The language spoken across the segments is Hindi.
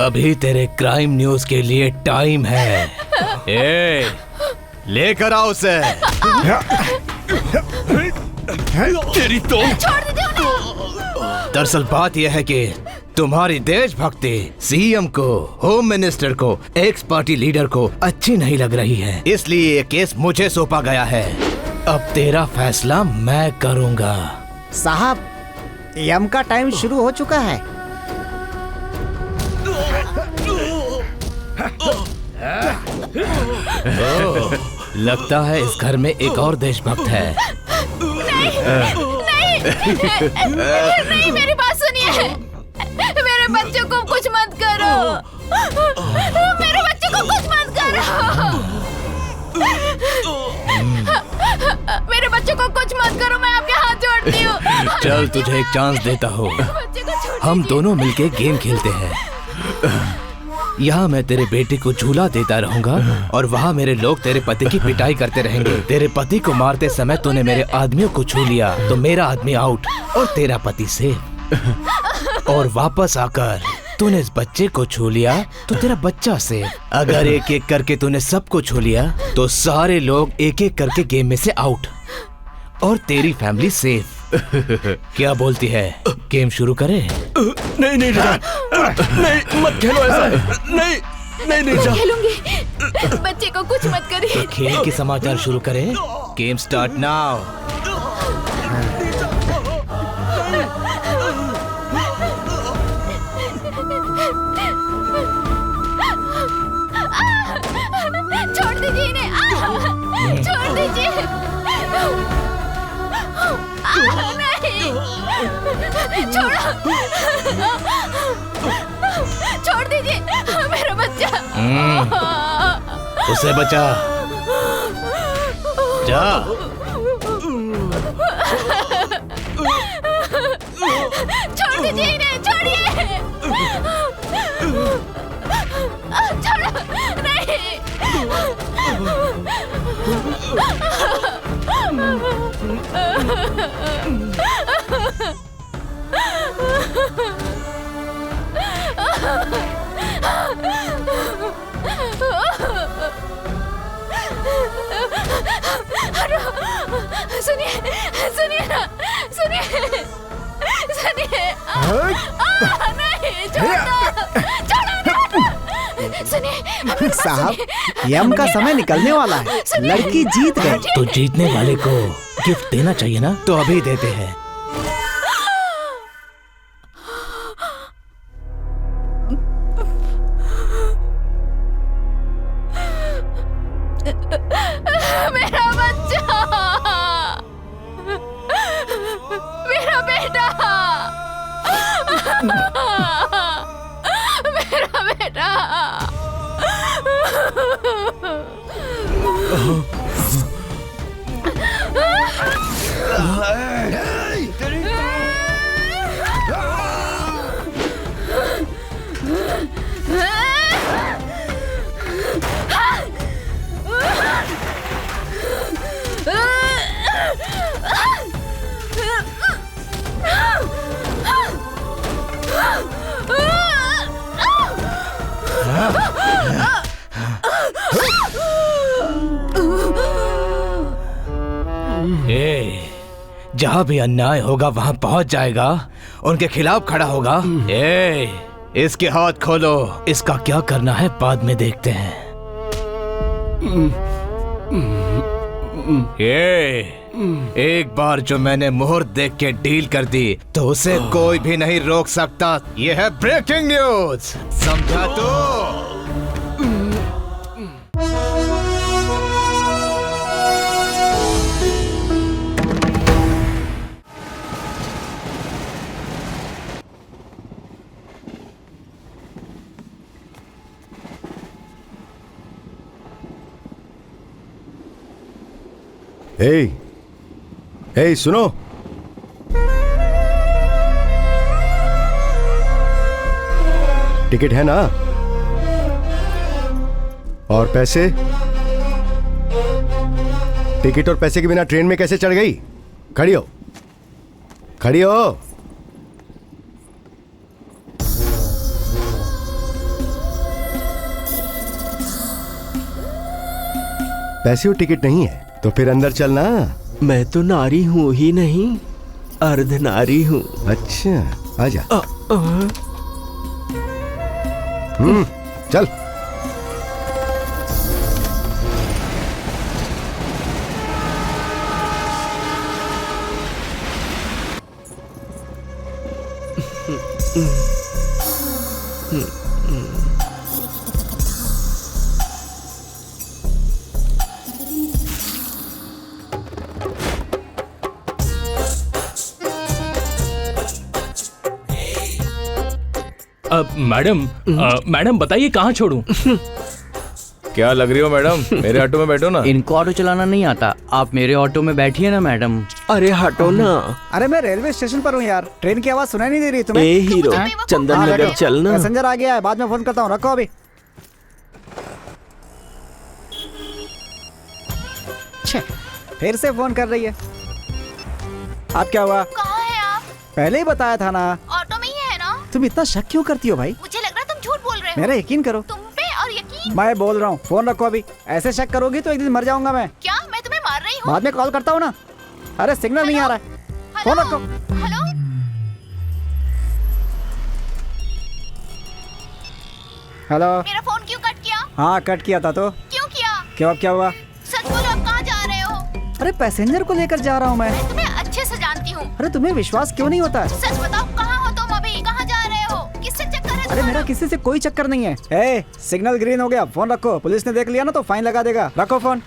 अभी तेरे क्राइम न्यूज के लिए टाइम है। ए, लेकर आओ उसे। तेरी तो छोड़ दीजिए उन्हें। दरअसल बात यह है कि तुम्हारी देशभक्ति सीएम को, होम मिनिस्टर को, एक्स पार्टी लीडर को अच्छी नहीं लग रही है, इसलिए ये केस मुझे सौंपा गया है। अब तेरा फैसला मैं करूंगा। साहब, यम का टाइम शुरू हो चुका है। लगता है इस घर में एक और देशभक्त है। नहीं, मेरी बात सुनिए। मेरे बच्चों को कुछ मत करो। मेरे बच्चों को कुछ मत करो। मेरे बच्चों को कुछ मत करो, मैं आपके हाथ जोड़ती हूँ। चल तुझे एक चांस देता हूँ। हम दोनों मिलके गेम खेलते हैं। यहाँ मैं तेरे बेटे को झूला देता रहूंगा और वहाँ मेरे लोग तेरे पति की पिटाई करते रहेंगे। तेरे पति को मारते समय तूने मेरे आदमियों को छू लिया तो मेरा आदमी आउट और तेरा पति सेफ। और वापस आकर तूने इस बच्चे को छू लिया तो तेरा बच्चा सेफ। अगर एक एक करके तूने सबको छू लिया तो सारे लोग एक एक करके गेम में से आउट और तेरी फैमिली सेफ। क्या बोलती है, गेम शुरू करें? नहीं नहीं नहीं, मत खेलो ऐसा। नहीं जा। खेलूंगी। बच्चे को कुछ मत करिए। तो खेल के समाचार शुरू करें। Game start now. छोड़ दीजिए इन्हें। छोड़ दीजिए। नहीं, छोड़ो। छोड़ दीजिए मेरा बच्चा। उसे बचा। जा। छोड़ दीजिए इन्हें। छोड़िए। छोड़ो। नहीं। सुनिए सुनिए ना, सुनिए सुनिए। नहीं, छोड़ो। सुनिए साहब, यम का समय निकलने वाला है। लड़की जीत गई। तो जीतने वाले को गिफ्ट देना चाहिए ना, तो अभी देते हैं। मेरा बच्चा, मेरा बेटा, मेरा बेटा। जहाँ भी अन्याय होगा वहाँ पहुँच जाएगा, उनके खिलाफ खड़ा होगा। इसके हाथ खोलो। इसका क्या करना है बाद में देखते हैं। एक बार जो मैंने मुहूर्त देख के डील कर दी तो उसे कोई भी नहीं रोक सकता। यह है ब्रेकिंग न्यूज, समझा तो? हे सुनो, टिकट है ना? और पैसे? टिकट और पैसे के बिना ट्रेन में कैसे चढ़ गई? खड़ी हो, खड़ी हो। पैसे और टिकट नहीं है तो फिर अंदर चलना। मैं तो नारी हूँ ही नहीं, अर्ध नारी हूँ। अच्छा आजा। चल। मैडम बताइए कहाँ छोड़ूं? क्या लग रही हो मैडम? मेरे ऑटो में बैठो ना। इनको ऑटो चलाना नहीं आता, आप मेरे ऑटो में बैठिए ना मैडम। अरे हटो ना। अरे मैं रेलवे स्टेशन पर हूँ यार, ट्रेन की आवाज सुनाई नहीं दे रही तुम्हें? ए हीरो, चंदन हाँ, नगर बैठो। चलना। पैसेंजर आ गया है, बाद में फोन करता हूँ, रखो अभी। छे, फिर से फोन कर रही है। आप क्या हुआ? कहाँ है आप? पहले ही बताया था ना। ऑटो में ही है ना? तुम इतना शक क्यों करती हो भाई? मुझे लग रहा है तुम झूठ बोल रहे हो। मेरा यकीन करो। तुम पे और यकीन? मैं बोल रहा हूँ, फोन रखो अभी। ऐसे शक करोगी तो एक दिन मर जाऊंगा मैं। क्या मैं तुम्हें मार रही हूँ? बाद में कॉल करता हूँ ना। अरे सिग्नल नहीं आ रहा है, फोन रखो। हेलो? हेलो। मेरा फोन क्यों कट किया? हाँ कट किया था तो क्यों किया? क्यों, अब क्या हुआ? सच बोलो, आप कहाँ जा रहे हो? अरे पैसेंजर को लेकर जा रहा हूँ मैं। मैं तुम्हें अच्छे से जानती हूँ। अरे तुम्हें विश्वास क्यों नहीं होता है? सच बताओ, कहाँ हो तुम अभी? कहाँ जा रहे हो? किससे चक्कर है अरे तुम्हारा? मेरा किसी से कोई चक्कर नहीं है। ए, सिग्नल ग्रीन हो गया, फोन रखो। पुलिस ने देख लिया ना तो फाइन लगा देगा। रखो फोन।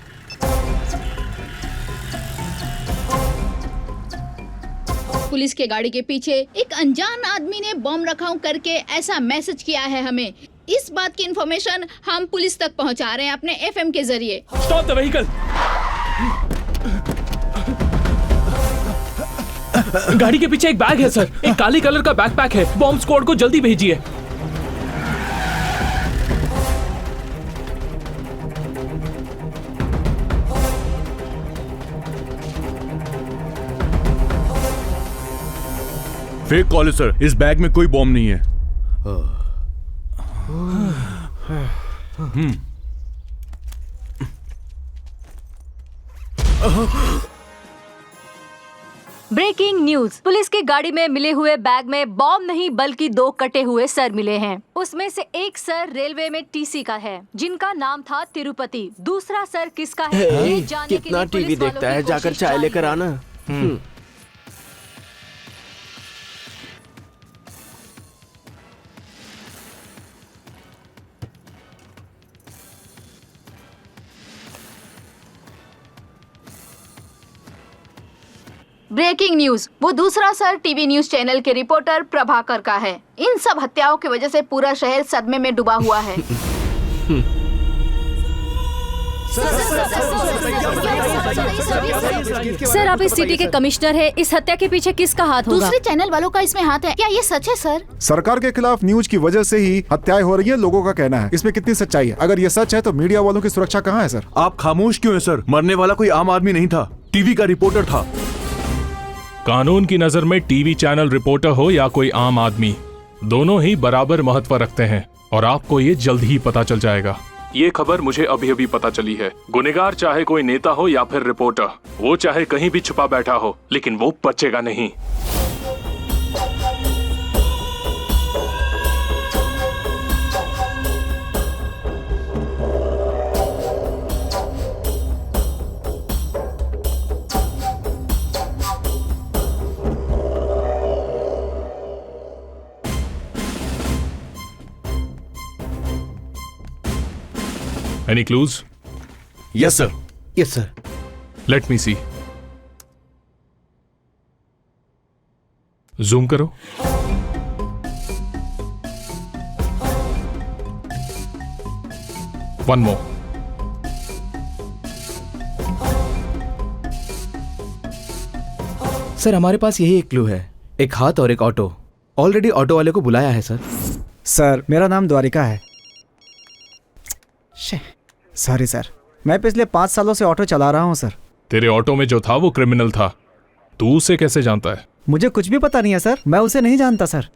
पुलिस के गाड़ी के पीछे एक अनजान आदमी ने बम रखाव करके ऐसा मैसेज किया है हमें। इस बात की इंफॉर्मेशन हम पुलिस तक पहुंचा रहे हैं अपने एफएम के जरिए। Stop the vehicle. गाड़ी के पीछे एक बैग है सर, एक काली कलर का बैकपैक है। बॉम्ब स्क्वाड को जल्दी भेजिए। फेक कॉल है सर, इस बैग में कोई बॉम्ब नहीं है। Breaking news. पुलिस की गाड़ी में मिले हुए बैग में बॉम्ब नहीं बल्कि 2 कटे हुए सर मिले हैं। उसमें से एक सर रेलवे में टीसी का है जिनका नाम था तिरुपति। दूसरा सर किसका है ये जानने के लिए कितना टीवी पुलिस वालों देखता की है, जाकर कोशिश चाय जारी लेकर है। आना। Breaking news. वो दूसरा सर टीवी न्यूज चैनल के रिपोर्टर प्रभाकर का है। इन सब हत्याओं की वजह से पूरा शहर सदमे में डूबा हुआ है। सर आप इस सिटी के कमिश्नर हैं, इस हत्या के पीछे किसका हाथ होगा? दूसरे चैनल वालों का इसमें हाथ है क्या? ये सच है सर? सरकार के खिलाफ न्यूज की वजह से ही हत्याएं हो रही है, लोगों का कहना है। इसमें कितनी सच्चाई है? अगर ये सच है तो मीडिया वालों की सुरक्षा कहाँ है सर? आप खामोश क्यों हैं सर? मरने वाला कोई आम आदमी नहीं था, टीवी का रिपोर्टर था। कानून की नजर में टीवी चैनल रिपोर्टर हो या कोई आम आदमी, दोनों ही बराबर महत्व रखते हैं और आपको ये जल्द ही पता चल जाएगा। ये खबर मुझे अभी अभी पता चली है। गुनहगार चाहे कोई नेता हो या फिर रिपोर्टर, वो चाहे कहीं भी छुपा बैठा हो, लेकिन वो बचेगा नहीं। Any clues? Yes sir. Yes sir. Let me see. Zoom करो। One more. सर हमारे पास यही एक क्लू है, एक हाथ और एक ऑटो। ऑलरेडी ऑटो वाले को बुलाया है सर। सर मेरा नाम द्वारिका है। सॉरी सर, मैं पिछले 5 सालों से ऑटो चला रहा हूँ सर। तेरे ऑटो में जो था वो क्रिमिनल था, तू उसे कैसे जानता है? मुझे कुछ भी पता नहीं है सर, मैं उसे नहीं जानता सर।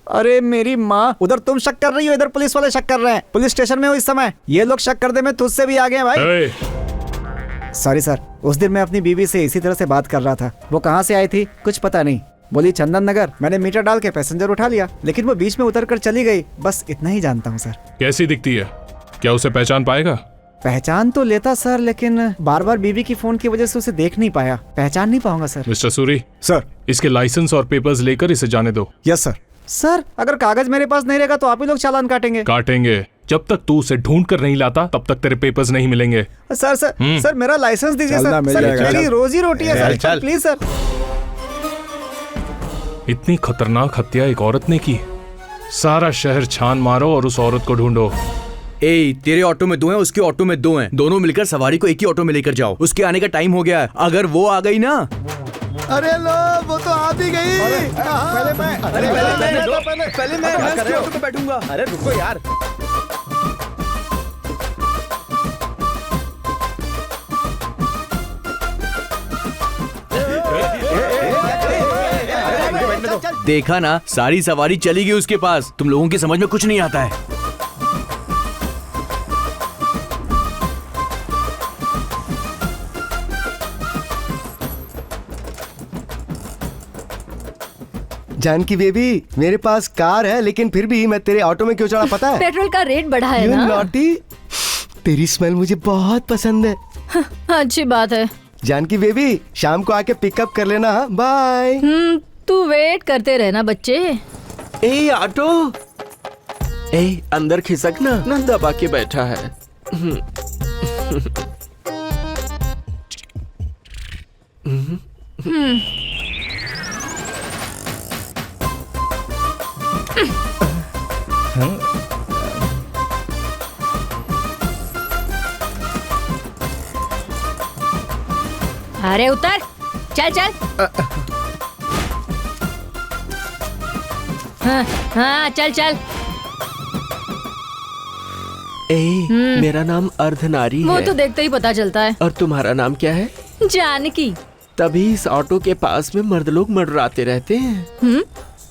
अरे मेरी माँ, उधर तुम शक कर रही हो, इधर पुलिस वाले शक कर रहे हैं। पुलिस स्टेशन में हो इस समय। ये लोग शक कर दे में तुझसे भी आगे हैं भाई। सॉरी सर, उस दिन मैं अपनी बीवी से इसी तरह से बात कर रहा था। वो कहाँ से आई थी कुछ पता नहीं, बोली चंदन नगर। मैंने मीटर डाल के पैसेंजर उठा लिया, लेकिन वो बीच में उतर कर चली गई। बस इतना ही जानता हूँ सर। कैसी दिखती है? क्या उसे पहचान पाएगा? पहचान तो लेता सर, लेकिन बार बार बीवी की फोन की वजह से उसे देख नहीं पाया। पहचान नहीं पाऊंगा सर। मिस्टर सूरी, सर इसके लाइसेंस और पेपर्स लेकर इसे जाने दो। Yes sir. सर अगर कागज मेरे पास नहीं रहेगा तो आप ही लोग चालान काटेंगे। काटेंगे। जब तक तू उसे ढूंढ कर नहीं लाता तब तक तेरे पेपर्स नहीं मिलेंगे। सर सर मेरा लाइसेंस दीजिए सर। मेरी रोजी रोटी है सर, प्लीज सर। इतनी खतरनाक हत्या एक औरत ने की। सारा शहर छान मारो और उस औरत को ढूंढो। ए, तेरे ऑटो में 2 हैं, उसके ऑटो में 2 हैं। दोनों मिलकर सवारी को एक ही ऑटो में लेकर जाओ। उसके आने का टाइम हो गया है। अगर वो आ गई ना। अरे लो, वो तो आ भी गई। पहले मैं उसके ऑटो पे बैठूंगा। अरे रुको यार। देखा ना, सारी सवारी चली गई उसके पास। तुम लोगों की समझ में कुछ नहीं आता है। जानकी बेबी, मेरे पास कार है, लेकिन फिर भी मैं तेरे ऑटो में क्यों चढ़ा पता है? पेट्रोल का रेट बढ़ा है You ना। naughty? तेरी स्मेल मुझे बहुत पसंद है। अच्छी बात है। जानकी बेबी, शाम को आके पिकअप कर लेना। बाय। तू वेट करते रहना बच्चे। ए ऑटो, ए अंदर खिसक ना दबा के बैठा है। अरे उतर, चल चल। हाँ चल चल। मेरा नाम अर्धनारी वो है। तो देखते ही पता चलता है। और तुम्हारा नाम क्या है? जानकी। तभी इस ऑटो के पास में मर्द लोग मंडराते रहते हैं।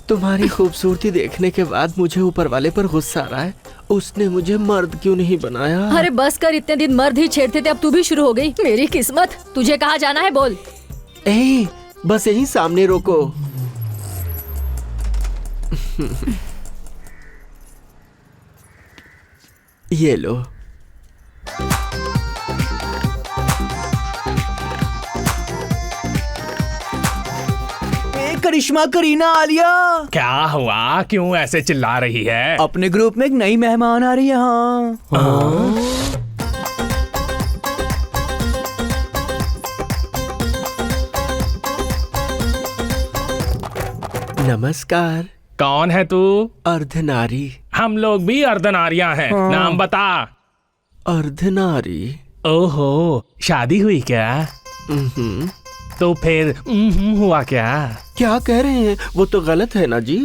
तुम्हारी खूबसूरती देखने के बाद मुझे ऊपर वाले पर गुस्सा आ रहा है। उसने मुझे मर्द क्यों नहीं बनाया? अरे बस कर, इतने दिन मर्द ही छेड़ते थे, अब तू भी शुरू हो गई। मेरी किस्मत। तुझे कहाँ जाना है बोल। बस यहीं सामने रोको। ये लो। करिश्मा, करीना, आलिया। क्या हुआ? क्यों ऐसे चिल्ला रही है? अपने ग्रुप में एक नई मेहमान आ रही है। हाँ। नमस्कार। कौन है तू? अर्धनारी। हम लोग भी अर्धनारियां हैं। नाम बता। अर्धनारी। ओहो, शादी हुई क्या? तो फिर हुआ क्या? क्या कह रहे हैं? वो तो गलत है ना जी।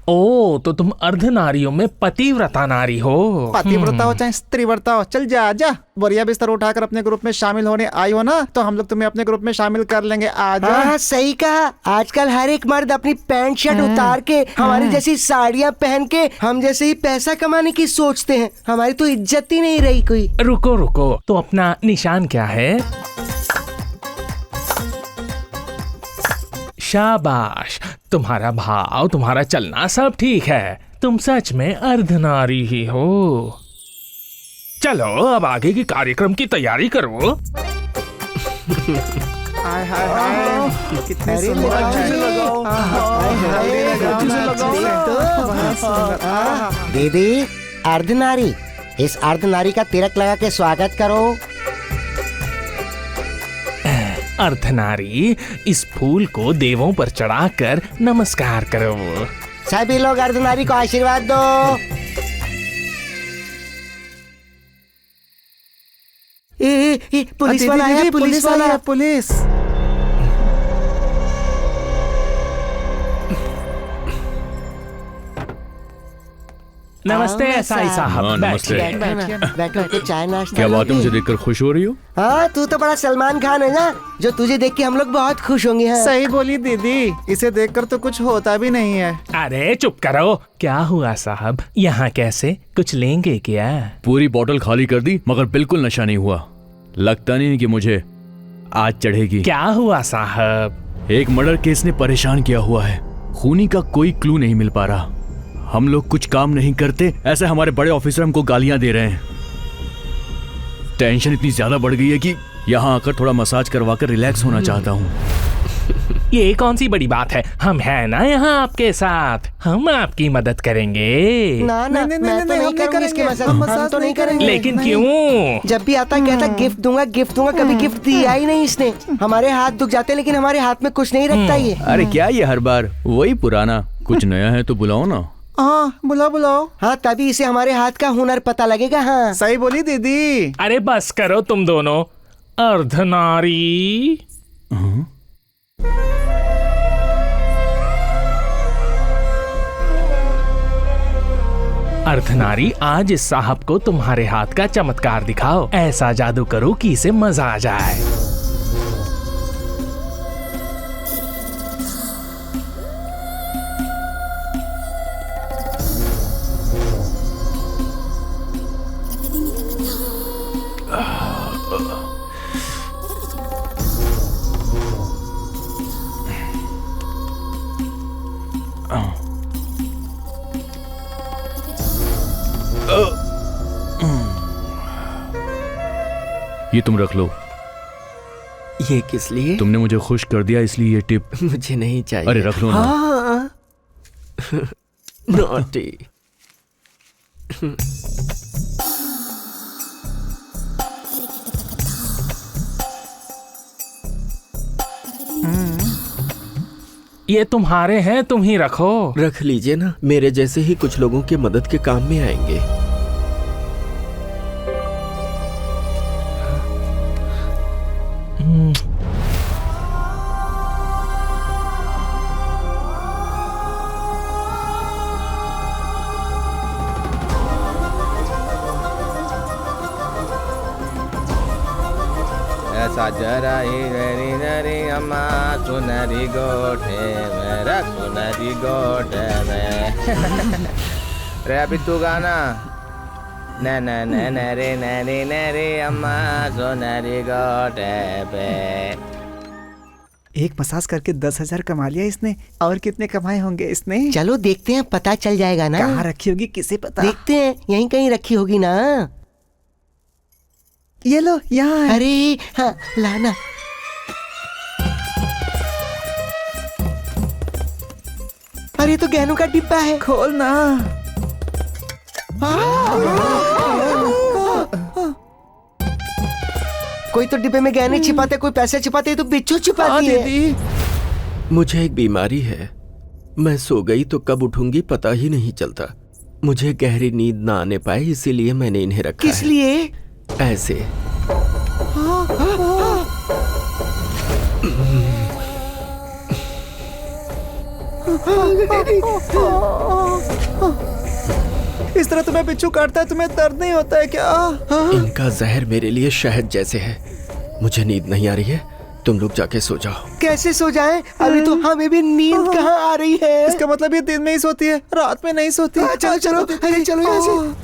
ओ, तो तुम अर्धनारियों में पतिव्रता नारी हो। पतिव्रता हो चाहे स्त्रीव्रता हो, चल जा जा। बोरिया बिस्तर उठाकर अपने ग्रुप में शामिल होने आई हो ना, तो हम लोग तुम्हें अपने ग्रुप में शामिल कर लेंगे। आ जा। हाँ, सही कहा। आजकल हर एक मर्द अपनी पैंट शर्ट उतार के, हमारी जैसी साड़ियाँ पहन के, हम जैसे ही पैसा कमाने की सोचते हैं। हमारी तो इज्जत ही नहीं रही कोई। रुको रुको, तो अपना निशान क्या है? शाबाश, तुम्हारा भाव, तुम्हारा चलना सब ठीक है। तुम सच में अर्धनारी ही हो। चलो अब आगे के कार्यक्रम की तैयारी करो। हाय हाय हाय, कितने सुंदर हैं। दीदी अर्धनारी, इस अर्धनारी का तिलक लगा के स्वागत करो। अर्धनारी, इस फूल को देवों पर चढ़ाकर नमस्कार करो। सभी लोग अर्धनारी को आशीर्वाद दो। पुलिस वाला है, पुलिस वाला है, पुलिस। नमस्ते एसआई साहब। हाँ, नमस्ते। बैठो तो चाय नाश्ता। क्या बात है, मुझे देखकर खुश हो रही हो? हाँ, तू तो बड़ा सलमान खान है ना, जो तुझे देख के हम लोग बहुत खुश होंगे। हाँ। सही बोली दीदी, इसे देखकर तो कुछ होता भी नहीं है। अरे चुप करो। क्या हुआ साहब, यहाँ कैसे, कुछ लेंगे क्या? पूरी बोतल खाली कर दी मगर बिल्कुल नशा नहीं हुआ। लगता नहीं कि मुझे आज चढ़ेगी। क्या हुआ साहब? एक मर्डर केस ने परेशान किया हुआ है। खूनी का कोई क्लू नहीं मिल पा रहा। हम लोग कुछ काम नहीं करते, ऐसे हमारे बड़े ऑफिसर हमको गालियां दे रहे हैं। टेंशन इतनी ज्यादा बढ़ गई है कि यहाँ आकर थोड़ा मसाज करवा कर रिलैक्स होना चाहता हूँ। ये कौन सी बड़ी बात है, हम हैं ना यहाँ आपके साथ, हम आपकी मदद करेंगे। ना ना, मैं तो नहीं करूँगी इसके मसाज, हम तो नहीं करेंगे। लेकिन क्यों? जब भी आता कहता गिफ्ट दूंगा गिफ्ट दूंगा, कभी गिफ्ट दिया ही नहीं इसने। हमारे हाथ दुख जाते हैं लेकिन हमारे हाथ में कुछ नहीं रखता ये। अरे क्या ये हर बार वही पुराना, कुछ नया है तो बुलाओ ना। हाँ बुलाओ बुलाओ। हाँ, तभी इसे हमारे हाथ का हुनर पता लगेगा। हाँ सही बोली दीदी। अरे बस करो तुम दोनों, अर्धनारी। अर्धनारी, आज इस साहब को तुम्हारे हाथ का चमत्कार दिखाओ। ऐसा जादू करो कि इसे मजा आ जाए। ये तुम रख लो। ये किस लिए? तुमने मुझे खुश कर दिया इसलिए ये टिप। मुझे नहीं चाहिए। अरे रख लो ना। हाँ। नॉटी। ये तुम्हारे हैं, तुम ही रखो। रख लीजिए ना, मेरे जैसे ही कुछ लोगों के मदद के काम में आएंगे। अम्मा सुनरी गोठे मेरा सुनरी गोठे में। रे अभी तू गाना। न न न न रे न रे न रे अम्मा सुनरी गोठे पे। एक मसाज करके 10,000 कमा लिया इसने, और कितने कमाए होंगे इसने? चलो देखते हैं, पता चल जाएगा ना। कहाँ रखी होगी किसे पता। देखते हैं, यहीं कहीं रखी होगी ना। ये लो यहाँ है। अरे हाँ, लाना। अरे तो गहनों का डिब्बा है, खोल ना। कोई तो डिब्बे में गहने छिपाते, कोई पैसे छिपाते, तो बिच्छू छिपाती है। मुझे एक बीमारी है, मैं सो गई तो कब उठूंगी पता ही नहीं चलता। मुझे गहरी नींद ना आने पाए इसीलिए मैंने इन्हें रखा। किस लिए? ऐसे। इस तरह तुम्हें बिच्छू काटता है, तुम्हें दर्द नहीं होता है क्या? इनका जहर मेरे लिए शहद जैसे है। मुझे नींद नहीं आ रही है, तुम लोग जाके सो जाओ। कैसे सो जाएं? अभी तो हमें भी नींद कहाँ आ रही है। इसका मतलब ये दिन में ही सोती है, रात में नहीं सोती। चलो चलो, अरे चलो यहाँ से।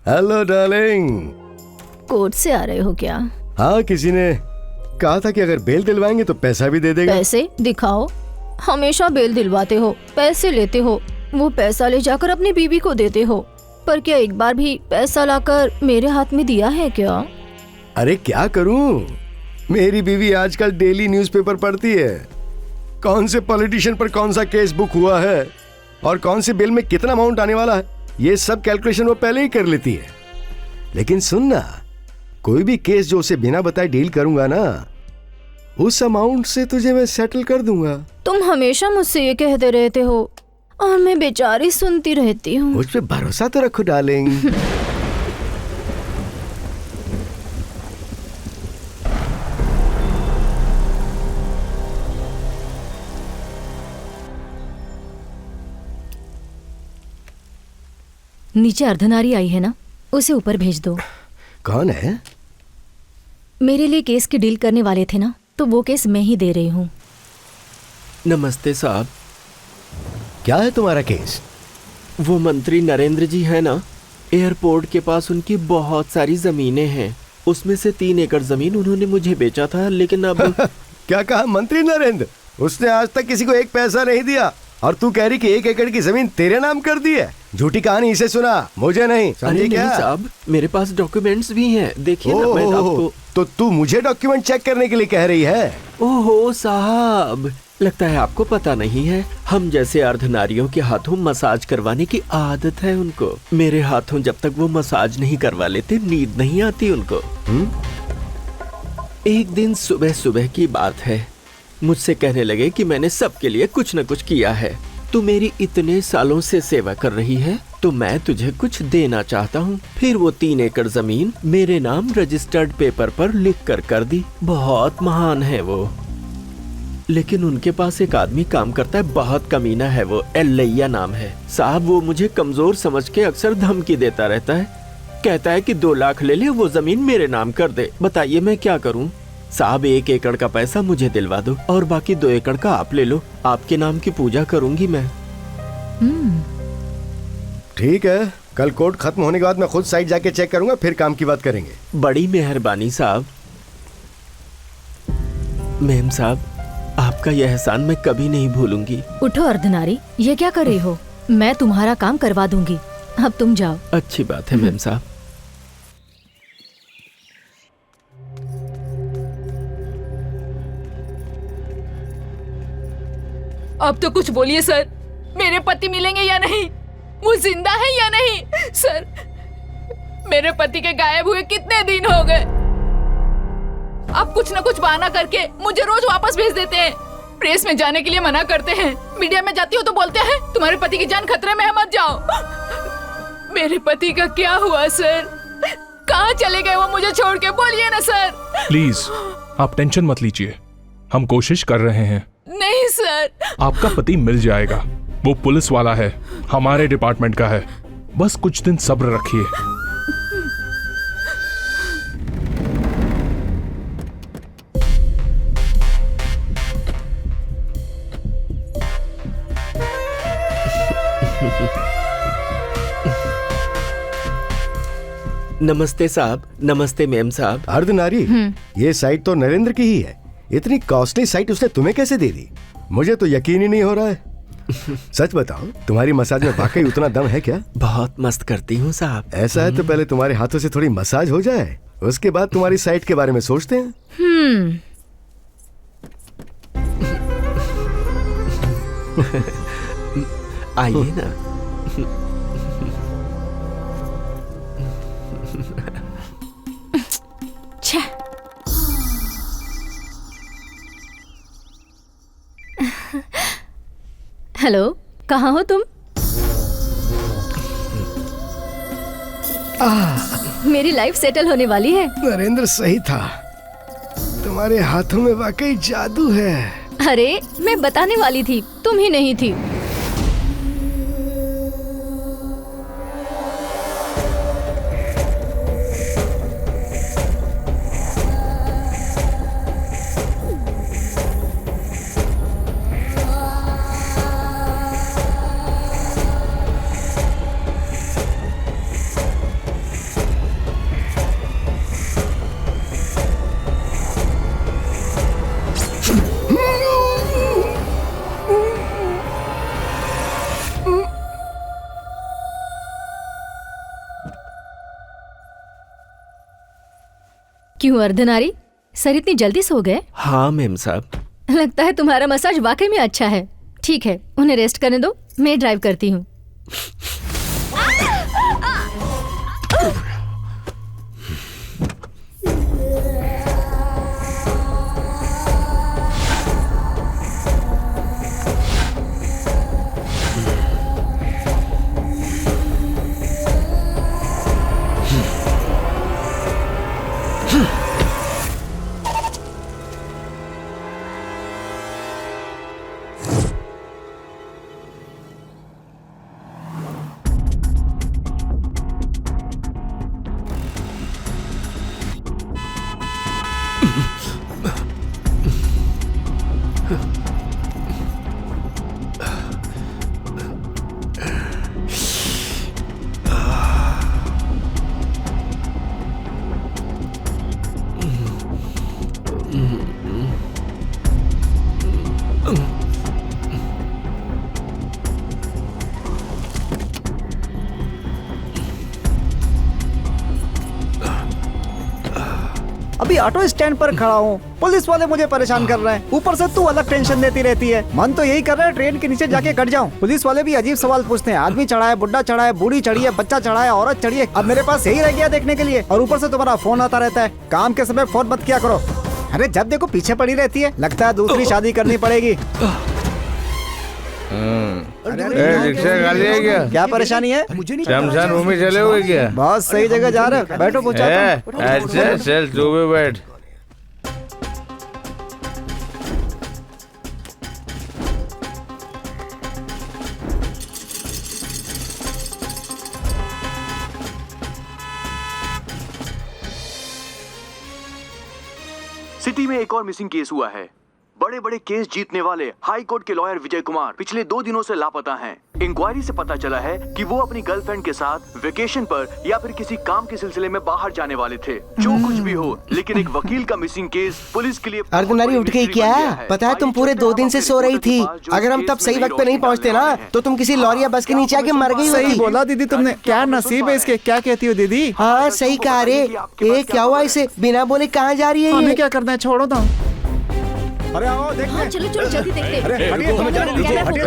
Hello darling. कोर्ट से आ रहे हो क्या? हाँ, किसी ने कहा था कि अगर बेल दिलवाएंगे तो पैसा भी दे देगा। पैसे दिखाओ। हमेशा बेल दिलवाते हो, पैसे लेते हो, वो पैसा ले जाकर अपनी बीवी को देते हो, पर क्या एक बार भी पैसा लाकर मेरे हाथ में दिया है क्या? अरे क्या करूं, मेरी बीवी आजकल डेली न्यूज़पेपर पढ़ती है। कौन से पॉलिटिशियन पर कौन सा केस बुक हुआ है और कौन से बिल में कितना अमाउंट आने वाला है, ये सब कैलकुलेशन वो पहले ही कर लेती है। लेकिन सुनना, कोई भी केस जो उसे बिना बताए डील करूंगा ना, उस अमाउंट से तुझे मैं सेटल कर दूंगा। तुम हमेशा मुझसे ये कहते रहते हो, और मैं बेचारी सुनती रहती हूँ। मुझ पे भरोसा तो रखो डार्लिंग। नीचे अर्धनारी आई है ना, उसे ऊपर भेज दो। कौन है? मेरे लिए केस की डील करने वाले थे ना, तो वो केस मैं ही दे रही हूँ। नमस्ते साहब। क्या है तुम्हारा केस? वो मंत्री नरेंद्र जी है ना, एयरपोर्ट के पास उनकी बहुत सारी जमीनें हैं। उसमें से 3 एकड़ जमीन उन्होंने मुझे बेचा था, लेकिन अब क्या कहा मंत्री नरेंद्र? उसने आज तक किसी को एक पैसा नहीं दिया और तू कह रही कि 1 एकड़ की जमीन तेरे नाम कर दी है? झूठी कहानी इसे सुना, मुझे नहीं। अरे नहीं साहब, मेरे पास डॉक्यूमेंट्स भी हैं, देखिए ना। मैं आपको तो तू मुझे डॉक्यूमेंट चेक करने के लिए कह रही है? ओहो साहब, लगता है आपको पता नहीं है, हम जैसे अर्धनारियों के हाथों मसाज करवाने की आदत है उनको। मेरे हाथों जब तक वो मसाज नहीं करवा लेते, नींद नहीं आती उनको। एक दिन सुबह सुबह की बात है, मुझसे कहने लगे कि मैंने सबके लिए कुछ न कुछ किया है। तू मेरी इतने सालों से सेवा कर रही है, तो मैं तुझे कुछ देना चाहता हूँ। फिर वो 3 एकड़ जमीन मेरे नाम रजिस्टर्ड पेपर पर लिख कर दी। बहुत महान है वो, लेकिन उनके पास एक आदमी काम करता है, बहुत कमीना है वो, एल्लैया नाम है। साहब वो मुझे कमजोर समझ के अक्सर धमकी देता रहता है, कहता है कि 2 लाख ले ले, वो जमीन मेरे नाम कर दे। बताइए मैं क्या करूं? साहब 1 एकड़ का पैसा मुझे दिलवा दो और बाकी 2 एकड़ का आप ले लो, आपके नाम की पूजा करूंगी मैं। ठीक है, कल कोर्ट खत्म होने के बाद मैं खुद साइट जाके चेक करूंगा, फिर काम की बात करेंगे। बड़ी मेहरबानी साहब। मेम साहब, आपका यह एहसान मैं कभी नहीं भूलूंगी। उठो अर्धनारी, ये क्या कर रही हो? मैं तुम्हारा काम करवा दूंगी, अब तुम जाओ। अच्छी बात है मेम साहब। अब तो कुछ बोलिए सर, मेरे पति मिलेंगे या नहीं? वो जिंदा है या नहीं? सर, मेरे पति के गायब हुए कितने दिन हो गए। आप कुछ न कुछ बहाना करके मुझे रोज वापस भेज देते हैं। प्रेस में जाने के लिए मना करते हैं, मीडिया में जाती हो तो बोलते हैं तुम्हारे पति की जान खतरे में है, मत जाओ। मेरे पति का क्या हुआ सर? कहाँ चले गए वो मुझे छोड़ के? बोलिए ना सर। प्लीज आप टेंशन मत लीजिए, हम कोशिश कर रहे हैं। नहीं सर, आपका पति मिल जाएगा, वो पुलिस वाला है, हमारे डिपार्टमेंट का है, बस कुछ दिन सब्र रखिए। नमस्ते साहब। नमस्ते मेम साहब। अर्धनारी, ये साइट तो नरेंद्र की ही है। इतनी कॉस्टली साइट उसने तुम्हें कैसे दे दी? मुझे तो यकीन ही नहीं हो रहा है। सच बताओ, तुम्हारी मसाज में वाकई उतना दम है क्या? बहुत मस्त करती हूँ साहब। ऐसा है तो पहले तुम्हारे हाथों से थोड़ी मसाज हो जाए, उसके बाद तुम्हारी साइट के बारे में सोचते हैं। आइए ना। हेलो, कहाँ हो तुम? मेरी लाइफ सेटल होने वाली है। नरेंद्र सही था, तुम्हारे हाथों में वाकई जादू है। अरे मैं बताने वाली थी, तुम ही नहीं थी। क्यों अर्धनारी, सर इतनी जल्दी सो गए? हाँ मेम साहब। लगता है तुम्हारा मसाज वाकई में अच्छा है। ठीक है, उन्हें रेस्ट करने दो, मैं ड्राइव करती हूँ। अभी ऑटो स्टैंड पर खड़ा हूँ, पुलिस वाले मुझे परेशान कर रहे हैं, ऊपर से तू अलग टेंशन देती रहती है। मन तो यही कर रहा है ट्रेन के नीचे जाके कट जाऊँ। पुलिस वाले भी अजीब सवाल पूछते हैं, आदमी चढ़ा है, बुढ़ा चढ़ा है, बूढ़ी चढ़ी है, बच्चा चढ़ा है, औरत चढ़ी है। अब मेरे पास यही रह गया देखने के लिए, और ऊपर से तुम्हारा फोन आता रहता है। काम के समय फोन मत किया करो। अरे जब देखो पीछे पड़ी रहती है, लगता है दूसरी शादी करनी पड़ेगी। रिक्शा खाली है क्या? क्या परेशानी है? शमशान भूमि चले हुए क्या? बहुत सही जगह जा रहे हो, बैठो पूछा। अच्छा चल तू भी बैठ। सिटी में एक और मिसिंग केस हुआ है। बड़े बड़े केस जीतने वाले हाई कोर्ट के लॉयर विजय कुमार पिछले 2 दिनों से लापता हैं। इंक्वायरी से पता चला है कि वो अपनी गर्लफ्रेंड के साथ वेकेशन पर या फिर किसी काम के सिलसिले में बाहर जाने वाले थे। जो कुछ भी हो, लेकिन एक वकील का मिसिंग केस पुलिस के लिए अर्धनारी उठ गई क्या? पता है तुम पूरे 2 दिन से सो रही थी। अगर हम तब सही वक्त पे नहीं पहुंचते ना तो तुम किसी लॉरी या बस के नीचे आके मर गई होती। सही बोला दीदी तुमने, क्या नसीब है इसके। क्या कहती हो दीदी? हाँ सही कहा रे। क्या हुआ इसे बिना बोले कहाँ जा रही है? हमें क्या करना है, छोड़ो तो। अरे आओ देखते हैं। चलो चलो जल्दी देखते हैं। अरे हटिए, हमें जाने दीजिए, हटिए।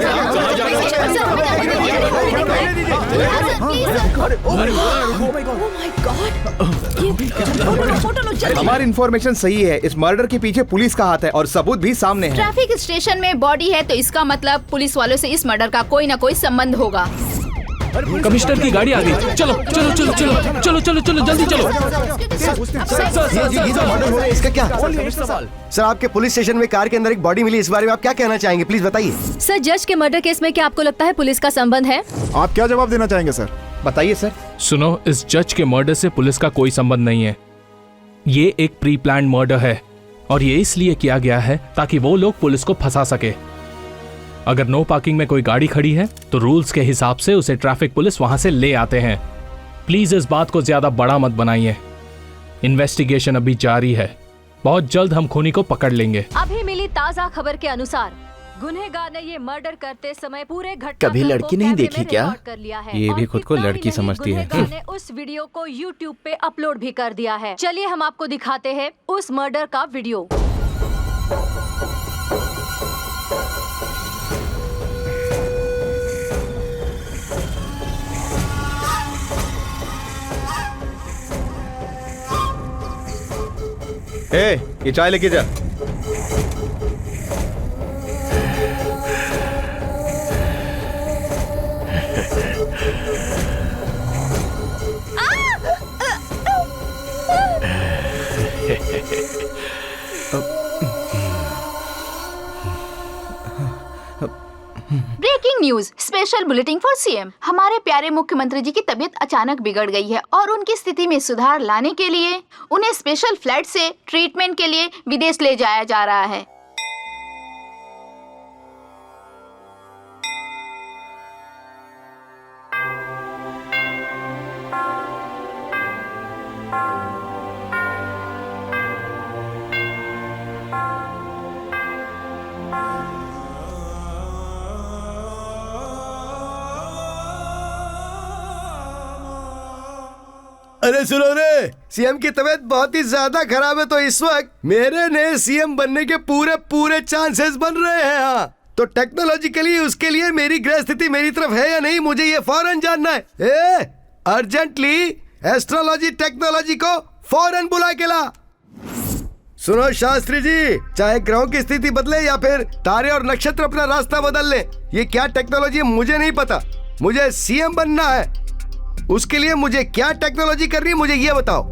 हमारी इंफॉर्मेशन सही है, इस मर्डर के पीछे पुलिस का हाथ है और सबूत भी सामने है। ट्रैफिक स्टेशन में बॉडी है तो इसका मतलब पुलिस वालों से इस मर्डर का कोई ना कोई संबंध होगा। कमिश्नर की गाड़ी आ गई। चलो चलो चलो चलो चलो चलो चलो जल्दी चलो। इसका क्या? सर आपके पुलिस स्टेशन में कार के अंदर एक बॉडी मिली, इस बारे में आप क्या कहना चाहेंगे? प्लीज बताइए। सर जज के मर्डर केस में क्या आपको लगता है पुलिस का संबंध है? आप क्या जवाब देना चाहेंगे सर? बताइए सर। सुनो, इस जज के मर्डर से पुलिस का कोई संबंध नहीं है। ये एक प्री प्लान्ड मर्डर है और ये इसलिए किया गया है ताकि वो लोग पुलिस को फंसा सके। अगर नो पार्किंग में कोई गाड़ी खड़ी है तो रूल्स के हिसाब से उसे ट्रैफिक पुलिस वहां से ले आते हैं। प्लीज इस बात को ज्यादा बड़ा मत बनाइए। इन्वेस्टिगेशन अभी जारी है, बहुत जल्द हम खूनी को पकड़ लेंगे। अभी मिली ताजा खबर के अनुसार गुनहगार ने ये मर्डर करते समय पूरे घटना कभी लड़की नहीं देखी क्या? ये भी खुद को लड़की समझती है। गुनहगार ने उस वीडियो को YouTube पे अपलोड भी कर दिया है। चलिए हम आपको दिखाते हैं उस मर्डर का वीडियो। ये चाय लेके जा। Breaking news, special bulletin for CM. हमारे प्यारे मुख्यमंत्री जी की तबीयत अचानक बिगड़ गई है और उनकी स्थिति में सुधार लाने के लिए उन्हें स्पेशल फ्लाइट से ट्रीटमेंट के लिए विदेश ले जाया जा रहा है। अरे सुनो रे, सीएम की तबीयत बहुत ही ज्यादा खराब है तो इस वक्त मेरे नए सीएम बनने के पूरे चांसेस बन रहे हैं। हाँ तो टेक्नोलॉजिकली उसके लिए मेरी ग्रह स्थिति मेरी तरफ है या नहीं, मुझे ये फौरन जानना है। अर्जेंटली एस्ट्रोलॉजी टेक्नोलॉजी को फौरन बुला के ला। सुनो शास्त्री जी, चाहे ग्रहों की स्थिति बदले या फिर तारे और नक्षत्र अपना रास्ता बदल ले, ये क्या टेक्नोलॉजी है मुझे नहीं पता। मुझे सीएम बनना है, उसके लिए मुझे क्या टेक्नोलॉजी करनी है मुझे ये बताओ।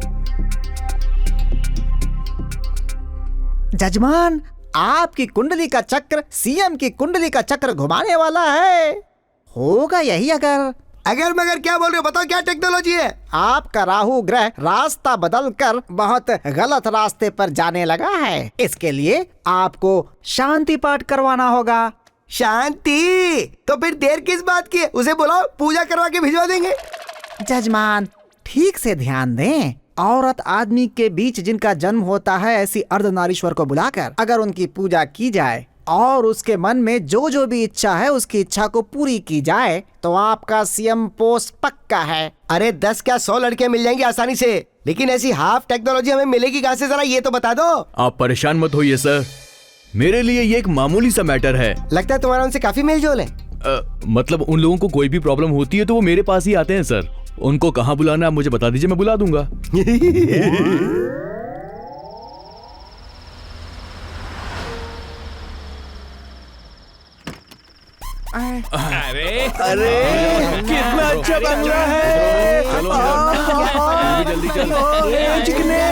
जजमान, आपकी कुंडली का चक्र सीएम की कुंडली का चक्र घुमाने वाला है। होगा यही अगर मगर क्या बोल रहे हो, बताओ क्या टेक्नोलॉजी है? आपका राहु ग्रह रास्ता बदलकर बहुत गलत रास्ते पर जाने लगा है। इसके लिए आपको शांति पाठ करवाना होगा। शांति? तो फिर देर किस बात की है, उसे बुलाओ, पूजा करवा के भिजवा देंगे। जजमान ठीक से ध्यान दें, औरत आदमी के बीच जिनका जन्म होता है ऐसी अर्धनारीश्वर को बुलाकर अगर उनकी पूजा की जाए और उसके मन में जो जो भी इच्छा है उसकी इच्छा को पूरी की जाए तो आपका सीएम पोस्ट पक्का है। अरे 10 क्या 100 लड़कियां मिल जाएंगी आसानी से, लेकिन ऐसी हाफ टेक्नोलॉजी हमें मिलेगी कहाँ से, जरा ये तो बता दो। आप परेशान मत होइए सर, मेरे लिए ये एक मामूली सा मैटर है। लगता है तुम्हारा उनसे काफी मेलजोल है। मतलब उन लोगों को कोई भी प्रॉब्लम होती है तो वो मेरे पास ही आते हैं सर। उनको कहाँ बुलाना आप मुझे बता दीजिए, मैं बुला दूंगा। अरे अरे कितना अच्छा बंगला है। चलो जल्दी चलो चिकने।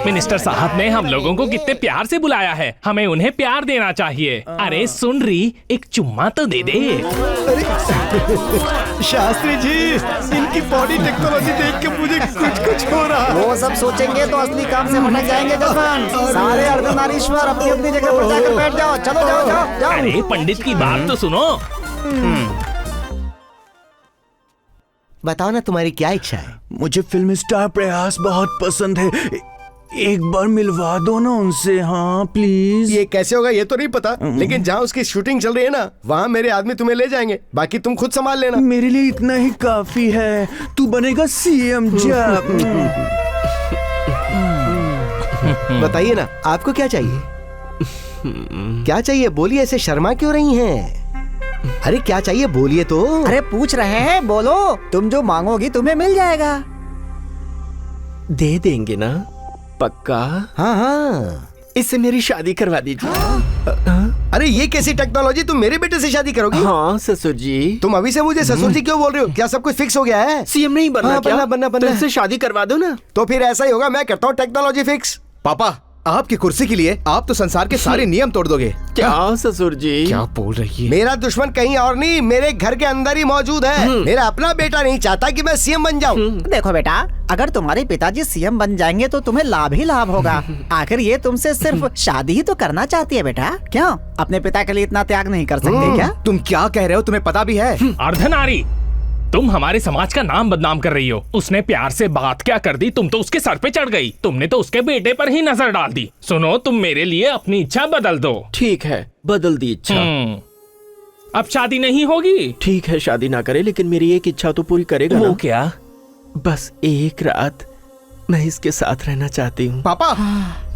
मिनिस्टर साहब ने हम लोगों को कितने प्यार से बुलाया है, हमें उन्हें प्यार देना चाहिए। अरे सुन रही, एक चुम्मा तो दे दे। शास्त्री जी, इनकी बॉडी टेक्नोलॉजी देख के मुझे कुछ हो रहा है। वो सब सोचेंगे तो असली काम से भटक जाएंगे जजमान। सारे अर्धनारीश्वर अपनी अपनी जगह पर जाकर बैठ जाओ। चलो जाओ जाओ जाओ। अरे पंडित की बात तो सुनो। बताओ ना तुम्हारी क्या इच्छा है। मुझे फिल्म स्टार प्रयास बहुत पसंद है, एक बार मिलवा दो ना उनसे। हाँ प्लीज। ये कैसे होगा ये तो नहीं पता, लेकिन जहाँ उसकी शूटिंग चल रही है ना, वहाँ मेरे आदमी तुम्हें ले जाएंगे, बाकी तुम खुद संभाल लेना। मेरे लिए इतना ही काफी है, तू बनेगा सीएम। बताइए ना आपको क्या चाहिए, क्या चाहिए बोलिए, ऐसे शर्मा क्यों रही हैं? अरे क्या चाहिए बोलिए तो। अरे पूछ रहे हैं, बोलो। तुम जो मांगोगी तुम्हें मिल जाएगा। दे देंगे ना पक्का? हाँ हाँ, इससे मेरी शादी करवा दीजिए। अरे ये कैसी टेक्नोलॉजी, तुम मेरे बेटे से शादी करोगी? हाँ ससुर जी। तुम अभी से मुझे ससुर जी क्यों बोल रहे हो? क्या सब कुछ फिक्स हो गया है? सीएम नहीं बनना? हाँ, क्या बनना तो इससे शादी करवा दो ना। तो फिर ऐसा ही होगा, मैं करता हूँ टेक्नोलॉजी फिक्स। पापा, आपकी कुर्सी के लिए आप तो संसार के सारे नियम तोड़ दोगे। क्या ससुर जी? क्या बोल रही है? मेरा दुश्मन कहीं और नहीं, मेरे घर के अंदर ही मौजूद है। मेरा अपना बेटा नहीं चाहता कि मैं सीएम बन जाऊं। देखो बेटा, अगर तुम्हारे पिताजी सीएम बन जाएंगे तो तुम्हें लाभ ही लाभ होगा। आखिर ये तुमसे सिर्फ शादी ही तो करना चाहती है बेटा। क्यों अपने पिता के लिए इतना त्याग नहीं कर सकते क्या? तुम क्या कह रहे हो, तुम्हें पता भी है? अर्धनारी, तुम हमारे समाज का नाम बदनाम कर रही हो। उसने प्यार से बात क्या कर दी, तुम तो उसके सर पे चढ़ गई। तुमने तो उसके बेटे पर ही नजर डाल दी। सुनो, तुम मेरे लिए अपनी इच्छा बदल दो। ठीक है, बदल दी इच्छा। अब शादी नहीं होगी? ठीक है, शादी ना करे, लेकिन मेरी एक इच्छा तो पूरी करेगा वो ना? क्या? बस एक रात मैं इसके साथ रहना चाहती हूँ। पापा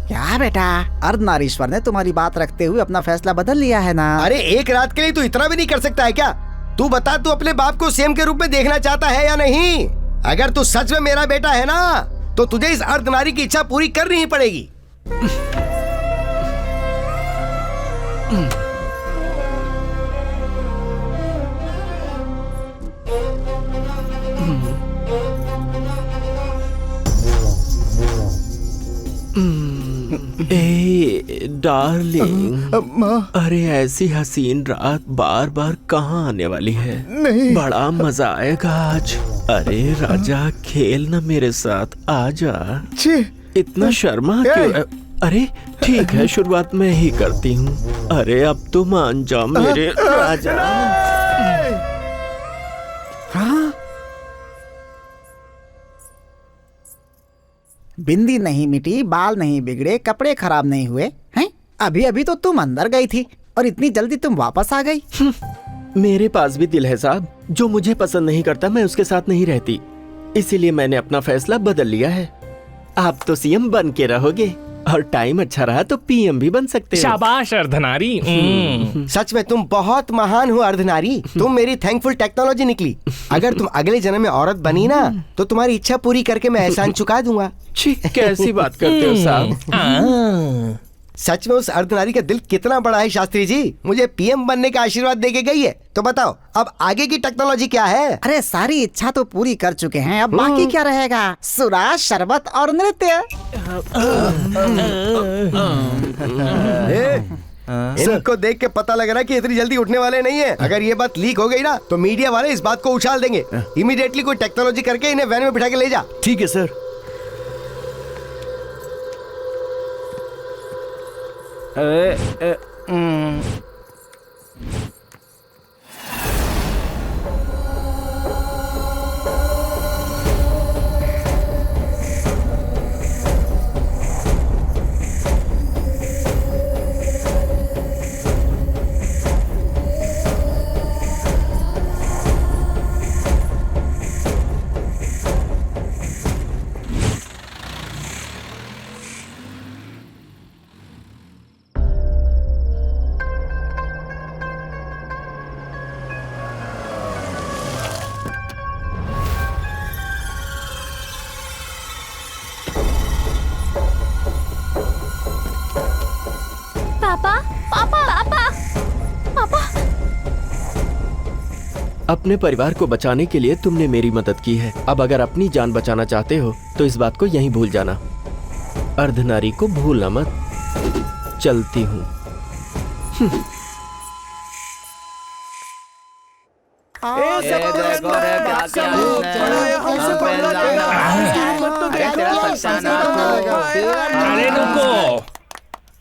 क्या बेटा, अर्धनारीश्वर ने तुम्हारी बात रखते हुए अपना फैसला बदल लिया है ना? अरे एक रात के लिए तू इतना भी नहीं कर सकता है क्या? तू बता, तू अपने बाप को सीएम के रूप में देखना चाहता है या नहीं? अगर तू सच में मेरा बेटा है ना, तो तुझे इस अर्धनारी की इच्छा पूरी करनी ही पड़ेगी। ए डार्लिंग, अरे ऐसी हसीन रात बार बार कहाँ आने वाली है? नहीं। बड़ा मजा आएगा आज। अरे राजा, खेल ना मेरे साथ, आजा। इतना शर्मा क्यों? अरे ठीक है, शुरुआत मैं ही करती हूँ। अरे अब तो मान जाओ मेरे राजा। हाँ? बिंदी नहीं मिटी, बाल नहीं बिगड़े, कपड़े खराब नहीं हुए हैं? अभी अभी तो तुम अंदर गई थी और इतनी जल्दी तुम वापस आ गई। मेरे पास भी दिल है साहब। जो मुझे पसंद नहीं करता मैं उसके साथ नहीं रहती, इसीलिए मैंने अपना फैसला बदल लिया है। आप तो सीएम बन के रहोगे और टाइम अच्छा रहा तो पीएम भी बन सकते हो। शाबाश अर्धनारी। सच में तुम बहुत महान हो अर्धनारी। तुम मेरी थैंकफुल टेक्नोलॉजी निकली। अगर तुम अगले जन्म में औरत बनी ना, तो तुम्हारी इच्छा पूरी करके मैं एहसान चुका दूंगा। कैसी बात करते हो साहब? सच में उस अर्धनारी का दिल कितना बड़ा है शास्त्री जी। मुझे पीएम बनने का आशीर्वाद देके गई है। तो बताओ अब आगे की टेक्नोलॉजी क्या है? अरे सारी इच्छा तो पूरी कर चुके हैं, अब बाकी क्या रहेगा? सुरा, शरबत और नृत्य। इनको देख के पता लग रहा है कि इतनी जल्दी उठने वाले नहीं है। अगर ये बात लीक हो गई ना, तो मीडिया वाले इस बात को उछाल देंगे। इमीडिएटली कोई टेक्नोलॉजी करके इन्हें वैन में बिठा के ले जा। ठीक है सर। अपने परिवार को बचाने के लिए तुमने मेरी मदद की है। अब अगर अपनी जान बचाना चाहते हो तो इस बात को यहीं भूल जाना। अर्धनारी को भूलना मत। चलती हूँ। अरे रुको,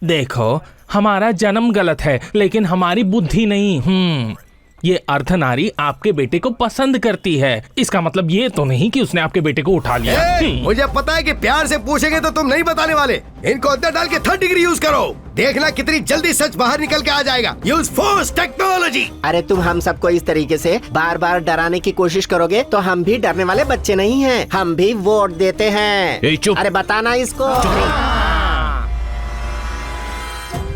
देखो हमारा जन्म गलत है लेकिन हमारी बुद्धि नहीं। ये अर्धनारी आपके बेटे को पसंद करती है। इसका मतलब ये तो नहीं कि उसने आपके बेटे को उठा लिया। मुझे पता है कि प्यार से पूछेंगे तो तुम नहीं बताने वाले। इनको अंदर डाल के 3rd डिग्री यूज करो। देखना कितनी जल्दी सच बाहर निकल के आ जाएगा। Use force technology. अरे तुम हम सबको इस तरीके से बार बार डराने की कोशिश करोगे तो हम भी डरने वाले बच्चे नहीं हैं। हम भी वोट देते हैं। अरे बताना इसको।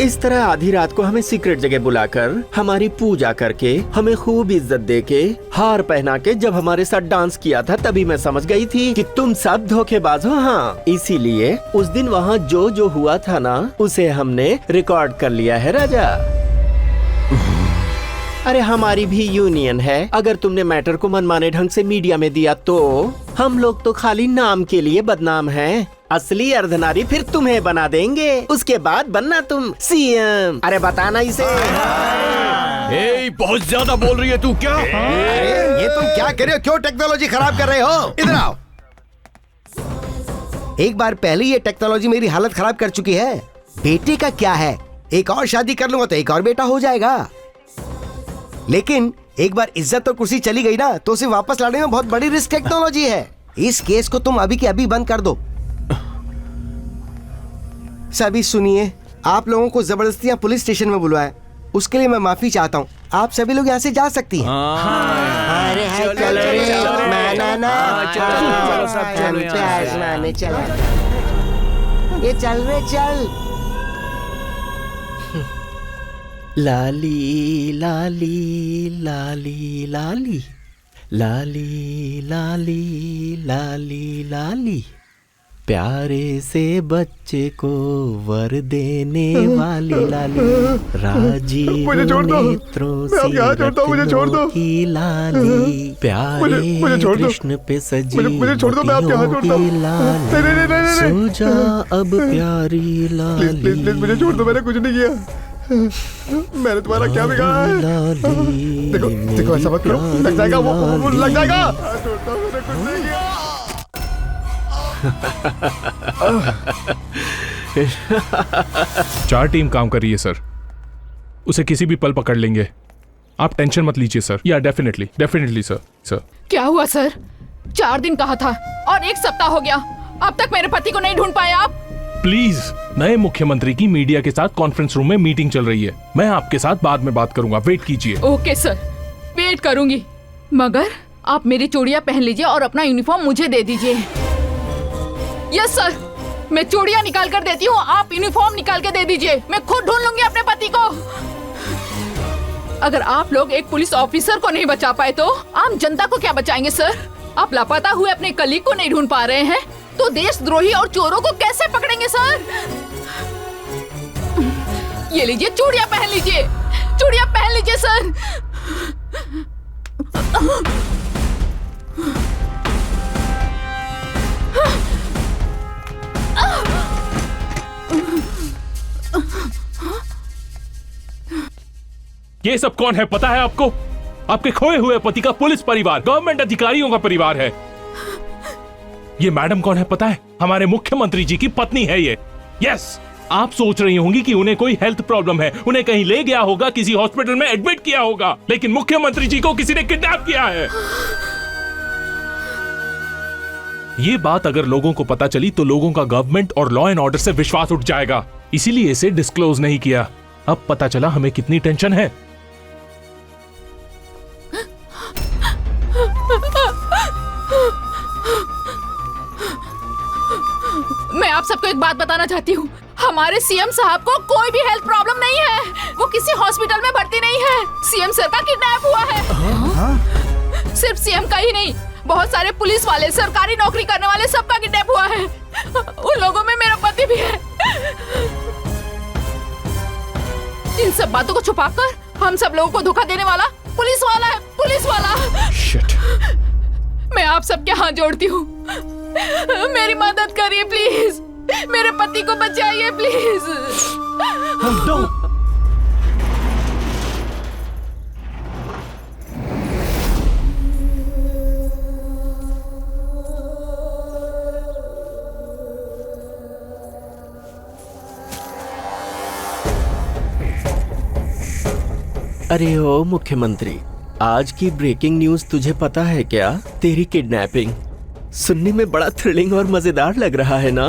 इस तरह आधी रात को हमें सीक्रेट जगह बुलाकर हमारी पूजा करके हमें खूब इज्जत देके हार पहना के जब हमारे साथ डांस किया था तभी मैं समझ गई थी कि तुम सब धोखेबाज हो। हाँ, इसीलिए उस दिन वहाँ जो जो हुआ था ना उसे हमने रिकॉर्ड कर लिया है राजा। अरे हमारी भी यूनियन है। अगर तुमने मैटर को मनमाने ढंग से मीडिया में दिया तो हम लोग तो खाली नाम के लिए बदनाम हैं। असली अर्धनारी फिर तुम्हें बना देंगे। उसके बाद बनना तुम सीएम। अरे बताना इसे। बहुत ज्यादा बोल रही है तू क्या? ये तुम क्या कर रहे हो? क्यों टेक्नोलॉजी खराब कर रहे हो? इधर आओ। एक बार पहले ये टेक्नोलॉजी मेरी हालत खराब कर चुकी है। बेटे का क्या है, एक और शादी कर लूंगा तो एक और बेटा हो जाएगा। लेकिन एक बार इज्जत और कुर्सी चली गई ना तो उसे वापस लाने में बहुत बड़ी रिस्क टेक्नोलॉजी है। इस केस को तुम अभी के अभी बंद कर दो। सभी सुनिए, आप लोगों को जबरदस्ती पुलिस स्टेशन में बुलवाया, उसके लिए मैं माफी चाहता हूँ। आप सभी लोग यहाँ से जा सकती हैं। अरे ये चल रे चल। लाली लाली लाली लाली लाली लाली लाली लाली, प्यारे से बच्चे को वर देने वाली लाली, राजीव नेत्रों से रत्नों की लाली, प्यारे कृष्ण पे सजी मोतियों की लाली, सो जा अब प्यारी लाली। प्लीज मुझे छोड़ दो, मैंने कुछ नहीं किया। मैंने तुम्हारा क्या बिगाड़ा है? देखो देखो, ऐसा मत करो, लग जाएगा वो लग जाएगा। मैंने कुछ नहीं किया। 4 टीम काम कर रही है सर। उसे किसी भी पल पकड़ लेंगे। आप टेंशन मत लीजिए सर। या डेफिनेटली सर। क्या हुआ सर? 4 दिन कहा था और 1 सप्ताह हो गया, अब तक मेरे पति को नहीं ढूंढ पाए आप। प्लीज, नए मुख्यमंत्री की मीडिया के साथ कॉन्फ्रेंस रूम में मीटिंग चल रही है। मैं आपके साथ बाद में बात करूंगा, वेट कीजिए। ओके सर, वेट करूंगी, मगर आप मेरी चूड़ियां पहन लीजिए और अपना यूनिफॉर्म मुझे दे दीजिए। यस सर, मैं चूड़ियां निकाल कर देती हूँ, आप यूनिफॉर्म निकाल के दे दीजिए। मैं खुद ढूंढ लूंगी अपने पति को। अगर आप लोग एक पुलिस ऑफिसर को नहीं बचा पाए तो आम जनता को क्या बचाएंगे सर? आप लापता हुए अपने कलीग को नहीं ढूंढ पा रहे हैं तो देशद्रोही और चोरों को कैसे पकड़ेंगे सर? ये लीजिए, चूड़ियां पहन लीजिए, चूड़ियां पहन लीजिए सर। ये सब कौन है पता है आपको? आपके खोए हुए पति का पुलिस परिवार, गवर्नमेंट अधिकारियों का परिवार है। ये मैडम कौन है पता है? हमारे मुख्यमंत्री जी की पत्नी है ये। यस, आप सोच रही होंगी कि उन्हें कोई हेल्थ प्रॉब्लम है, उन्हें कहीं ले गया होगा, किसी हॉस्पिटल में एडमिट किया होगा, लेकिन मुख्यमंत्री जी को किसी ने किडनैप किया है। ये बात अगर लोगों को पता चली तो लोगों का गवर्नमेंट और लॉ एंड ऑर्डर से विश्वास उठ जाएगा, इसीलिए इसे डिस्क्लोज नहीं किया। अब पता चला हमें कितनी टेंशन है। मैं आप सबको एक बात बताना चाहती हूँ, हमारे सीएम साहब को कोई भी हेल्थ प्रॉब्लम नहीं है, वो किसी हॉस्पिटल में भर्ती नहीं है। सीएम सर का किडनैप हुआ है। सिर्फ सीएम का ही नहीं, बहुत सारे पुलिस वाले, सरकारी नौकरी करने वाले सबका किडनैप हुआ है। उन लोगों में मेरा पति भी है। इन सब बातों को छुपाकर हम सब लोगों को धोखा देने वाला पुलिस वाला है। पुलिस वाला। शिट। मैं आप सबके हाथ जोड़ती हूँ, मेरी मदद करिए प्लीज, मेरे पति को बचाइए प्लीज। अरे ओ मुख्यमंत्री, आज की ब्रेकिंग न्यूज तुझे पता है क्या? तेरी किडनैपिंग सुनने में बड़ा थ्रिलिंग और मजेदार लग रहा है ना?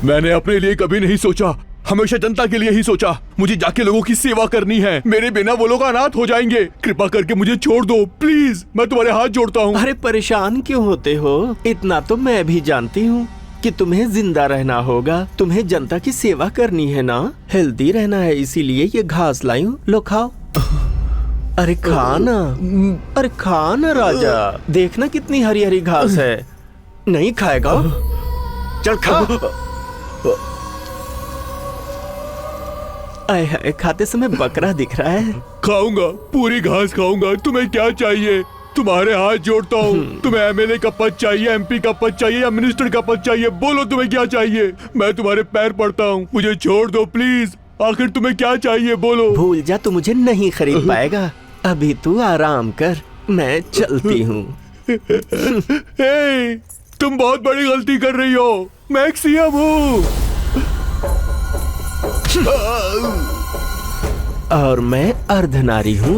मैंने अपने लिए कभी नहीं सोचा, हमेशा जनता के लिए ही सोचा। मुझे जाके लोगों की सेवा करनी है, मेरे बिना वो लोग अनाथ हो जाएंगे। कृपा करके मुझे छोड़ दो प्लीज, मैं तुम्हारे हाथ जोड़ता हूँ। अरे परेशान क्यों होते हो? इतना तो मैं भी जानती हूँ कि तुम्हें जिंदा रहना होगा, तुम्हें जनता की सेवा करनी है ना, हेल्दी रहना है, इसीलिए ये घास लाई हूँ, लो खाओ। अरे खाना, अरे खाना राजा, देखना कितनी हरी हरी घास है। नहीं खाएगा? चल खा। आए हाय, खाते समय बकरा दिख रहा है। खाऊंगा, पूरी घास खाऊंगा। तुम्हें क्या चाहिए? तुम्हारे हाथ जोड़ता हूँ। तुम्हें एमएलए का पद चाहिए, एमपी का पद चाहिए या मिनिस्टर का पद चाहिए? बोलो तुम्हें क्या चाहिए? मैं तुम्हारे पैर पड़ता हूँ, मुझे छोड़ दो प्लीज। आखिर तुम्हें क्या चाहिए बोलो। भूल जा, तू मुझे नहीं खरीद पाएगा। अभी तू आराम कर, मैं चलती हूँ। तुम बहुत बड़ी गलती कर रही हो, मैं एक सीएम हूँ। और मैं अर्धनारी हूँ।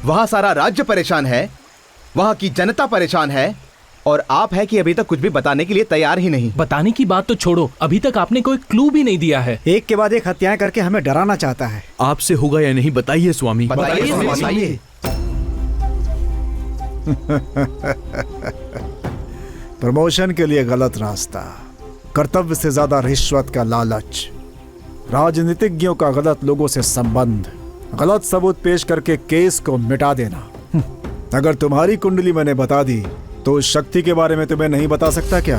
वहाँ सारा राज्य परेशान है, वहाँ की जनता परेशान है, और आप है कि अभी तक कुछ भी बताने के लिए तैयार ही नहीं। बताने की बात तो छोड़ो, अभी तक आपने कोई क्लू भी नहीं दिया है। एक के बाद एक हत्याएं करके हमें डराना चाहता है। आपसे होगा या नहीं बताइए स्वामी। बताइए। प्रमोशन के लिए गलत रास्ता, कर्तव्य से ज्यादा रिश्वत का लालच, राजनीतिज्ञों का गलत लोगों से संबंध, गलत सबूत पेश करके केस को मिटा देना। अगर तुम्हारी कुंडली मैंने बता दी तो उस शक्ति के बारे में तुम्हें नहीं बता सकता क्या?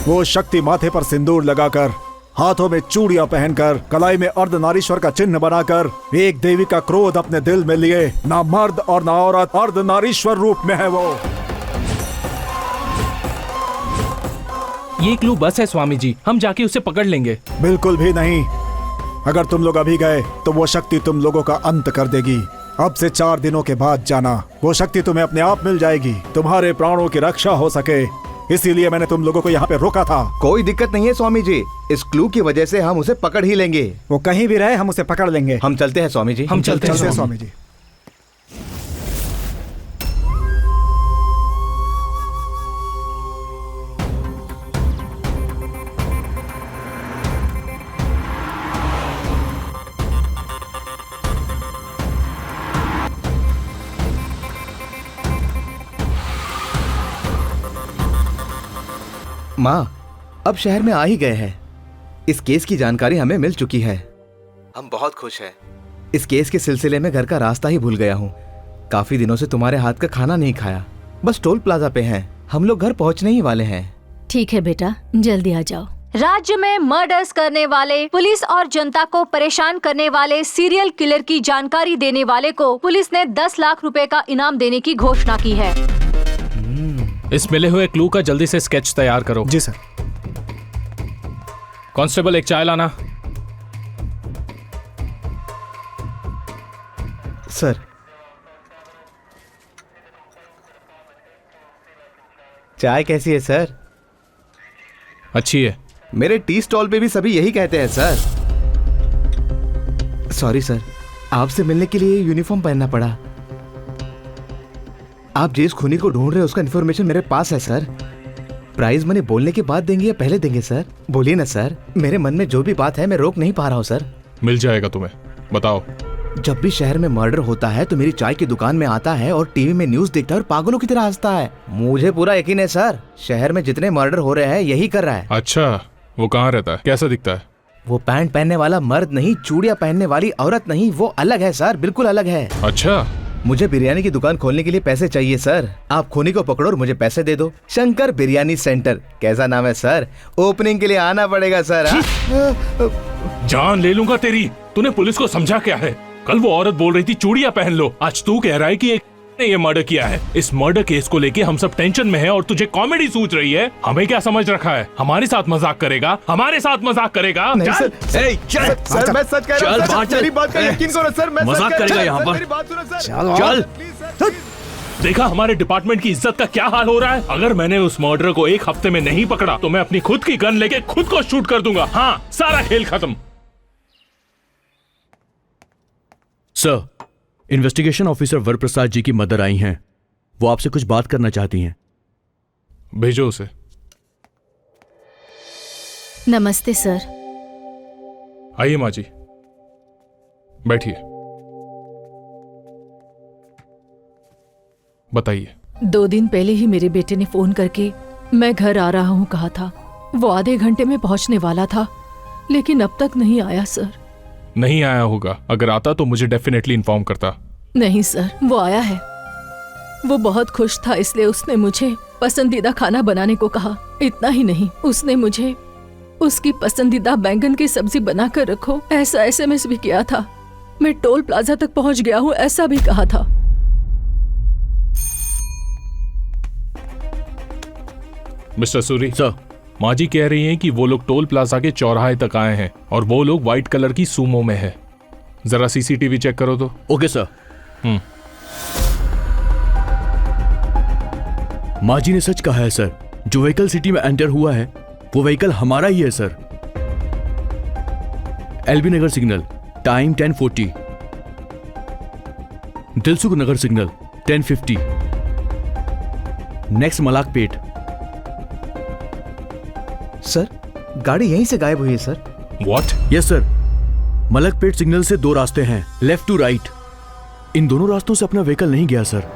वो शक्ति माथे पर सिंदूर लगाकर, हाथों में चूड़ियां पहनकर, कलाई में अर्धनारीश्वर का चिन्ह बनाकर, एक देवी का क्रोध अपने दिल में लिए, ना मर्द और ना औरत, अर्धनारीश्वर रूप में है वो। ये क्लू बस है स्वामी जी, हम जाके उसे पकड़ लेंगे। बिल्कुल भी नहीं। अगर तुम लोग अभी गए तो वो शक्ति तुम लोगों का अंत कर देगी। अब से 4 दिनों के बाद जाना, वो शक्ति तुम्हें अपने आप मिल जाएगी, तुम्हारे प्राणों की रक्षा हो सके। इसीलिए मैंने तुम लोगों को यहाँ पे रोका था। कोई दिक्कत नहीं है स्वामी जी, इस क्लू की वजह से हम उसे पकड़ ही लेंगे। वो कहीं भी रहे हम उसे पकड़ लेंगे। हम चलते हैं स्वामी जी। हम चलते हैं स्वामी जी। माँ, अब शहर में आ ही गए हैं। इस केस की जानकारी हमें मिल चुकी है, हम बहुत खुश हैं। इस केस के सिलसिले में घर का रास्ता ही भूल गया हूँ। काफी दिनों से तुम्हारे हाथ का खाना नहीं खाया, बस टोल प्लाजा पे हैं। हम लोग घर पहुँचने ही वाले हैं। ठीक है बेटा, जल्दी आ जाओ। राज्य में मर्डर्स करने वाले, पुलिस और जनता को परेशान करने वाले सीरियल किलर की जानकारी देने वाले को पुलिस ने 10 लाख रुपए का इनाम देने की घोषणा की है। इस मिले हुए क्लू का जल्दी से स्केच तैयार करो। जी सर। कांस्टेबल, एक चाय लाना। सर, चाय कैसी है सर? अच्छी है। मेरे टी स्टॉल पे भी सभी यही कहते हैं सर। सॉरी सर, आपसे मिलने के लिए यूनिफॉर्म पहनना पड़ा। आप जिस खूनी को ढूंढ रहे हैं उसका इन्फॉर्मेशन मेरे पास है सर। प्राइज मनी बोलने के बाद देंगे या पहले देंगे सर? बोलिए ना सर, मेरे मन में जो भी बात है मैं रोक नहीं पा रहा हूँ सर। मिल जाएगा तुम्हें, बताओ। जब भी शहर में मर्डर होता है तो मेरी चाय की दुकान में आता है और टीवी में न्यूज देखता है और पागलों की तरह हंसता है। मुझे पूरा यकीन है सर, शहर में जितने मर्डर हो रहे हैं यही कर रहा है। अच्छा, वो कहाँ रहता है, कैसा दिखता है? वो पैंट पहनने वाला मर्द नहीं, चूड़ियां पहनने वाली औरत नहीं, वो अलग है सर, बिल्कुल अलग है। अच्छा, मुझे बिरयानी की दुकान खोलने के लिए पैसे चाहिए सर। आप खूनी को पकड़ो और मुझे पैसे दे दो। शंकर बिरयानी सेंटर, कैसा नाम है सर? ओपनिंग के लिए आना पड़ेगा सर। जान ले लूंगा तेरी। तूने पुलिस को समझा क्या है? कल वो औरत बोल रही थी चूड़ियां पहन लो, आज तू कह रहा है कि एक ने ये मर्डर किया है। इस मर्डर केस को लेके हम सब टेंशन में हैं और तुझे कॉमेडी सूझ रही है। हमें क्या समझ रखा है? हमारे साथ मजाक करेगा? हमारे साथ मजाक करेगा? नहीं चल। सर मैं सच कह रहा हूं सर, मेरी बात का यकीन करो सर, मैं मजाक करेगा यहाँ पर? मेरी बात सुनो सर। चल। देखा हमारे डिपार्टमेंट की इज्जत का क्या हाल हो रहा है? अगर मैंने उस मर्डर को एक हफ्ते में नहीं पकड़ा तो मैं अपनी खुद की गन लेके खुद को शूट कर दूंगा। हाँ, सारा खेल खत्म। सर, इन्वेस्टिगेशन ऑफिसर वरप्रसाद जी की मदर आई हैं। वो आपसे कुछ बात करना चाहती हैं। भेजो उसे। नमस्ते सर। आइए माँ जी, बैठिए। बताइए। 2 दिन पहले ही मेरे बेटे ने फोन करके मैं घर आ रहा हूँ कहा था। वो आधे घंटे में पहुंचने वाला था, लेकिन अब तक नहीं आया सर। नहीं आया होगा, अगर आता तो मुझे डेफिनेटली इन्फॉर्म करता। नहीं सर, वो आया है। वो बहुत खुश था, इसलिए उसने मुझे पसंदीदा खाना बनाने को कहा। इतना ही नहीं, उसने मुझे उसकी पसंदीदा बैंगन की सब्जी बनाकर रखो ऐसा SMS भी किया था। मैं टोल प्लाजा तक पहुंच गया हूँ ऐसा भी कहा था। मिस्टर सूरी सर, माँ जी कह रही हैं कि वो लोग टोल प्लाजा के चौराहे तक आए हैं और वो लोग व्हाइट कलर की सूमो में है। जरा CCTV चेक करो तो। Okay sir. माँ जी ने सच कहा है सर, जो व्हीकल सिटी में एंटर हुआ है वो व्हीकल हमारा ही है सर। LB नगर सिग्नल, टाइम 10:40। दिलसुख नगर सिग्नल 10:50। नेक्स्ट मलाकपेट। सर, गाड़ी यहीं से गायब हुई है sir. What? Yes sir, Malakpet signal से 2 रास्ते हैं, लेफ्ट टू राइट। इन दोनों रास्तों से अपना व्हीकल नहीं गया सर।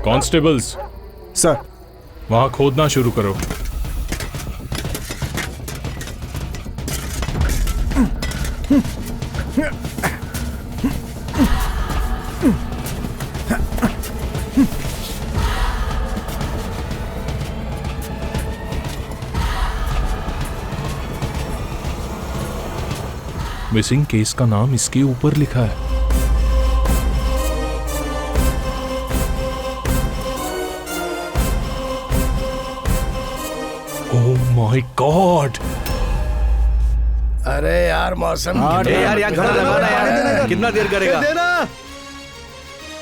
कॉन्स्टेबल्स सर, वहां खोदना शुरू करो। मिसिंग केस का नाम इसके ऊपर लिखा है। Oh my God! अरे यार मौसम यार खाना लगाना यार, कितना देर करेगा?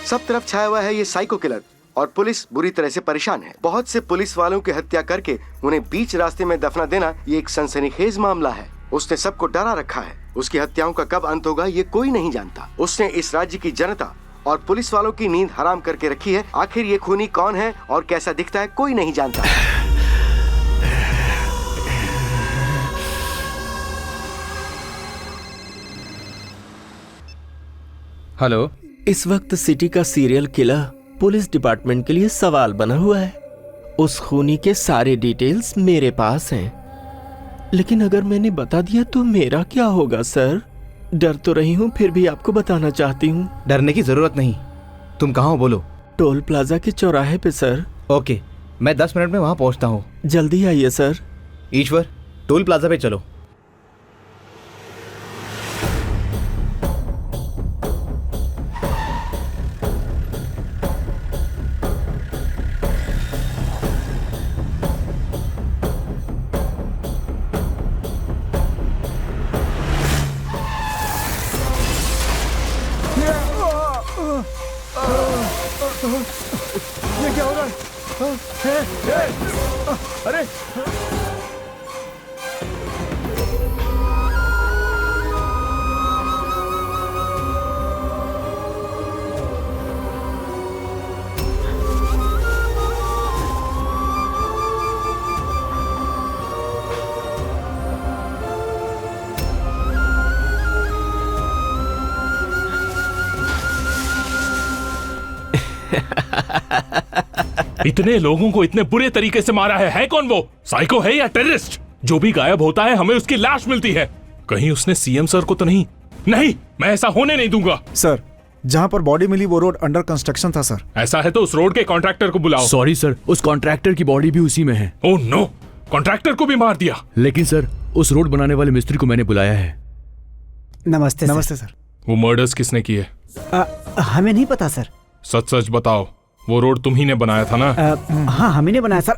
सब तरफ छाया हुआ है ये साइको किलर और पुलिस बुरी तरह से परेशान है। बहुत से पुलिस वालों की हत्या करके उन्हें बीच रास्ते में दफना देना ये एक सनसनीखेज मामला है। उसने सबको डरा रखा है। उसकी हत्याओं का कब अंत होगा ये कोई नहीं जानता। उसने इस राज्य की जनता और पुलिस वालों की नींद हराम करके रखी है। आखिर ये खूनी कौन है और कैसा दिखता है कोई नहीं जानता। हेलो। इस वक्त सिटी का सीरियल किलर पुलिस डिपार्टमेंट के लिए सवाल बना हुआ है। उस खूनी के सारे डिटेल्स मेरे पास हैं, लेकिन अगर मैंने बता दिया तो मेरा क्या होगा सर? डर तो रही हूँ, फिर भी आपको बताना चाहती हूँ। डरने की जरूरत नहीं। तुम कहाँ हो बोलो? टोल प्लाजा के चौराहे पे सर। ओके, मैं 10 मिनट में वहाँ पहुँचता हूँ। जल्दी आइए सर। ईश्वर, टोल प्लाजा पे चलो। ये क्या हो रहा है? अरे इतने लोगों को इतने बुरे तरीके से मारा है कौन वो? साइको है या टेररिस्ट? जो भी गायब होता है हमें उसकी लाश मिलती है। कहीं उसने सीएम सर को तो नहीं? नहीं, मैं ऐसा होने नहीं दूंगा। सर, जहाँ पर बॉडी मिली वो रोड अंडर कंस्ट्रक्शन था सर। ऐसा है तो उस रोड के कॉन्ट्रैक्टर को बुलाओ। सॉरी सर, उस कॉन्ट्रैक्टर की बॉडी भी उसी में है। ओह नो, कॉन्ट्रैक्टर को भी मार दिया। लेकिन सर, उस रोड बनाने वाले मिस्त्री को मैंने बुलाया है। नमस्ते नमस्ते सर। वो मर्डर्स किसने किए? हमें नहीं पता सर। सच सच बताओ, वो रोड तुम ही ने बनाया था ना? हाँ, हम ही ने बनाया सर।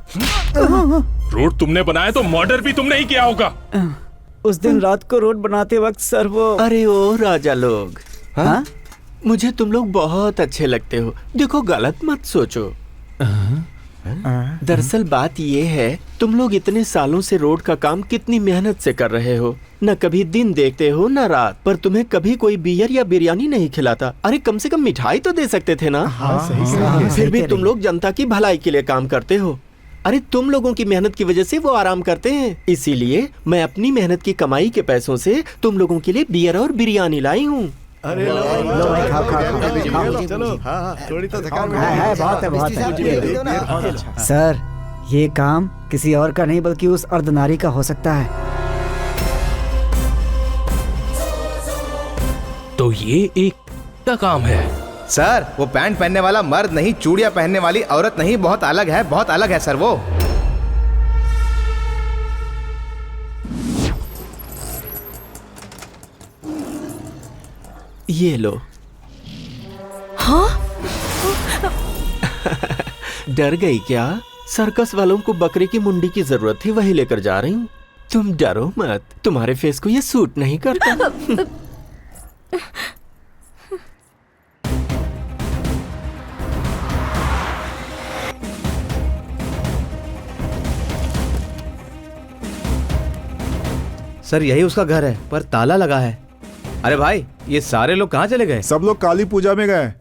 रोड तुमने बनाया तो मर्डर भी तुमने ही किया होगा। उस दिन रात को रोड बनाते वक्त सर वो। अरे ओ राजा लोग, हाँ? मुझे तुम लोग बहुत अच्छे लगते हो। देखो, गलत मत सोचो। दरअसल बात ये है, तुम लोग इतने सालों से रोड का काम कितनी मेहनत से कर रहे हो। न कभी दिन देखते हो न रात, पर तुम्हें कभी कोई बियर या बिरयानी नहीं खिलाता। अरे कम से कम मिठाई तो दे सकते थे ना। फिर भी तुम लोग जनता की भलाई के लिए काम करते हो। अरे तुम लोगों की मेहनत की वजह से वो आराम करते हैं। इसीलिए मैं अपनी मेहनत की कमाई के पैसों से तुम लोगों के लिए बियर और बिरयानी लाई हूँ। अरे चलो, थोड़ी तो थकान है। सर, ये काम किसी और का नहीं बल्कि उस अर्धनारी का हो सकता है। तो ये एक का काम है। सर, वो पैंट पहनने वाला मर्द नहीं, चूड़ियां पहनने वाली औरत नहीं, बहुत अलग है, बहुत अलग है सर वो। ये लो। हाँ? डर गई क्या? सर्कस वालों को बकरे की मुंडी की जरूरत थी, वही लेकर जा रही हूँ। तुम डरो मत, तुम्हारे फेस को ये सूट नहीं करता। सर, यही उसका घर है, पर ताला लगा है। अरे भाई, ये सारे लोग कहाँ चले गए? सब लोग काली पूजा में गए।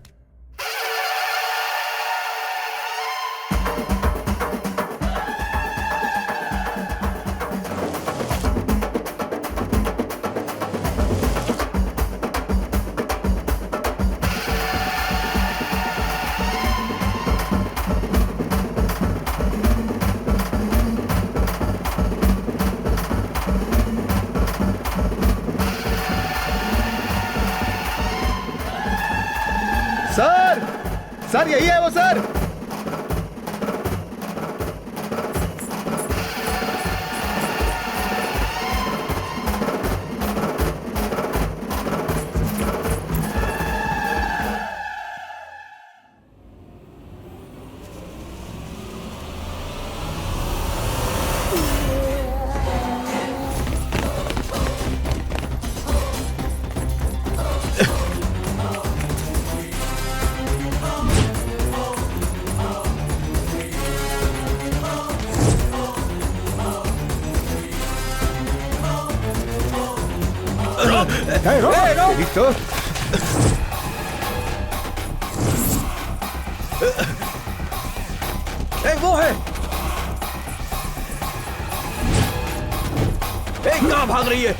सर, यही है वो सर। वो है। कहाँ भाग रही है?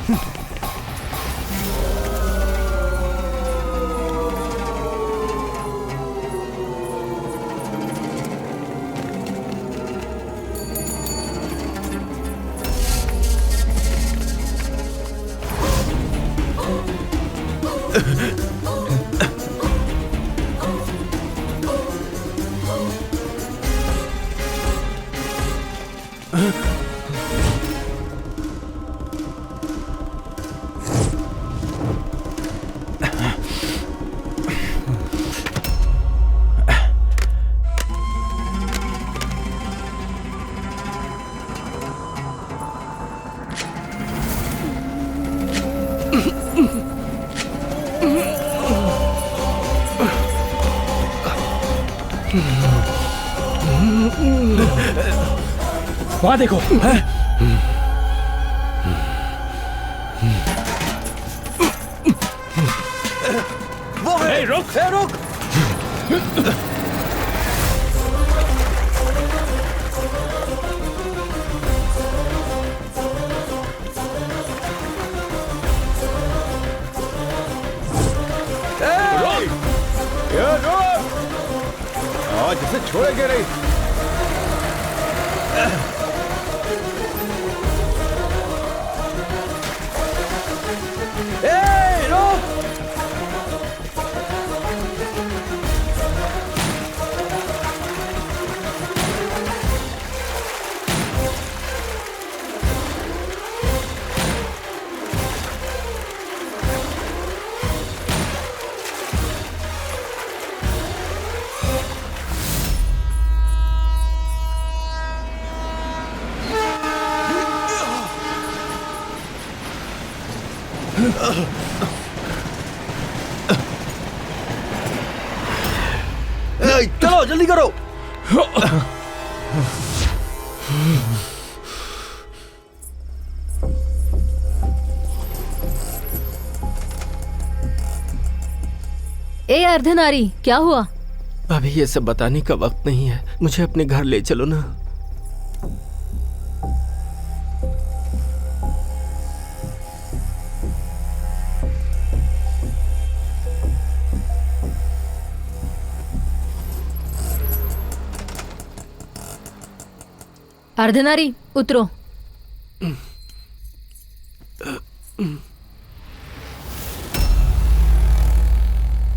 वहां देखो। वो है। रुक। रुक। आज इसे छोड़ेंगे नहीं। चलो जल्दी करो। ए अर्धनारी, क्या हुआ? अभी ये सब बताने का वक्त नहीं है, मुझे अपने घर ले चलो ना। अर्धनारी, उतरो।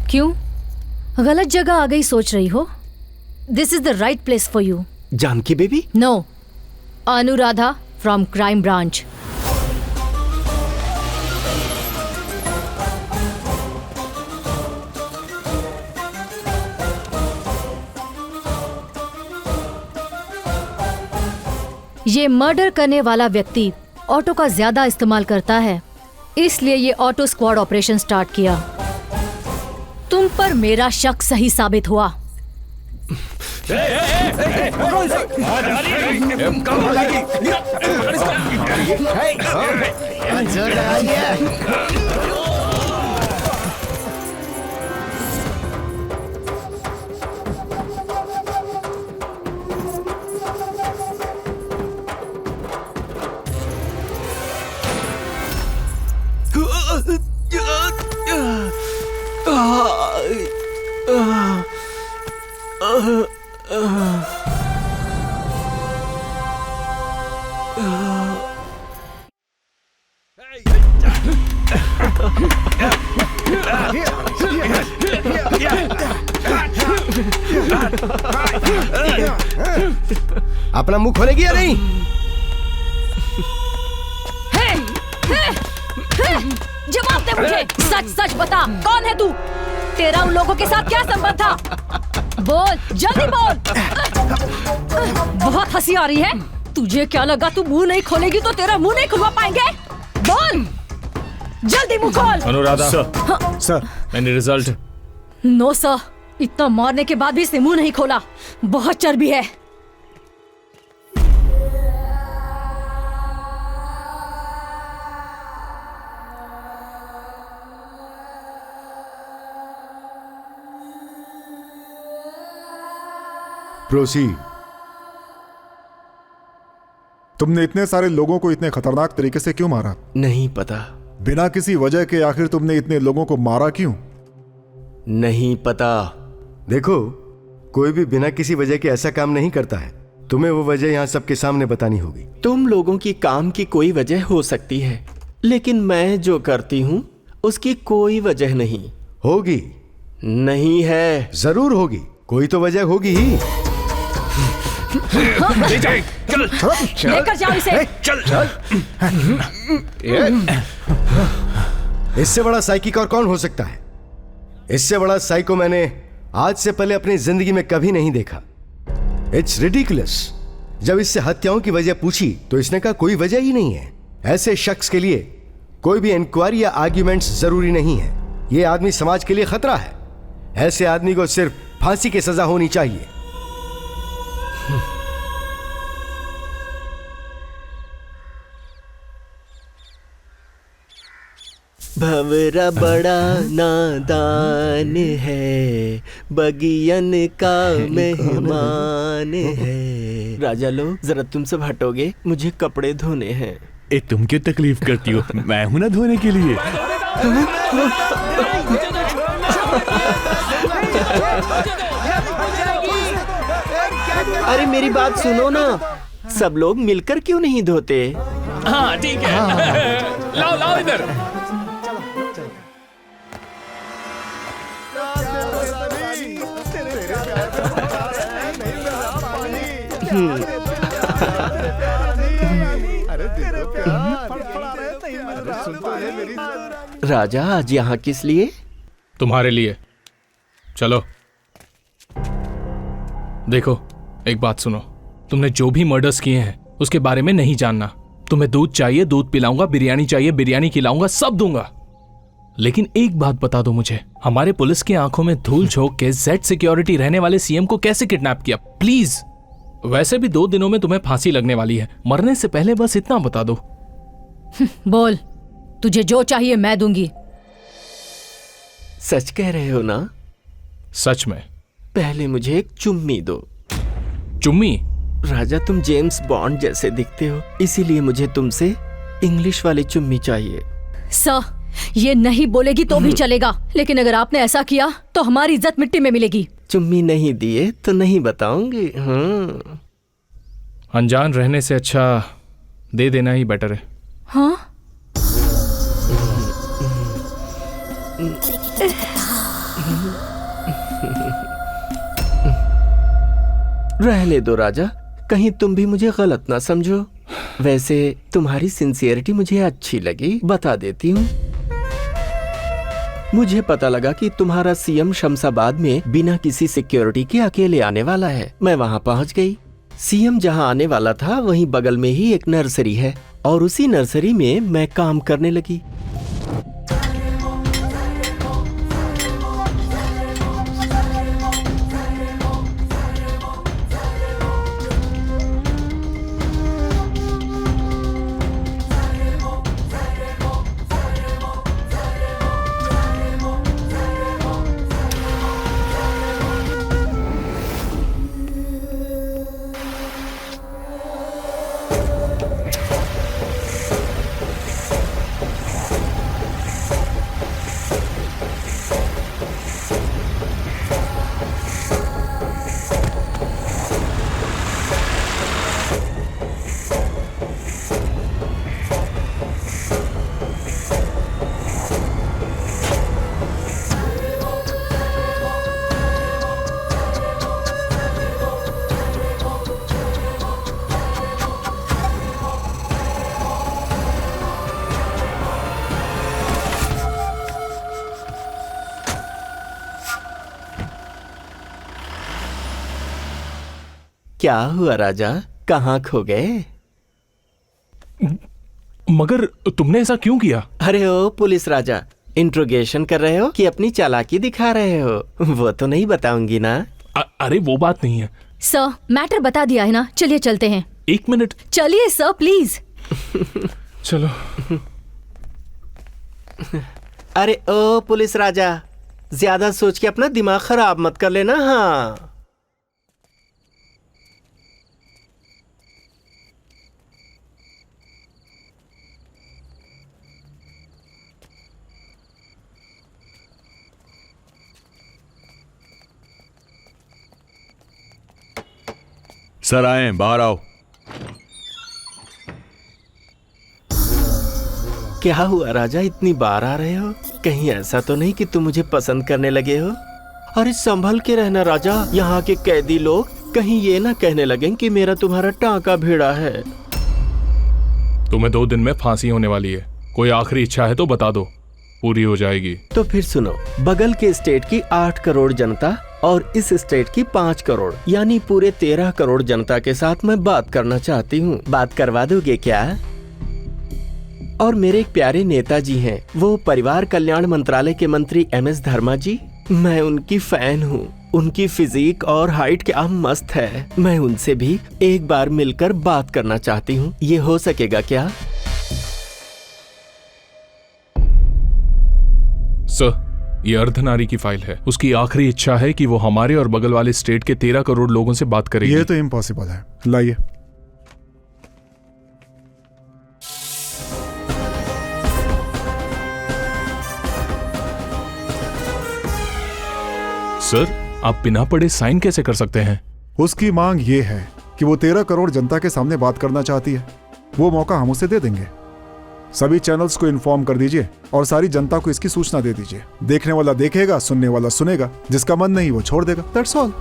क्यों? गलत जगह आ गई सोच रही हो? This is the right place for you. Janaki baby? No, Anuradha from crime branch. ये मर्डर करने वाला व्यक्ति ऑटो का ज्यादा इस्तेमाल करता है, इसलिए ये ऑटो स्क्वाड ऑपरेशन स्टार्ट किया। तुम पर मेरा शक सही साबित हुआ। अपना मुंह खोलेगी या नहीं? जवाब दे मुझे, सच सच बता, कौन है तू? तेरा उन लोगों के साथ क्या संबंध था? बोल, जल्दी बोल। बहुत हंसी आ रही है। तुझे क्या लगा तू मुंह नहीं खोलेगी तो तेरा मुंह नहीं खुलवा पाएंगे? बोल, जल्दी मुंह खोल। अनुराधा सर, मैंने रिजल्ट। नो सर, इतना मारने के बाद भी इसने मुंह नहीं खोला। बहुत चर्बी है। प्रोसीड। तुमने इतने सारे लोगों को इतने खतरनाक तरीके से क्यों मारा? नहीं पता। बिना किसी वजह के आखिर तुमने इतने लोगों को मारा क्यों? नहीं पता। देखो, कोई भी बिना किसी वजह के ऐसा काम नहीं करता है। तुम्हें वो वजह यहाँ सबके सामने बतानी होगी। तुम लोगों की काम की कोई वजह हो सकती है, लेकिन मैं जो करती हूँ उसकी कोई वजह नहीं। होगी। नहीं है। जरूर होगी, कोई तो वजह होगी ही। लेकर जाओ इसे। चल। इससे बड़ा साइकिक और कौन हो सकता है? इससे बड़ा साइको मैंने आज से पहले अपनी जिंदगी में कभी नहीं देखा। It's ridiculous. जब इससे हत्याओं की वजह पूछी तो इसने कहा कोई वजह ही नहीं है। ऐसे शख्स के लिए कोई भी इंक्वायरी या आर्ग्यूमेंट्स जरूरी नहीं है। यह आदमी समाज के लिए खतरा है। ऐसे आदमी को सिर्फ फांसी की सजा होनी चाहिए। भंवरा बड़ा नादान है, बगियन का मेहमान है। राजा लोग, जरा तुम सब हटोगे, मुझे कपड़े धोने हैं। ए, तुम क्यों तकलीफ करती हो? मैं हूं ना धोने के लिए। अरे मेरी बात सुनो ना, सब लोग मिलकर क्यों नहीं धोते? हाँ ठीक है। लाओ लाओ इधर। राजा आज यहाँ किस लिए? तुम्हारे लिए। चलो। देखो एक बात सुनो, तुमने जो भी मर्डर्स किए हैं उसके बारे में नहीं जानना। तुम्हें दूध चाहिए दूध पिलाऊंगा, बिरयानी चाहिए बिरयानी खिलाऊंगा, सब दूंगा। लेकिन एक बात बता दो मुझे, हमारे पुलिस की आंखों में धूल झोंक के जेड सिक्योरिटी रहने वाले सीएम को कैसे किडनैप किया प्लीज? वैसे भी 2 दिनों में तुम्हें फांसी लगने वाली है, मरने से पहले बस इतना बता दो। बोल, तुझे जो चाहिए मैं दूंगी। सच कह रहे हो ना? सच में। पहले मुझे एक चुम्मी दो। चुम्मी? राजा तुम जेम्स बॉन्ड जैसे दिखते हो, इसीलिए मुझे तुमसे इंग्लिश वाली चुम्मी चाहिए। सर, ये नहीं बोलेगी तो भी चलेगा, लेकिन अगर आपने ऐसा किया तो हमारी इज्जत मिट्टी में मिलेगी। चुम्मी नहीं दिए तो नहीं बताऊंगी। अनजान रहने से अच्छा दे देना ही बेटर है। हाँ? रहने दो राजा, कहीं तुम भी मुझे गलत ना समझो। वैसे तुम्हारी सिंसियरिटी मुझे अच्छी लगी, बता देती हूँ। मुझे पता लगा कि तुम्हारा सीएम शमशाबाद में बिना किसी सिक्योरिटी के अकेले आने वाला है। मैं वहाँ पहुँच गई। सीएम जहाँ आने वाला था वहीं बगल में ही एक नर्सरी है और उसी नर्सरी में मैं काम करने लगी। क्या हुआ राजा, कहाँ खो गए? मगर तुमने ऐसा क्यों किया? अरे ओ पुलिस राजा, इंट्रोगेशन कर रहे हो कि अपनी चालाकी दिखा रहे हो? वो तो नहीं बताऊंगी ना। अरे वो बात नहीं है। सर, मैटर बता दिया है ना, चलिए चलते हैं। 1 मिनट। चलिए सर प्लीज। चलो। अरे ओ पुलिस राजा, ज्यादा सोच के अपना दिमाग खराब मत कर लेना। हाँ सर आए, बाहर आओ। क्या हुआ राजा, इतनी बार आ रहे हो? कहीं ऐसा तो नहीं कि तुम मुझे पसंद करने लगे हो? अरे संभल के रहना राजा, यहाँ के कैदी लोग कहीं ये ना कहने लगे कि मेरा तुम्हारा टांका भिड़ा है। तुम्हें 2 दिन में फांसी होने वाली है। कोई आखिरी इच्छा है तो बता दो, पूरी हो जाएगी। तो फिर सुनो, बगल के स्टेट की 8 करोड़ जनता और इस स्टेट की 5 करोड़ यानी पूरे 13 करोड़ जनता के साथ मैं बात करना चाहती हूँ। बात करवा दोगे क्या? और मेरे एक प्यारे नेताजी हैं, वो परिवार कल्याण मंत्रालय के मंत्री MS धर्मा जी। मैं उनकी फैन हूँ। उनकी फिजिक और हाइट क्या मस्त है। मैं उनसे भी एक बार मिलकर बात करना चाहती हूँ। ये हो सकेगा क्या? सर, ये अर्धनारी की फाइल है। उसकी आखिरी इच्छा है कि वो हमारे और बगल वाले स्टेट के 13 करोड़ लोगों से बात करेगी। ये तो इम्पॉसिबल है। लाइए। सर, आप बिना पढ़े साइन कैसे कर सकते हैं? उसकी मांग ये है कि वो 13 करोड़ जनता के सामने बात करना चाहती है। वो मौका हम उसे दे देंगे। सभी चैनल्स को इन्फॉर्म कर दीजिए और सारी जनता को इसकी सूचना दे दीजिए। देखने वाला देखेगा, सुनने वाला सुनेगा, जिसका मन नहीं वो छोड़ देगा। That's all.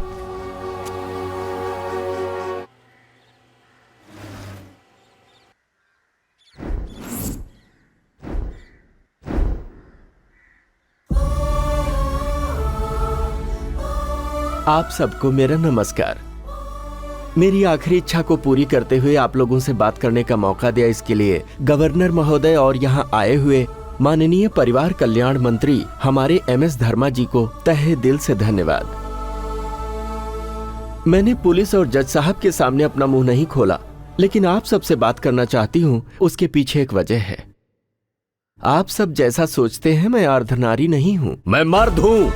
आप सबको मेरा नमस्कार। मेरी आखिरी इच्छा को पूरी करते हुए आप लोगों से बात करने का मौका दिया, इसके लिए गवर्नर महोदय और यहाँ आए हुए माननीय परिवार कल्याण मंत्री हमारे MS धर्मा जी को तहे दिल से धन्यवाद। मैंने पुलिस और जज साहब के सामने अपना मुंह नहीं खोला, लेकिन आप सबसे बात करना चाहती हूँ। उसके पीछे एक वजह है। आप सब जैसा सोचते हैं मैं अर्धनारी नहीं हूँ, मैं मर्द हूँ।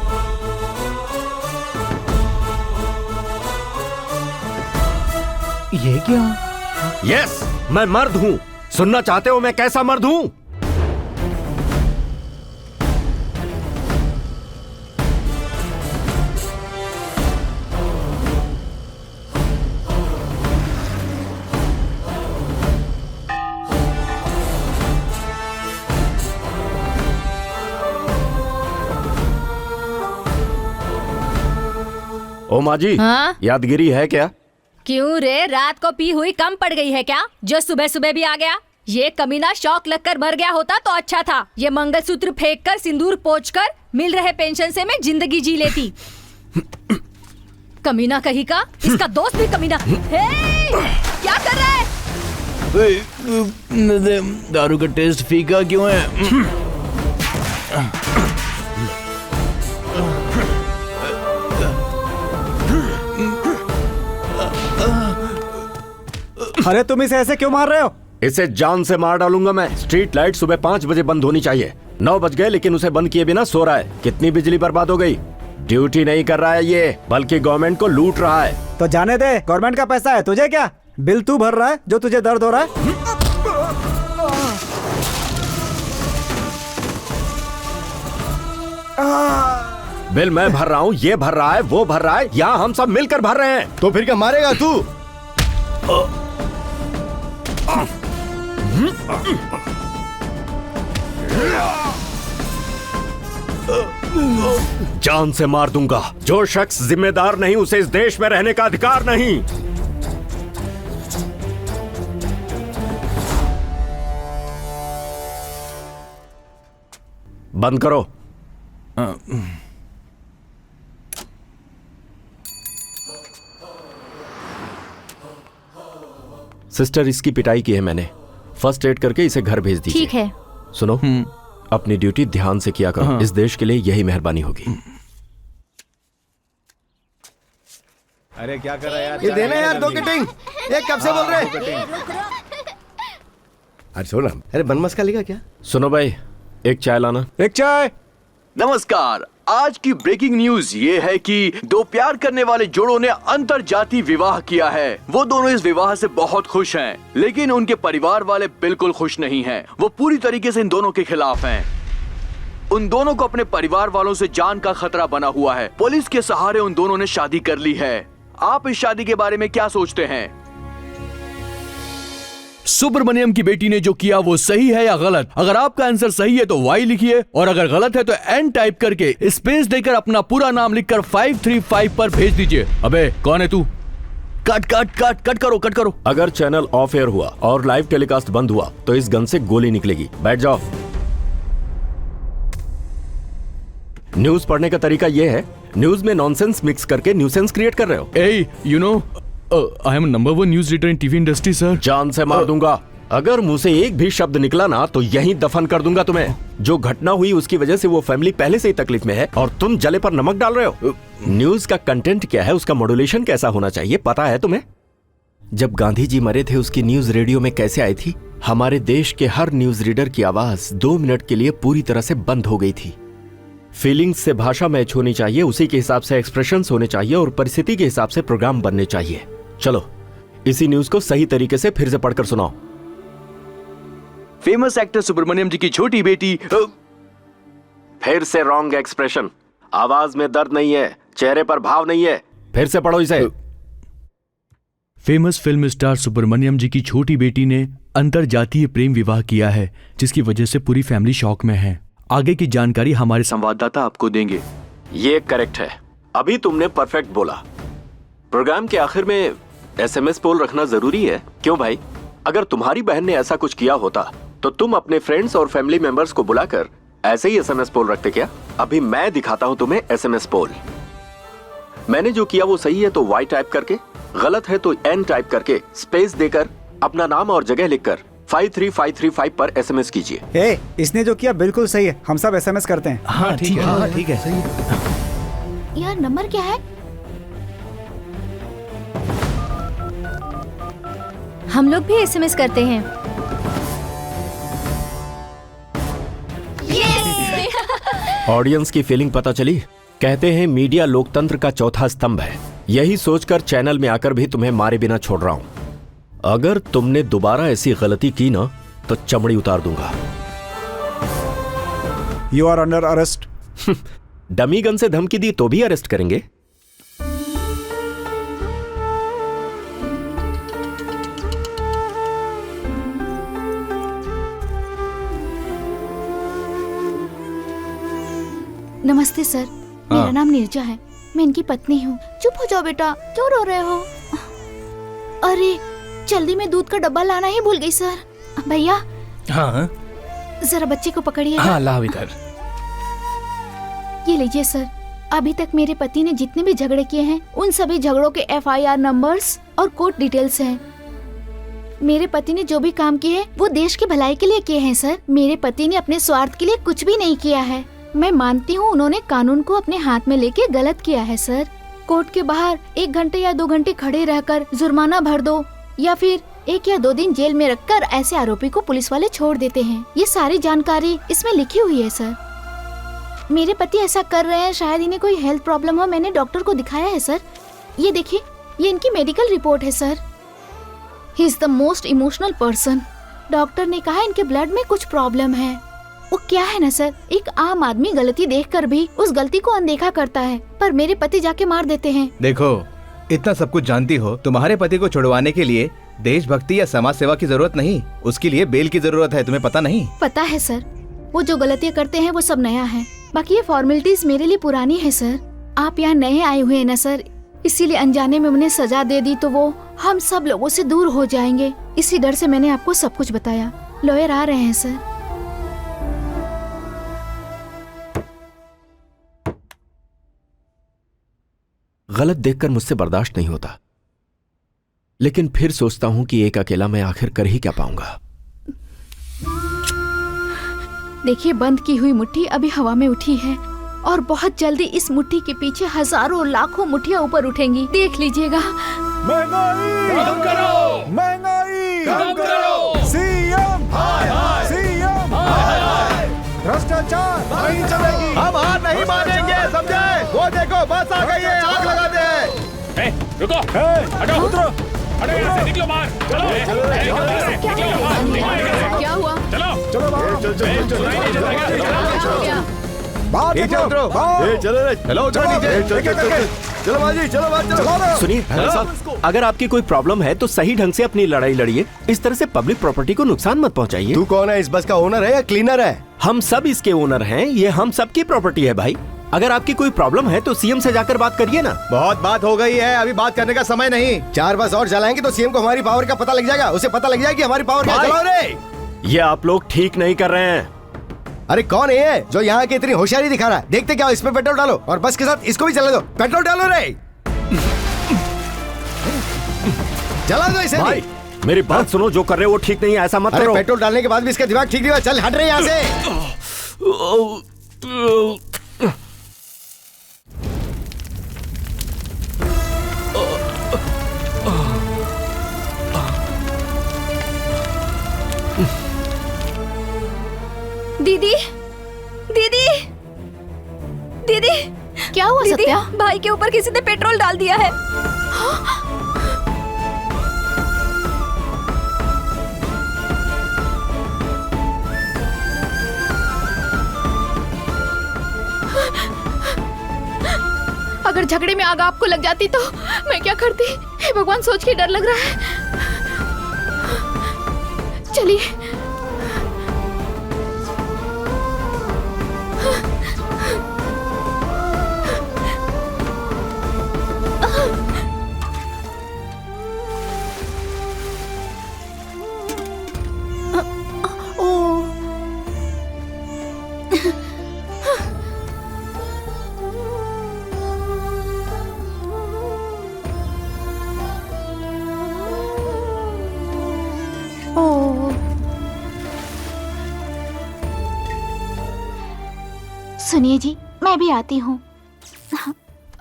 ये क्या? यस, मैं मर्द हूं। सुनना चाहते हो मैं कैसा मर्द हूं? ओ माँ जी, हाँ? यादगिरी है क्या? क्यों रे, रात को पी हुई कम पड़ गई है क्या, जो सुबह सुबह भी आ गया? ये कमीना शौक लगकर मर गया होता तो अच्छा था। ये मंगलसूत्र फेंक कर, सिंदूर पोंछकर मिल रहे पेंशन से मैं जिंदगी जी लेती। कमीना कहीं का, इसका दोस्त भी कमीना। हे, क्या कर रहा है? दारू का टेस्ट फीका क्यों है? अरे तुम इसे ऐसे क्यों मार रहे हो? इसे जान से मार डालूंगा मैं। स्ट्रीट लाइट सुबह 5 बजे बंद होनी चाहिए। 9 बज गए लेकिन उसे बंद किए बिना सो रहा है। कितनी बिजली बर्बाद हो गई। ड्यूटी नहीं कर रहा है ये, बल्कि गवर्नमेंट को लूट रहा है। तो जाने दे, गवर्नमेंट का पैसा है, तुझे क्या? बिल तू भर रहा है जो तुझे दर्द हो रहा है। बिल मैं भर रहा हूँ, ये भर रहा है, वो भर रहा है, यहाँ हम सब मिलकर भर रहे हैं। तो फिर क्या मारेगा तू? जान से मार दूंगा। जो शख्स जिम्मेदार नहीं उसे इस देश में रहने का अधिकार नहीं। बंद करो। सिस्टर, इसकी पिटाई की है मैंने। फर्स्ट एड करके इसे घर भेज दीजिए। ठीक है। सुनो, अपनी ड्यूटी ध्यान से किया करो। इस देश के लिए यही मेहरबानी होगी। अरे क्या कर रहा है यार? ये देना यार 2 कटिंग। ये कब से बोल रहे? अरे सुनो, अरे बनमस का लिखा क्या? सुनो भाई, एक चाय लाना। एक चाय। नमस्कार। आज की ब्रेकिंग न्यूज ये है कि 2 प्यार करने वाले जोड़ों ने अंतरजातीय विवाह किया है। वो दोनों इस विवाह से बहुत खुश हैं, लेकिन उनके परिवार वाले बिल्कुल खुश नहीं हैं। वो पूरी तरीके से इन दोनों के खिलाफ हैं। उन दोनों को अपने परिवार वालों से जान का खतरा बना हुआ है। पुलिस के सहारे उन दोनों ने शादी कर ली है। आप इस शादी के बारे में क्या सोचते हैं? सुब्रमण्यम की बेटी ने जो किया वो सही है या गलत? अगर आपका आंसर सही है तो वाई लिखिए, और अगर गलत है तो एन टाइप करके स्पेस देकर अपना पूरा नाम लिखकर 535 पर भेज दीजिए। अबे कौन है तू? कट कट कट कट करो, कट करो। अगर चैनल ऑफ एयर हुआ और लाइव टेलीकास्ट बंद हुआ तो इस गन से गोली निकलेगी। बैठ जाओ। न्यूज पढ़ने का तरीका ये है, न्यूज में नॉनसेंस मिक्स करके न्यूसेंस क्रिएट कर रहे हो। Hey, you know, I am number 1 news reader in TV industry, sir. जान से मार दूंगा। अगर मुंह से एक भी शब्द निकला ना तो यहीं दफन कर दूंगा तुम्हें। जो घटना हुई उसकी वजह से वो फैमिली पहले से ही तकलीफ में है और तुम जले पर नमक डाल रहे हो। न्यूज का कंटेंट क्या है, उसका मॉड्यूलेशन कैसा होना चाहिए, पता है तुम्हें? जब गांधी जी मरे थे उसकी न्यूज रेडियो में कैसे आई थी? हमारे देश के हर न्यूज रीडर की आवाज 2 मिनट के लिए पूरी तरह से बंद हो गई थी। फीलिंग्स से भाषा मैच होनी चाहिए, उसी के हिसाब से एक्सप्रेशंस होने चाहिए और परिस्थिति के हिसाब से प्रोग्राम बनने चाहिए। चलो इसी न्यूज को सही तरीके से फिर से पढ़कर सुनाओ। फेमस एक्टर सुब्रमण्यम जी की छोटी बेटी। फिर से रॉन्ग एक्सप्रेशन। आवाज में दर्द नहीं है, चेहरे पर भाव नहीं है। फिर से पढ़ो इसे। फेमस फिल्म स्टार सुब्रमण्यम जी की छोटी बेटी ने अंतर जातीय प्रेम विवाह किया है, जिसकी वजह से पूरी फैमिली शॉक में है। आगे की जानकारी हमारे संवाददाता आपको देंगे। ये करेक्ट है, अभी तुमने परफेक्ट बोला। प्रोग्राम के आखिर में SMS पोल रखना जरूरी है। क्यों भाई? अगर तुम्हारी बहन ने ऐसा कुछ किया होता तो तुम अपने फ्रेंड्स और फैमिली मेंबर्स को बुलाकर ऐसे ही SMS पोल रखते क्या? अभी मैं दिखाता हूं तुम्हें SMS पोल। मैंने जो किया वो सही है तो Y टाइप करके, गलत है तो N टाइप करके स्पेस देकर अपना नाम और जगह लिखकर 53535 पर SMS कीजिए। इसने जो किया बिल्कुल सही है, हम सब SMS करते हैं। हाँ ठीक है, हाँ ठीक है। यार नंबर क्या है? हम लोग भी SMS करते हैं। ऑडियंस की फीलिंग पता चली? कहते हैं मीडिया लोकतंत्र का चौथा स्तंभ है। यही सोचकर चैनल में आकर भी तुम्हें मारे बिना छोड़ रहा हूं। अगर तुमने दोबारा ऐसी गलती की ना तो चमड़ी उतार दूंगा। You are under arrest. Dummy gun से धमकी दी तो भी अरेस्ट करेंगे? नमस्ते सर, मेरा नाम नीरजा है, मैं इनकी पत्नी हूँ। चुप हो जाओ बेटा, क्यों रो रहे हो? अरे जल्दी में दूध का डब्बा लाना ही भूल गई सर। भैया हाँ जरा बच्चे को पकड़िए। हाँ लाओ इधर। ये लीजिए सर, अभी तक मेरे पति ने जितने भी झगड़े किए हैं उन सभी झगड़ों के FIR नंबर्स और कोर्ट डिटेल्स हैं। मेरे पति ने जो भी काम किए हैं वो देश की भलाई के लिए किए हैं सर। मेरे पति ने अपने स्वार्थ के लिए कुछ भी नहीं किया है। मैं मानती हूँ उन्होंने कानून को अपने हाथ में लेके गलत किया है सर। कोर्ट के बाहर 1 घंटे या 2 घंटे खड़े रहकर जुर्माना भर दो या फिर 1 या 2 दिन जेल में रखकर ऐसे आरोपी को पुलिस वाले छोड़ देते हैं। ये सारी जानकारी इसमें लिखी हुई है सर। मेरे पति ऐसा कर रहे हैं, शायद इन्हें कोई हेल्थ प्रॉब्लम हो। मैंने डॉक्टर को दिखाया है सर। ये देखिए, ये इनकी मेडिकल रिपोर्ट है sir. He is the most emotional person. Doctor ने कहा इनके ब्लड में कुछ प्रॉब्लम है। वो क्या है ना सर, एक आम आदमी गलती देखकर भी उस गलती को अनदेखा करता है, पर मेरे पति जाके मार देते हैं। देखो, इतना सब कुछ जानती हो, तुम्हारे पति को छुड़वाने के लिए देशभक्ति या समाज सेवा की जरूरत नहीं, उसके लिए बेल की जरूरत है। तुम्हें पता नहीं? पता है सर, वो जो गलतियाँ करते हैं वो सब नया है, बाकी ये फॉर्मेलिटीज मेरे लिए पुरानी है सर। आप यहाँ नए आए हुए हैं ना सर, इसीलिए अनजाने में उन्हें सजा दे दी तो वो हम सब लोगों से दूर हो जाएंगे। इसी डर से मैंने आपको सब कुछ बताया। लॉयर आ रहे हैं सर। गलत देखकर मुझसे बर्दाश्त नहीं होता, लेकिन फिर सोचता हूं कि एक अकेला मैं आखिर कर ही क्या पाऊंगा। देखिए, बंद की हुई मुट्ठी अभी हवा में उठी है और बहुत जल्दी इस मुट्ठी के पीछे हजारों लाखों मुट्ठियां ऊपर उठेंगी। देख लीजिएगा। महंगाई कम करो, महंगाई कम करो, सीएम हाय हाय, सीएम हाय हाय, भ्रष्टाचार नहीं चलेगी, हम हार नहीं मानेंगे, समझे? वो देखो बस आ गई है, आग लगा दे। रुको, हटो, उतरो, हटो यहाँ से, निकलो बाहर, चलो, क्या हुआ? चलो, चलो बाहर, चलो बाजी, चलो बात, चलो। सुनिए साहब, अगर आपकी कोई प्रॉब्लम है तो सही ढंग से अपनी लड़ाई लड़िए। इस तरह से पब्लिक प्रॉपर्टी को नुकसान मत पहुंचाइए। तू कौन है? इस बस का ओनर है या क्लीनर है? हम सब इसके ओनर हैं, ये हम सबकी प्रॉपर्टी है भाई। अगर आपकी कोई प्रॉब्लम है तो सीएम से जाकर बात करिए ना। बहुत बात हो गई है, अभी बात करने का समय नहीं। 4 बस और चलाएंगे तो सीएम को हमारी पावर का पता लग जाएगा, उसे पता लग जाएगा कि हमारी पावर क्या। चलाओ रे। ये आप लोग ठीक नहीं कर रहे हैं। अरे कौन है ये जो यहाँ की इतनी होशियारी दिखा रहा है? देखते क्या, इसमें पेट्रोल डालो और बस के साथ इसको भी चला दो। पेट्रोल डालो रे, चला दो इसे। भाई मेरी बात सुनो, जो कर रहे हो वो ठीक नहीं है, ऐसा मत करो। पेट्रोल डालने के बाद भी इसका दिमाग ठीक नहीं हुआ। चल हट रहे यहाँ से। दीदी, दीदी, दीदी, क्या हुआ सत्या? भाई के ऊपर किसी ने पेट्रोल डाल दिया है। अगर झगड़े में आग आपको लग जाती तो मैं क्या करती? हे भगवान, सोच के डर लग रहा है। चलिए। सुनिए जी, मैं भी आती हूँ।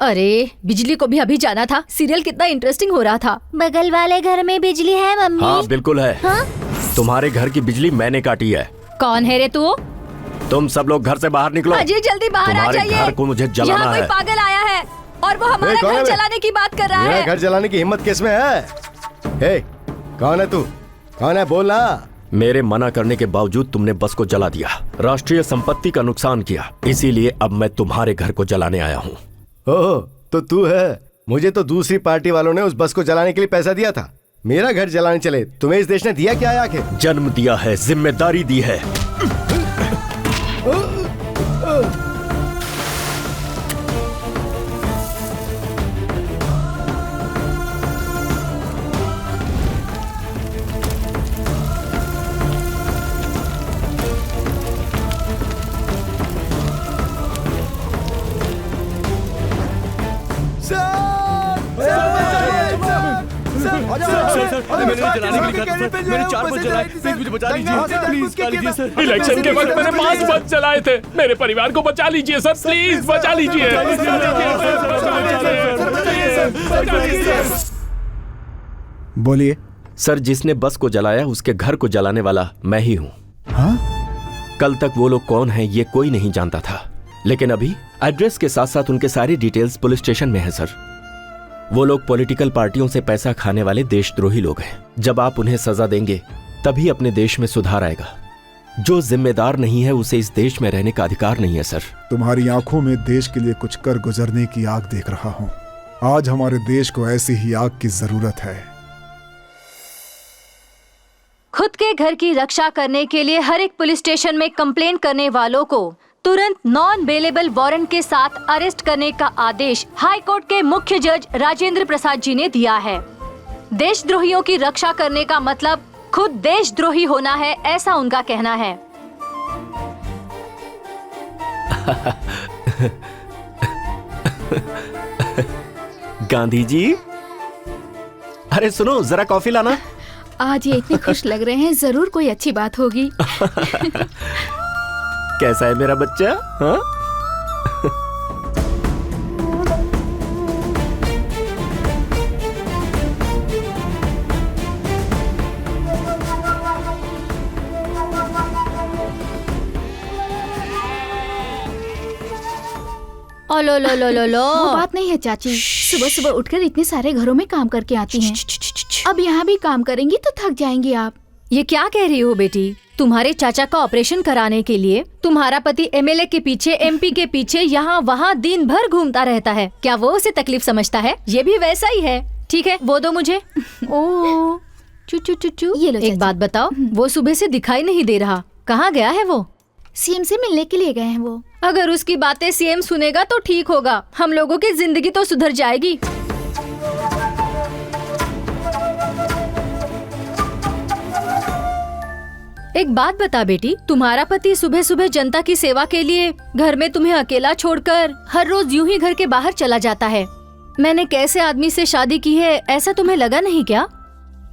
अरे बिजली को भी अभी जाना था। सीरियल कितना इंटरेस्टिंग हो रहा था। बगल वाले घर में बिजली है मम्मी? हाँ बिल्कुल है। हाँ? तुम्हारे घर की बिजली मैंने काटी है। कौन है रे तू? तुम सब लोग घर से बाहर निकलो। अजय जल्दी बाहर आ जाइए। घर को मुझे जलाना यहाँ कोई है। पागल आया है और वो हमारा घर जलाने की बात कर रहा है। घर जलाने की हिम्मत किसमें है? हे, कौन है तू? कौन है, बोलना। मेरे मना करने के बावजूद तुमने बस को जला दिया, राष्ट्रीय संपत्ति का नुकसान किया, इसीलिए अब मैं तुम्हारे घर को जलाने आया हूँ। ओह, तो तू है। मुझे तो दूसरी पार्टी वालों ने उस बस को जलाने के लिए पैसा दिया था। मेरा घर जलाने चले। तुम्हें इस देश ने दिया क्या है आखिर? जन्म दिया है, जिम्मेदारी दी है। मैंने जलाने के लिए कहा था सर। मैंने 4 बस जलाए। प्लीज मुझे बचा लीजिए। प्लीज बचा लीजिए सर। इलेक्शन के वक्त मैंने 5 बस जलाए थे। मेरे परिवार को बचा लीजिए सर, प्लीज बचा लीजिए। बोलिए। सर, जिसने बस को जलाया उसके घर को जलाने वाला मैं ही हूँ। हाँ? कल तक वो लोग कौन हैं ये कोई नहीं जानता था, लेकिन अभी एड्रेस के साथ साथ उनके सारी डिटेल्स पुलिस स्टेशन में है सर। वो लोग पॉलिटिकल पार्टियों से पैसा खाने वाले देशद्रोही लोग हैं। जब आप उन्हें सजा देंगे तभी अपने देश में सुधार आएगा। जो जिम्मेदार नहीं है उसे इस देश में रहने का अधिकार नहीं है सर। तुम्हारी आंखों में देश के लिए कुछ कर गुजरने की आग देख रहा हूँ। आज हमारे देश को ऐसी ही आग की जरूरत है। खुद के घर की रक्षा करने के लिए हर एक पुलिस स्टेशन में कंप्लेंट करने वालों को तुरंत नॉन बेलेबल वारंट के साथ अरेस्ट करने का आदेश हाई कोर्ट के मुख्य जज राजेंद्र प्रसाद जी ने दिया है। देशद्रोहियों की रक्षा करने का मतलब खुद देशद्रोही होना है, ऐसा उनका कहना है। गांधी जी, अरे सुनो जरा कॉफी लाना। आज ये इतने खुश लग रहे हैं, जरूर कोई अच्छी बात होगी। कैसा है मेरा बच्चा? हाँ? ओ लो लो लो लो लो। वो बात नहीं है चाची, सुबह सुबह उठकर इतने सारे घरों में काम करके आती हैं। अब यहाँ भी काम करेंगी तो थक जाएंगी आप। ये क्या कह रही हो बेटी? तुम्हारे चाचा का ऑपरेशन कराने के लिए तुम्हारा पति एमएलए के पीछे, एमपी के पीछे, यहाँ वहाँ दिन भर घूमता रहता है। क्या वो उसे तकलीफ समझता है? ये भी वैसा ही है। ठीक है, वो दो मुझे। ओ चू चू चू। ये लो। एक बात बताओ, वो सुबह से दिखाई नहीं दे रहा, कहाँ गया है वो? सीएम से मिलने के लिए गए हैं वो। अगर उसकी बातें सीएम सुनेगा तो ठीक होगा, हम लोगों की जिंदगी तो सुधर जाएगी। एक बात बता बेटी, तुम्हारा पति सुबह सुबह जनता की सेवा के लिए घर में तुम्हें अकेला छोड़कर हर रोज यूं ही घर के बाहर चला जाता है। मैंने कैसे आदमी से शादी की है ऐसा तुम्हें लगा नहीं क्या?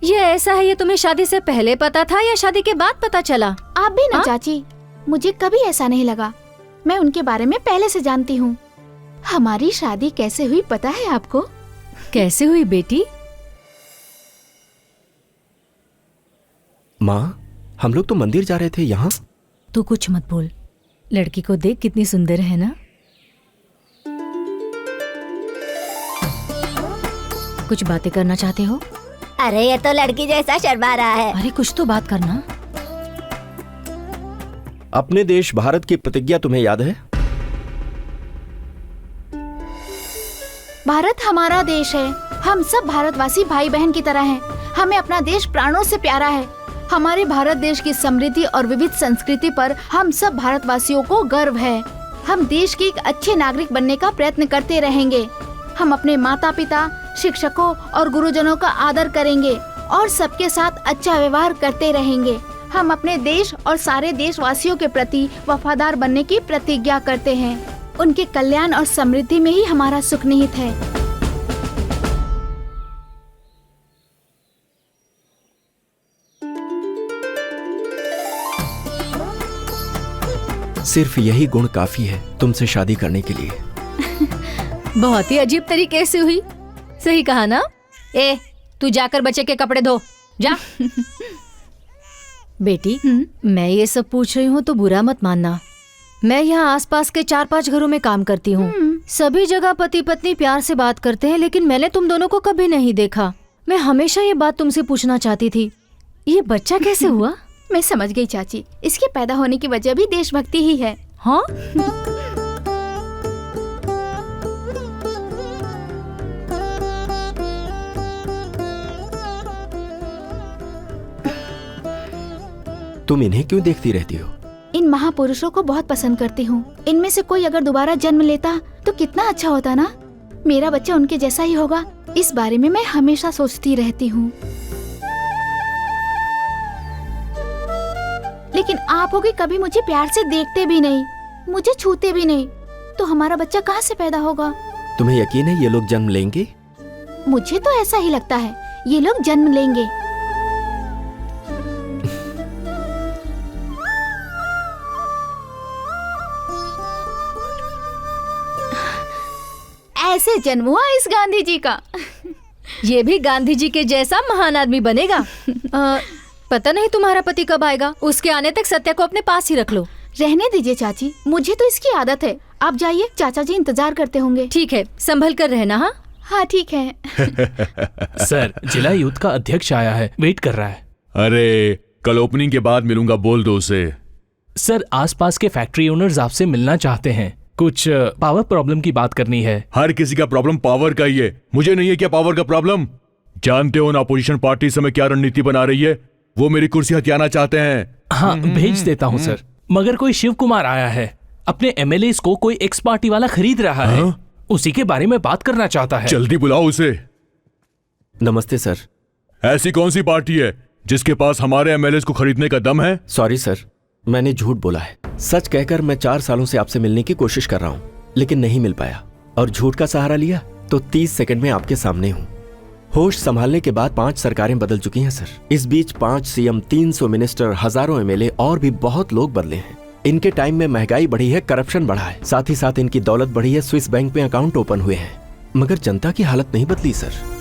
ये ऐसा है, ये तुम्हें शादी से पहले पता था या शादी के बाद पता चला? आप भी ना चाची, मुझे कभी ऐसा नहीं लगा। मैं उनके बारे में पहले से जानती हूँ। हमारी शादी कैसे हुई पता है आपको? कैसे हुई बेटी? माँ, हम लोग तो मंदिर जा रहे थे यहाँ। तू कुछ मत बोल, लड़की को देख कितनी सुंदर है ना। कुछ बातें करना चाहते हो? अरे ये तो लड़की जैसा शर्मा रहा है। अरे कुछ तो बात करना। अपने देश भारत की प्रतिज्ञा तुम्हें याद है? भारत हमारा देश है। हम सब भारतवासी भाई बहन की तरह हैं। हमें अपना देश प्राणों से प्यारा है। हमारे भारत देश की समृद्धि और विविध संस्कृति पर हम सब भारतवासियों को गर्व है। हम देश के एक अच्छे नागरिक बनने का प्रयत्न करते रहेंगे। हम अपने माता पिता, शिक्षकों और गुरुजनों का आदर करेंगे और सबके साथ अच्छा व्यवहार करते रहेंगे। हम अपने देश और सारे देशवासियों के प्रति वफादार बनने की प्रतिज्ञा करते हैं। उनके कल्याण और समृद्धि में ही हमारा सुख निहित है। सिर्फ यही गुण काफी है तुमसे शादी करने के लिए। बहुत ही अजीब तरीके से हुई। सही कहा ना? ए, तू जाकर बच्चे के कपड़े धो, जा। बेटी, मैं ये सब पूछ रही हूँ तो बुरा मत मानना। मैं यहाँ आसपास के 4-5 घरों में काम करती हूँ। सभी जगह पति पत्नी प्यार से बात करते हैं, लेकिन मैंने तुम दोनों को कभी नहीं देखा। मैं हमेशा ये बात तुमसे पूछना चाहती थी, ये बच्चा कैसे हुआ? मैं समझ गई चाची, इसके पैदा होने की वजह भी देशभक्ति ही है। हाँ? तुम इन्हें क्यों देखती रहती हो? इन महापुरुषों को बहुत पसंद करती हूँ। इनमें से कोई अगर दोबारा जन्म लेता तो कितना अच्छा होता ना। मेरा बच्चा उनके जैसा ही होगा, इस बारे में मैं हमेशा सोचती रहती हूँ। लेकिन आप होगी कभी मुझे प्यार से देखते भी नहीं, मुझे छूते भी नहीं, तो हमारा बच्चा कहाँ से पैदा होगा? तुम्हें यकीन है ये लोग जन्म लेंगे? मुझे तो ऐसा ही लगता है, ये लोग जन्म लेंगे। ऐसे जन्म हुआ इस गांधी जी का। ये भी गांधी जी के जैसा महान आदमी बनेगा। पता नहीं तुम्हारा पति कब आएगा। उसके आने तक सत्या को अपने पास ही रख लो। रहने दीजिए चाची, मुझे तो इसकी आदत है। आप जाइए, चाचा जी इंतजार करते होंगे। ठीक है, संभल कर रहना। हाँ हाँ ठीक है। सर, जिला यूथ का अध्यक्ष आया है, वेट कर रहा है। अरे कल ओपनिंग के बाद मिलूंगा, बोल दो उसे। सर, आसपास के फैक्ट्री ओनर्स आपसे मिलना चाहते हैं। कुछ पावर प्रॉब्लम की बात करनी है। हर किसी का प्रॉब्लम पावर का ही है, मुझे नहीं है क्या पावर का प्रॉब्लम? जानते हो ना अपोजिशन पार्टी इस समय क्या रणनीति बना रही है? वो मेरी कुर्सी हथियाना चाहते हैं। हाँ, भेज देता हूँ सर। मगर कोई शिव कुमार आया है, अपने एमएलए को कोई एक्स पार्टी वाला खरीद रहा है। उसी के बारे में बात करना चाहता है। जल्दी बुलाओ उसे। नमस्ते सर। ऐसी कौन सी पार्टी है जिसके पास हमारे एमएलए को खरीदने का दम है? सॉरी सर, मैंने झूठ बोला है। सच कहकर मैं 4 सालों से आपसे मिलने की कोशिश कर रहा हूँ, लेकिन नहीं मिल पाया, और झूठ का सहारा लिया तो 30 सेकंड में आपके सामने हूँ। होश संभालने के बाद 5 सरकारें बदल चुकी हैं सर। इस बीच 5 सीएम, 300 मिनिस्टर, हजारों एमएलए और भी बहुत लोग बदले हैं। इनके टाइम में महंगाई बढ़ी है, करप्शन बढ़ा है, साथ ही साथ इनकी दौलत बढ़ी है, स्विस बैंक में अकाउंट ओपन हुए हैं, मगर जनता की हालत नहीं बदली सर।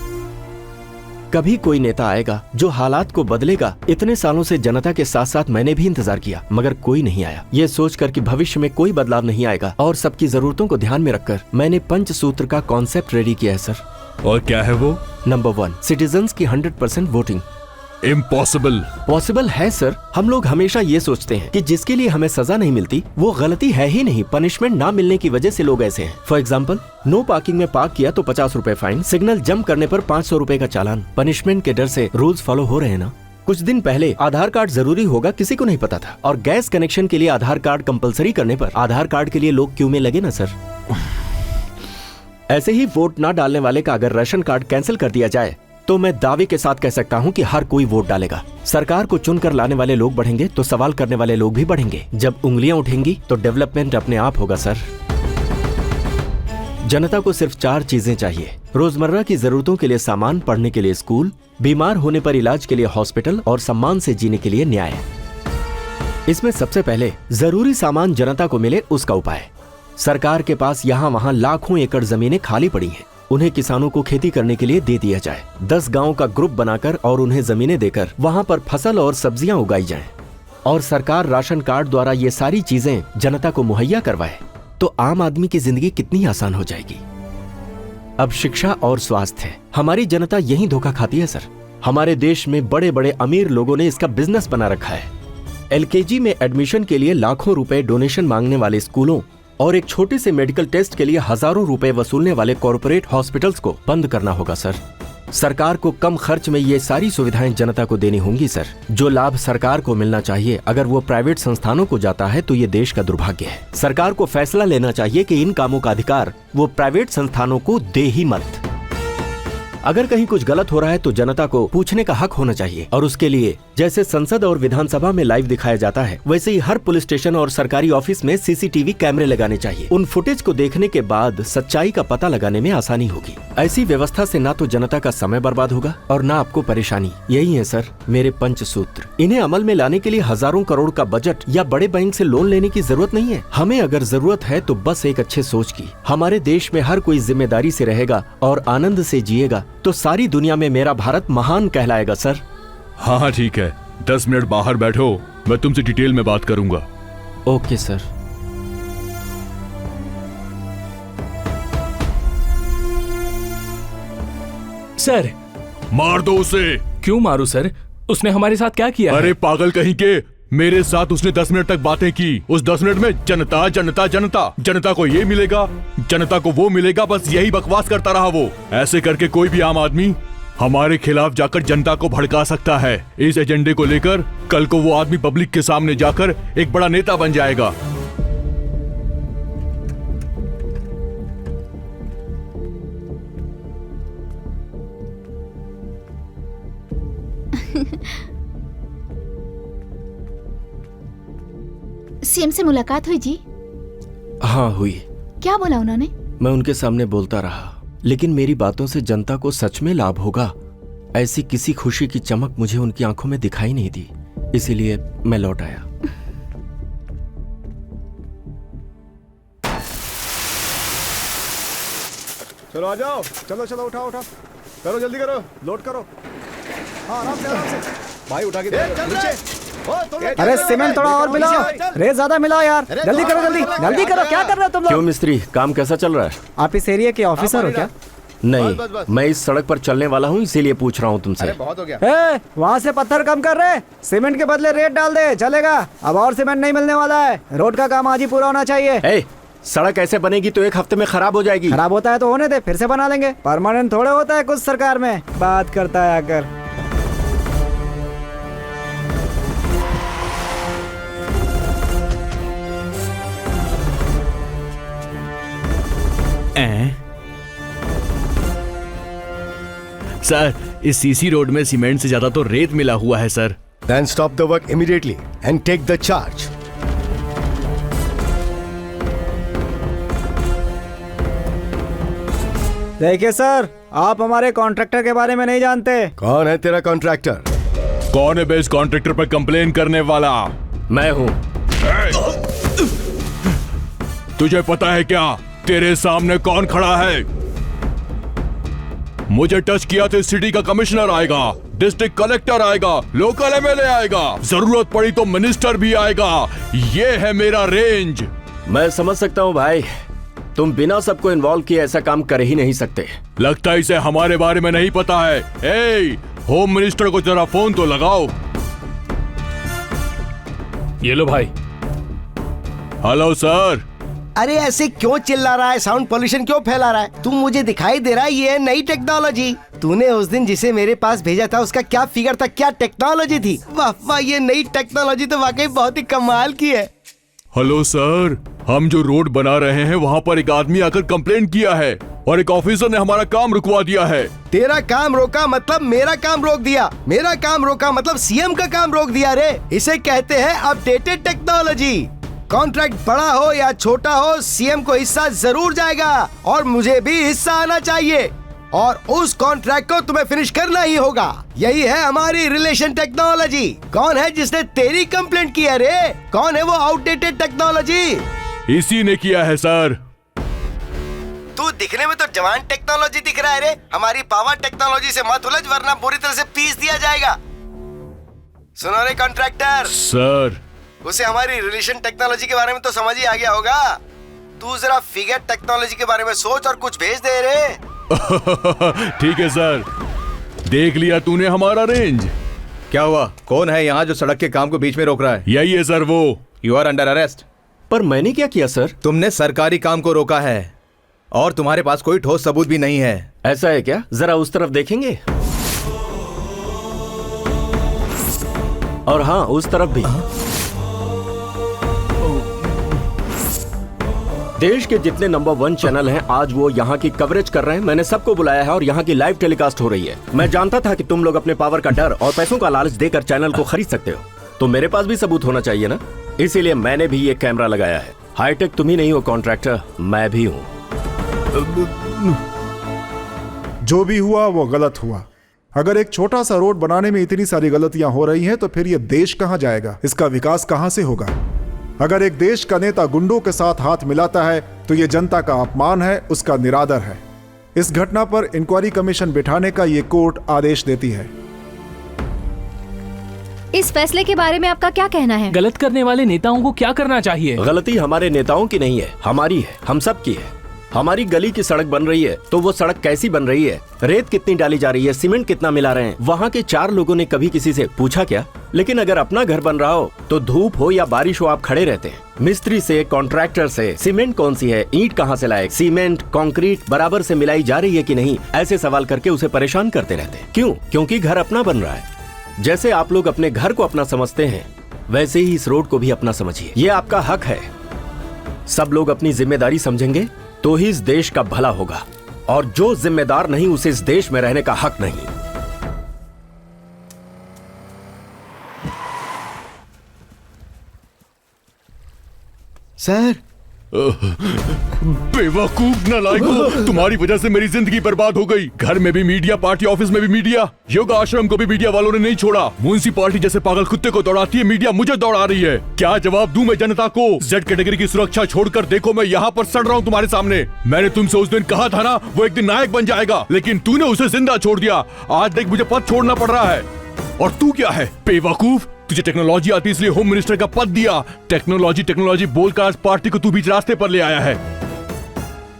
कभी कोई नेता आएगा जो हालात को बदलेगा। इतने सालों से जनता के साथ साथ मैंने भी इंतजार किया, मगर कोई नहीं आया। ये सोचकर कि भविष्य में कोई बदलाव नहीं आएगा और सबकी जरूरतों को ध्यान में रखकर मैंने पंचसूत्र का कॉन्सेप्ट रेडी किया है सर। और क्या है वो? नंबर 1, सिटीजन्स की 100% वोटिंग। इम्पॉसिबल। पॉसिबल है सर। हम लोग हमेशा ये सोचते हैं कि जिसके लिए हमें सजा नहीं मिलती वो गलती है ही नहीं, पनिशमेंट ना मिलने की वजह से लोग ऐसे हैं। फॉर एग्जाम्पल, नो पार्किंग में पार्क किया तो 50 रुपए फाइन, सिग्नल जंप करने पर 500 रुपए का चालान। पनिशमेंट के डर से रूल्स फॉलो हो रहे हैं ना। कुछ दिन पहले आधार कार्ड जरूरी होगा किसी को नहीं पता था, और गैस कनेक्शन के लिए आधार कार्ड कंपलसरी करने पर आधार कार्ड के लिए लोग क्यू में लगे ना सर। ऐसे ही वोट ना डालने वाले का अगर राशन कार्ड कैंसिल कर दिया जाए तो मैं दावे के साथ कह सकता हूं कि हर कोई वोट डालेगा। सरकार को चुनकर लाने वाले लोग बढ़ेंगे तो सवाल करने वाले लोग भी बढ़ेंगे। जब उंगलियां उठेंगी तो डेवलपमेंट अपने आप होगा सर। जनता को सिर्फ 4 चीजें चाहिए: रोजमर्रा की जरूरतों के लिए सामान, पढ़ने के लिए स्कूल, बीमार होने पर इलाज के लिए हॉस्पिटल और सम्मान से जीने के लिए न्याय। इसमें सबसे पहले जरूरी सामान जनता को मिले, उसका उपाय। सरकार के पास यहाँ वहाँ लाखों एकड़ जमीनें खाली पड़ी हैं, उन्हें किसानों को खेती करने के लिए दे दिया जाए। 10 गांव का ग्रुप बनाकर और उन्हें जमीनें देकर वहां पर फसल और सब्जियां उगाई जाएं, और सरकार राशन कार्ड द्वारा ये सारी चीजें जनता को मुहैया करवाए तो आम आदमी की जिंदगी कितनी आसान हो जाएगी। अब शिक्षा और स्वास्थ्य, हमारी जनता यही धोखा खाती है सर। हमारे देश में बड़े बड़े अमीर लोगों ने इसका बिजनेस बना रखा है। LKG में एडमिशन के लिए लाखों रुपए डोनेशन मांगने वाले स्कूलों और एक छोटे से मेडिकल टेस्ट के लिए हजारों रुपए वसूलने वाले कॉर्पोरेट हॉस्पिटल्स को बंद करना होगा सर। सरकार को कम खर्च में ये सारी सुविधाएं जनता को देनी होंगी सर। जो लाभ सरकार को मिलना चाहिए अगर वो प्राइवेट संस्थानों को जाता है तो ये देश का दुर्भाग्य है। सरकार को फैसला लेना चाहिए कि इन कामों का अधिकार वो प्राइवेट संस्थानों को दे ही मत। अगर कहीं कुछ गलत हो रहा है तो जनता को पूछने का हक होना चाहिए, और उसके लिए जैसे संसद और विधानसभा में लाइव दिखाया जाता है वैसे ही हर पुलिस स्टेशन और सरकारी ऑफिस में सीसीटीवी कैमरे लगाने चाहिए। उन फुटेज को देखने के बाद सच्चाई का पता लगाने में आसानी होगी। ऐसी व्यवस्था से ना तो जनता का समय बर्बाद होगा और ना आपको परेशानी। यही है सर मेरे पंचसूत्र। इन्हें अमल में लाने के लिए हजारों करोड़ का बजट या बड़े बैंक से लोन लेने की जरूरत नहीं है। हमें अगर जरूरत है तो बस एक अच्छे सोच की। हमारे देश में हर कोई जिम्मेदारी से रहेगा और आनंद से जिएगा तो सारी दुनिया में मेरा भारत महान कहलाएगा सर। हाँ ठीक है, 10 मिनट बाहर बैठो, मैं तुमसे डिटेल में बात करूंगा। Okay sir. सर मार दो उसे। क्यों मारू सर? उसने हमारे साथ क्या किया? अरे पागल कहीं के, मेरे साथ उसने 10 मिनट तक बातें की। उस 10 मिनट में जनता जनता जनता, जनता को ये मिलेगा, जनता को वो मिलेगा, बस यही बकवास करता रहा वो। ऐसे करके कोई भी आम आदमी हमारे खिलाफ जाकर जनता को भड़का सकता है। इस एजेंडे को लेकर कल को वो आदमी पब्लिक के सामने जाकर एक बड़ा नेता बन जाएगा। सीएम से मुलाकात हुई जी? हाँ हुई। क्या बोला उन्होंने? मैं उनके सामने बोलता रहा, लेकिन मेरी बातों से जनता को सच में लाभ होगा ऐसी किसी खुशी की चमक मुझे उनकी आंखों में दिखाई नहीं दी, इसीलिए मैं लौट आया। चलो आ जाओ, चलो चलो उठाओ उठाओ, करो जल्दी करो, लोड करो। हाँ आराम से भाई उठा के नीचे। अरे सीमेंट थोड़ा और मिलाओ, रेत ज्यादा मिलाओ यार, जल्दी करो जल्दी जल्दी करो। क्या कर रहे हो तुम लोग? क्यों मिस्त्री, काम कैसा चल रहा है? आप इस एरिया के ऑफिसर हो क्या? नहीं, मैं इस सड़क पर चलने वाला हूँ, इसीलिए पूछ रहा हूँ तुमसे। बहुत हो गया। वहाँ से पत्थर कम कर रहे, सीमेंट के बदले रेत डाल दे, चलेगा। अब और सीमेंट नहीं मिलने वाला है, रोड का काम आज ही पूरा होना चाहिए। सड़क ऐसे बनेगी तो 1 हफ्ते में खराब हो जाएगी। खराब होता है तो होने दे, फिर से बना लेंगे। परमानेंट थोड़े होता है कुछ सरकार में, बात करता है आकर। सर इस सीसी रोड में सीमेंट से ज्यादा तो रेत मिला हुआ है sir. Then stop the work immediately and take the charge. देखिए सर, आप हमारे कॉन्ट्रैक्टर के बारे में नहीं जानते। कौन है तेरा कॉन्ट्रैक्टर? कौन है बेस कॉन्ट्रैक्टर पर कंप्लेन करने वाला? मैं हूँ। तुझे पता है क्या तेरे सामने कौन खड़ा है? मुझे टच किया तो सिटी का कमिश्नर आएगा, डिस्ट्रिक्ट कलेक्टर आएगा, लोकल एमएलए आएगा, जरूरत पड़ी तो मिनिस्टर भी आएगा। ये है मेरा रेंज। मैं समझ सकता हूँ भाई, तुम बिना सबको इन्वॉल्व किए ऐसा काम कर ही नहीं सकते। लगता है इसे हमारे बारे में नहीं पता है। होम मिनिस्टर को जरा फोन तो लगाओ। ये लो भाई। Hello sir. अरे ऐसे क्यों चिल्ला रहा है? साउंड पोल्यूशन क्यों फैला रहा है? तुम मुझे दिखाई दे रहा है ये है नई टेक्नोलॉजी। तूने उस दिन जिसे मेरे पास भेजा था उसका क्या फिगर था, क्या टेक्नोलॉजी थी? वाह वाह, ये नई टेक्नोलॉजी तो वाकई बहुत ही कमाल की है। हेलो सर, हम जो रोड बना रहे हैं वहाँ पर एक आदमी आकर कंप्लेन किया है और एक ऑफिसर ने हमारा काम रुकवा दिया है। तेरा काम रोका मतलब मेरा काम रोक दिया, मेरा काम रोका मतलब सीएम का काम रोक दिया रे। इसे कहते हैं अपडेटेड टेक्नोलॉजी। कॉन्ट्रैक्ट बड़ा हो या छोटा हो, सीएम को हिस्सा जरूर जाएगा और मुझे भी हिस्सा आना चाहिए, और उस कॉन्ट्रैक्ट को तुम्हें फिनिश करना ही होगा। यही है हमारी रिलेशन टेक्नोलॉजी। कौन है जिसने तेरी कंप्लेंट की है रे? कौन है वो आउटडेटेड टेक्नोलॉजी? इसी ने किया है सर। तू दिखने में तो जवान टेक्नोलॉजी दिख रहा है रे। हमारी पावर टेक्नोलॉजी से मत उलझ वरना पूरी तरह से पीस दिया जाएगा। सुनो रे कॉन्ट्रैक्टर। सर, उसे हमारी रिलेशन टेक्नोलॉजी के बारे में तो समझ ही आ गया होगा। तू जरा फिगर टेक्नोलॉजी के बारे में सोच और कुछ भेज दे रे। ठीक है सर, देख लिया तूने हमारा रेंज। क्या हुआ? कौन है यहाँ जो सड़क के काम को बीच में रोक रहा है? यही है सर वो। You are under arrest. पर मैंने क्या किया सर? तुमने सरकारी काम को रोका है और तुम्हारे पास कोई ठोस सबूत भी नहीं है। ऐसा है क्या? जरा उस तरफ देखेंगे। और हाँ, उस तरफ भी। देश के जितने नंबर 1 चैनल हैं आज वो यहाँ की कवरेज कर रहे हैं। मैंने सबको बुलाया है और यहाँ की लाइव टेलीकास्ट हो रही है। मैं जानता था कि तुम लोग अपने पावर का डर और पैसों का लालच देकर चैनल को खरीद सकते हो, तो मेरे पास भी सबूत होना चाहिए ना। इसीलिए मैंने भी ये कैमरा लगाया है। हाईटेक तुम ही नहीं हो कॉन्ट्रैक्टर, मैं भी हूँ। जो भी हुआ वो गलत हुआ। अगर एक छोटा सा रोड बनाने में इतनी सारी गलतियां हो रही हैं तो फिर ये देश कहां जाएगा, इसका विकास कहां से होगा? अगर एक देश का नेता गुंडों के साथ हाथ मिलाता है तो ये जनता का अपमान है, उसका निरादर है। इस घटना पर इंक्वायरी कमीशन बिठाने का ये कोर्ट आदेश देती है। इस फैसले के बारे में आपका क्या कहना है? गलत करने वाले नेताओं को क्या करना चाहिए? गलती हमारे नेताओं की नहीं है, हमारी है, हम सब की है। हमारी गली की सड़क बन रही है तो वो सड़क कैसी बन रही है, रेत कितनी डाली जा रही है, सीमेंट कितना मिला रहे हैं, वहाँ के 4 लोगों ने कभी किसी से पूछा क्या? लेकिन अगर अपना घर बन रहा हो तो धूप हो या बारिश हो आप खड़े रहते हैं। मिस्त्री से, कॉन्ट्रैक्टर से सीमेंट कौन सी है, ईंट कहाँ से लाए, सीमेंट कंक्रीट बराबर से मिलाई जा रही है कि नहीं, ऐसे सवाल करके उसे परेशान करते रहते हैं। क्यों? क्योंकि घर अपना बन रहा है। जैसे आप लोग अपने घर को अपना समझते हैं वैसे ही इस रोड को भी अपना समझिए। ये आपका हक है। सब लोग अपनी जिम्मेदारी समझेंगे तो ही इस देश का भला होगा, और जो जिम्मेदार नहीं उसे इस देश में रहने का हक नहीं। सर बेवकूफ नालायकों, तुम्हारी वजह से मेरी जिंदगी बर्बाद हो गई। घर में भी मीडिया, पार्टी ऑफिस में भी मीडिया, योगा आश्रम को भी मीडिया वालों ने नहीं छोड़ा। म्युनिसिपैलिटी जैसे पागल कुत्ते को दौड़ाती है, मीडिया मुझे दौड़ा रही है। क्या जवाब दूं मैं जनता को? जेड कैटेगरी की सुरक्षा छोड़कर देखो मैं यहाँ पर सड़ रहा हूँ तुम्हारे सामने। मैंने तुमसे उस दिन कहा था ना वो एक दिन नायक बन जाएगा, लेकिन तूने उसे जिंदा छोड़ दिया। आज देख मुझे पद छोड़ना पड़ रहा है। और तू क्या है बेवकूफ? तुझे टेक्नोलॉजी आती इसलिए होम मिनिस्टर का पद दिया। टेक्नोलॉजी बोलकर आज पार्टी को तू बीच रास्ते पर ले आया है।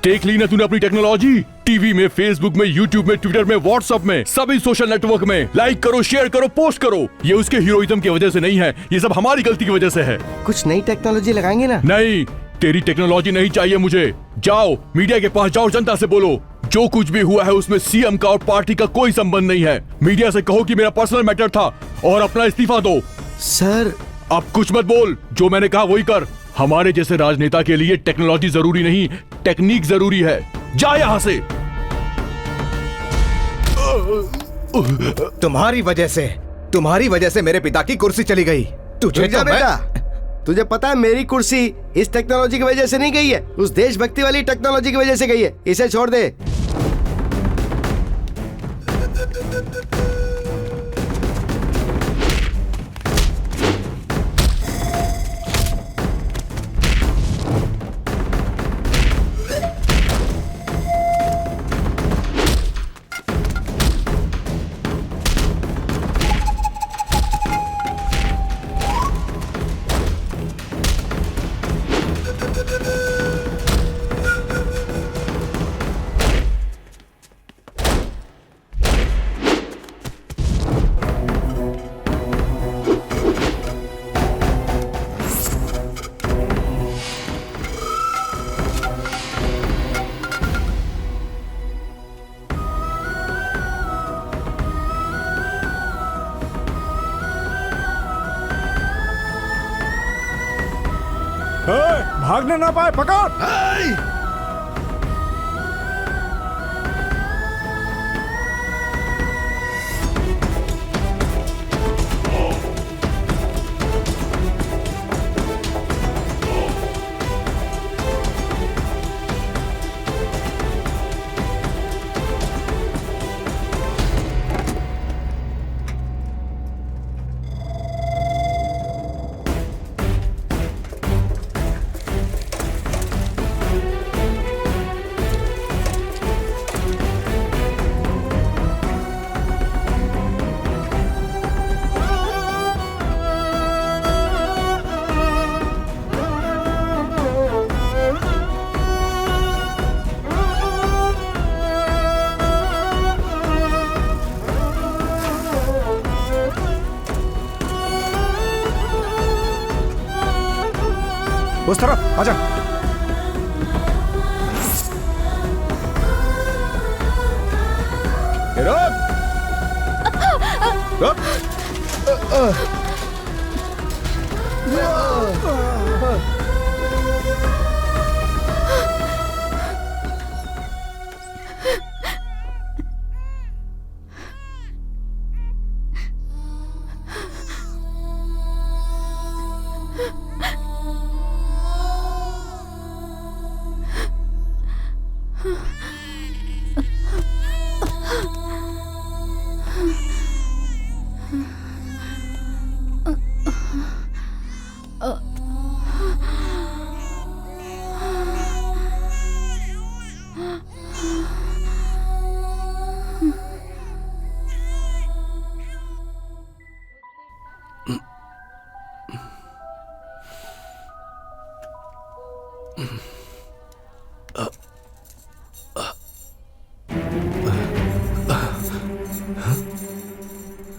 देख ली ना तूने अपनी टेक्नोलॉजी? टीवी में, फेसबुक में, यूट्यूब में, ट्विटर में, व्हाट्सएप में, सभी सोशल नेटवर्क में लाइक करो, शेयर करो, पोस्ट करो। ये उसके हीरोइज्म की वजह से नहीं है, ये सब हमारी गलती की वजह से है। कुछ नई टेक्नोलॉजी लगाएंगे ना? नहीं, तेरी टेक्नोलॉजी नहीं चाहिए मुझे। जाओ मीडिया के पास जाओ, जनता से बोलो जो कुछ भी हुआ है उसमें सीएम का और पार्टी का कोई संबंध नहीं है। मीडिया से कहो कि मेरा पर्सनल मैटर था और अपना इस्तीफा दो। सर अब कुछ मत बोल, जो मैंने कहा वही कर। हमारे जैसे राजनेता के लिए टेक्नोलॉजी जरूरी नहीं, टेक्निक जरूरी है। जा यहाँ से। तुम्हारी वजह से मेरे पिता की कुर्सी चली गई। तुझे जा बेटा, तुझे पता है मेरी कुर्सी इस टेक्नोलॉजी की वजह से नहीं गई है, उस देशभक्ति वाली टेक्नोलॉजी की वजह से गई है। इसे छोड़ दे। भागने ना पाए, पकड़। उस तरफ आजा।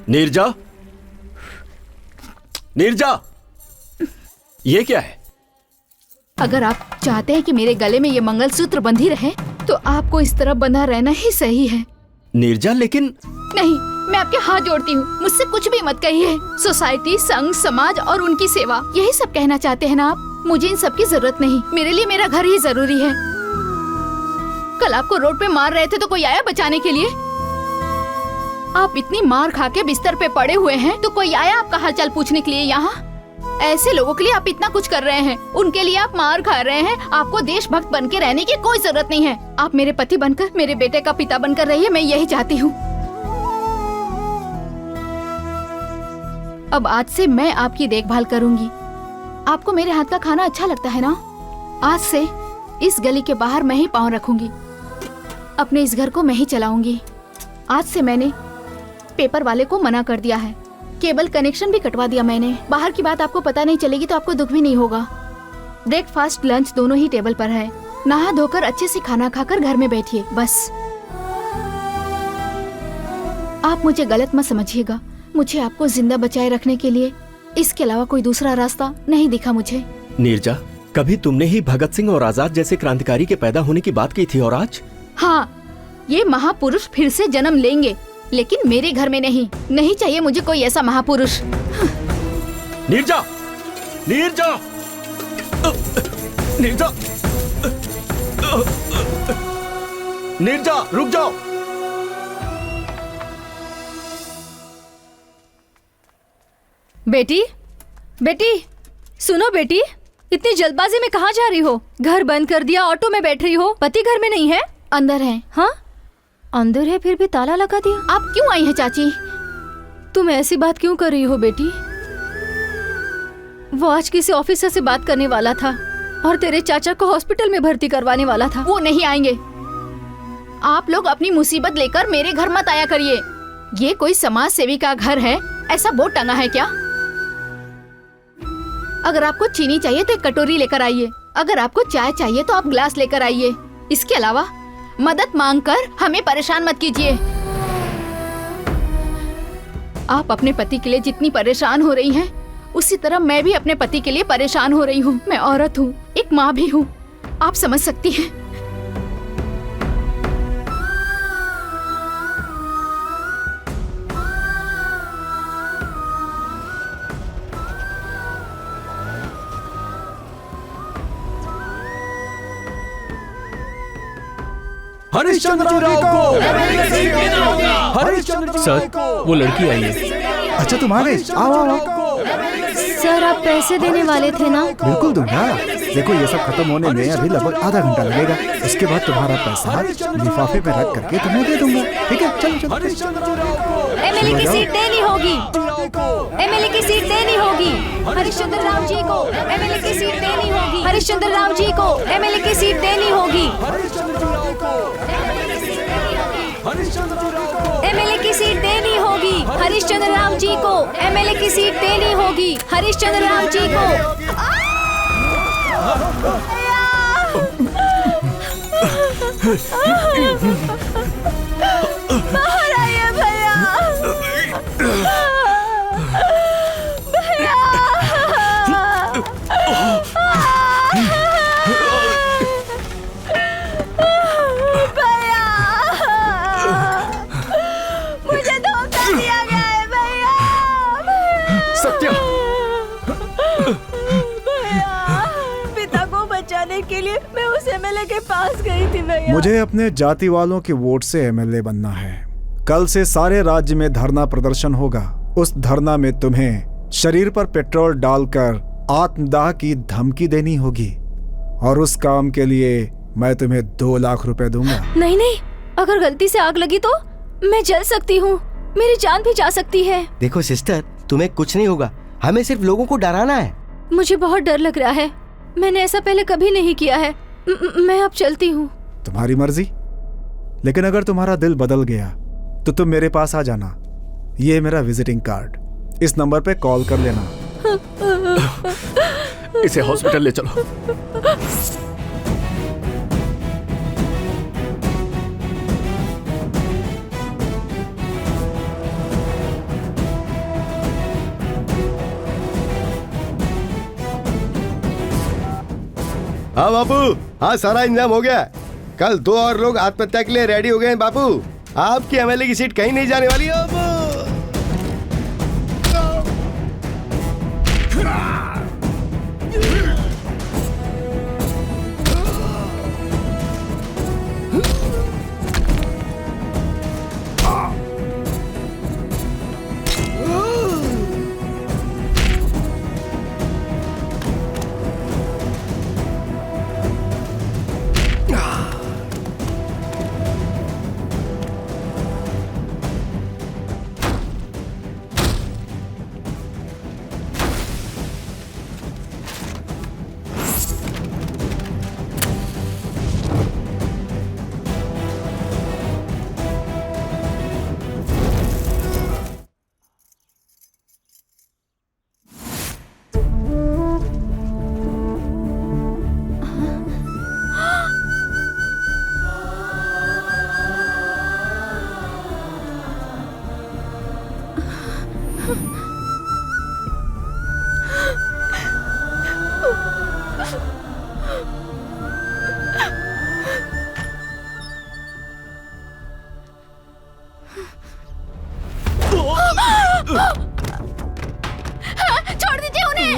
नीरजा, नीरजा, ये क्या है? अगर आप चाहते हैं कि मेरे गले में ये मंगलसूत्र बंधी रहे तो आपको इस तरह बंधा रहना ही सही है। नीरजा, लेकिन नहीं, मैं आपके हाथ जोड़ती हूँ, मुझसे कुछ भी मत कहिए। सोसाइटी, संघ, समाज और उनकी सेवा, यही सब कहना चाहते हैं ना आप? मुझे इन सब की जरूरत नहीं, मेरे लिए मेरा घर ही जरूरी है। कल आपको रोड पे मार रहे थे तो कोई आया बचाने के लिए? आप इतनी मार खा के बिस्तर पे पड़े हुए हैं तो कोई आया आपका हालचाल पूछने के लिए यहाँ? ऐसे लोगों के लिए आप इतना कुछ कर रहे हैं, उनके लिए आप मार खा रहे हैं। आपको देशभक्त बन के रहने की कोई जरूरत नहीं है। आप मेरे पति बनकर, मेरे बेटे का पिता बनकर रहिए, मैं यही चाहती हूँ। अब आज से मैं आपकी देखभाल करूंगी। आपको मेरे हाथ का खाना अच्छा लगता है ना? आज से इस गली के बाहर मैं ही पाँव रखूंगी, अपने इस घर को मैं ही चलाऊंगी। आज से मैंने पेपर वाले को मना कर दिया है, केबल कनेक्शन भी कटवा दिया मैंने। बाहर की बात आपको पता नहीं चलेगी तो आपको दुख भी नहीं होगा। ब्रेकफास्ट, लंच दोनों ही टेबल पर है। नहा धोकर अच्छे से खाना खाकर घर में बैठिए बस। आप मुझे गलत मत समझिएगा, मुझे आपको जिंदा बचाए रखने के लिए इसके अलावा कोई दूसरा रास्ता नहीं दिखा मुझे। नीरजा, कभी तुमने ही भगत सिंह और आजाद जैसे क्रांतिकारी के पैदा होने की बात की थी, और आज? हाँ, ये महापुरुष फिर से जन्म लेंगे, लेकिन मेरे घर में नहीं। नहीं चाहिए मुझे कोई ऐसा महापुरुष। नीरजा, नीरजा, नीरजा, नीरजा, रुक जाओ। बेटी, बेटी, सुनो बेटी, इतनी जल्दबाजी में कहाँ जा रही हो? घर बंद कर दिया, ऑटो में बैठ रही हो, पति घर में नहीं है? अंदर है। हाँ, अंदर है, फिर भी ताला लगा दिया। आप क्यों आई हैं चाची? तुम ऐसी बात क्यों कर रही हो बेटी? वो आज किसी ऑफिसर से बात करने वाला था और तेरे चाचा को हॉस्पिटल में भर्ती करवाने वाला था। वो नहीं आएंगे। आप लोग अपनी मुसीबत लेकर मेरे घर मत आया करिए। ये कोई समाज सेवी का घर है, ऐसा बोर्ड टंगा है क्या? अगर आपको चीनी चाहिए तो एक कटोरी लेकर आइए, अगर आपको चाय चाहिए तो आप ग्लास लेकर आइए। इसके अलावा मदद मांगकर हमें परेशान मत कीजिए। आप अपने पति के लिए जितनी परेशान हो रही हैं, उसी तरह मैं भी अपने पति के लिए परेशान हो रही हूँ। मैं औरत हूँ, एक माँ भी हूँ, आप समझ सकती हैं। हरिश्चंद्र राव को, हरिश्चंद्र सर, वो लड़की आई है। अच्छा, तुम आ गए? आओ आओ आओ। सर, आप पैसे देने वाले थे ना? बिल्कुल दूंगा। देखो, ये सब खत्म होने में अभी लगभग आधा घंटा लगेगा। उसके बाद तुम्हारा पैसा लिफाफे में रख करके तुम्हें दे दूंगा। ठीक है, चलो चलो। एमएलए की सीट देनी होगी, एमएलए की सीट देनी होगी। हरिश्चंद्र राव जी को एमएलए की सीट देनी होगी। हरिश्चंद्र राव जी को एमएलए की सीट देनी होगी। एमएलए की सीट देनी होगी। हरिश्चंद्र राव जी को एमएलए की सीट देनी होगी। हरिश्चंद्र राव जी को। बाहर आइए भैया। भैया। करने के लिए मैं उस एमएलए के पास गई थी भैया। मुझे अपने जाति वालों के वोट से एमएलए बनना है। कल से सारे राज्य में धरना प्रदर्शन होगा। उस धरना में तुम्हें शरीर पर पेट्रोल डालकर आत्मदाह की धमकी देनी होगी और उस काम के लिए मैं तुम्हें 2 लाख रुपए दूंगा। नहीं नहीं, अगर गलती से आग लगी तो मैं जल सकती हूँ, मेरी जान भी जा सकती है। देखो सिस्टर, तुम्हें कुछ नहीं होगा, हमें सिर्फ लोगों को डराना है। मुझे बहुत डर लग रहा है, मैंने ऐसा पहले कभी नहीं किया है। मैं अब चलती हूँ। तुम्हारी मर्जी, लेकिन अगर तुम्हारा दिल बदल गया तो तुम मेरे पास आ जाना। ये मेरा विजिटिंग कार्ड, इस नंबर पे कॉल कर लेना। इसे हॉस्पिटल ले चलो। हाँ बापू, हाँ सारा इंतजाम हो गया। कल 2 और लोग आत्महत्या के लिए रेडी हो गए हैं बापू। आपकी एमएलए की सीट कहीं नहीं जाने वाली है बापू। छोड़ दीजिए उन्हें।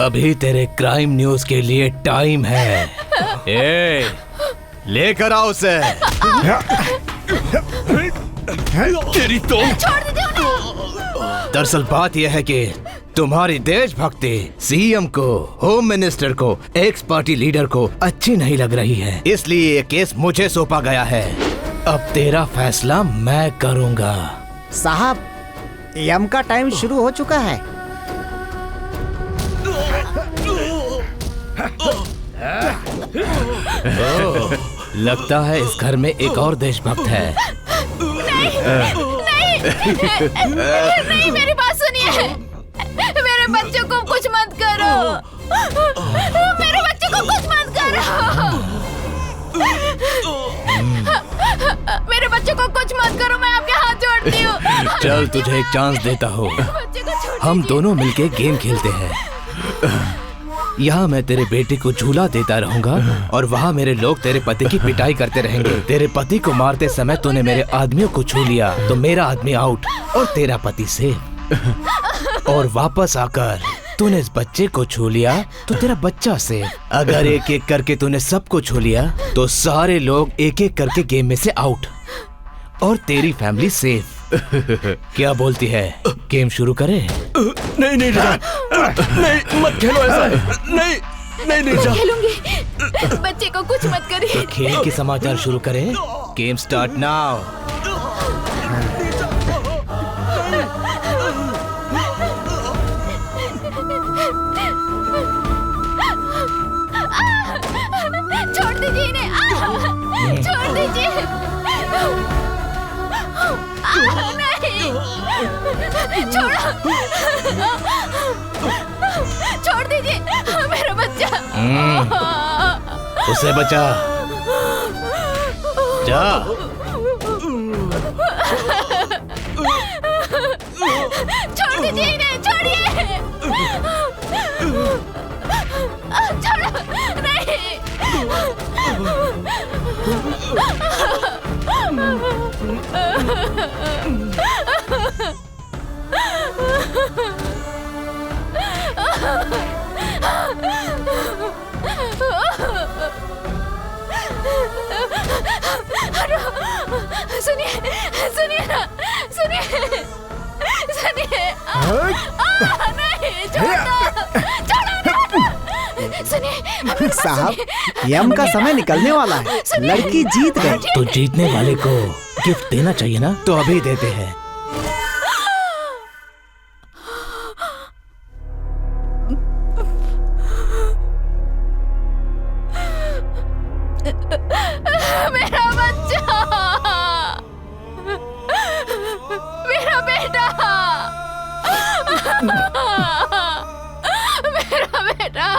अभी तेरे क्राइम न्यूज के लिए टाइम है। ए, लेकर आओ उसे। तेरी तो छोड़ दीजिए उन्हें। दरअसल बात यह है कि तुम्हारी देशभक्ति सीएम को, होम मिनिस्टर को, एक्स पार्टी लीडर को अच्छी नहीं लग रही है, इसलिए ये केस मुझे सौंपा गया है। अब तेरा फैसला मैं करूंगा। साहब, यम का टाइम शुरू हो चुका है। लगता है इस घर में एक और देशभक्त है। नहीं, मेरी बात सुनिए। मेरे बच्चों को कुछ मत करो। मेरे बच्चों को कुछ मत करो। मेरे बच्चों को कुछ मत करो, मैं आपके हाथ जोड़ती हूँ। चल तुझे एक चांस देता हूँ। हम दोनों मिलके गेम खेलते हैं। यहाँ मैं तेरे बेटे को झूला देता रहूंगा और वहाँ मेरे लोग तेरे पति की पिटाई करते रहेंगे। तेरे पति को मारते समय तूने मेरे आदमियों को छू लिया तो मेरा आदमी आउट और तेरा पति सेफ। और वापस आकर तूने इस बच्चे को छू लिया तो तेरा बच्चा सेफ। अगर एक एक करके तूने सबको छू लिया तो सारे लोग एक एक करके गेम में से आउट और तेरी फैमिली सेफ। क्या बोलती है, गेम शुरू करें? नहीं नहीं नहीं, मत खेलो ऐसा। नहीं मैं खेलूंगी। बच्चे को कुछ मत करिए। तो खेल के समाचार शुरू करें। Game start now. छोड़ दीजिए इन्हें। छोड़ दीजिए। नहीं, छोड़ो। छोड़ दीजिए मेरा बच्चा। उसे बचा। जा। छोड़ दीजिए इन्हें, छोड़िए। छोड़ो। नहीं। सुनिए सुनिए ना, सुनिए सुनिए। नहीं, छोड़ो, सुनिए साहब, यम का समय निकलने वाला है, लड़की जीत गई। तो जीतने वाले को गिफ्ट देना चाहिए ना, तो अभी देते हैं। मेरा बच्चा, मेरा बेटा, मेरा बेटा।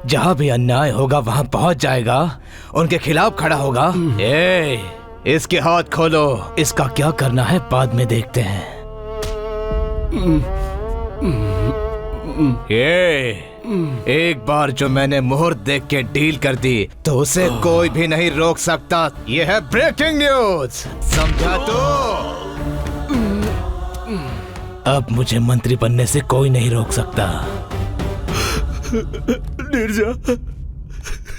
जहाँ भी अन्याय होगा वहाँ पहुँच जाएगा, उनके खिलाफ खड़ा होगा। इसके हाथ खोलो, इसका क्या करना है बाद में देखते हैं। एक बार जो मैंने मुहूर्त देख के डील कर दी तो उसे कोई भी नहीं रोक सकता। ये है ब्रेकिंग न्यूज, समझा तो? अब मुझे मंत्री बनने से कोई नहीं रोक सकता। नीरजा,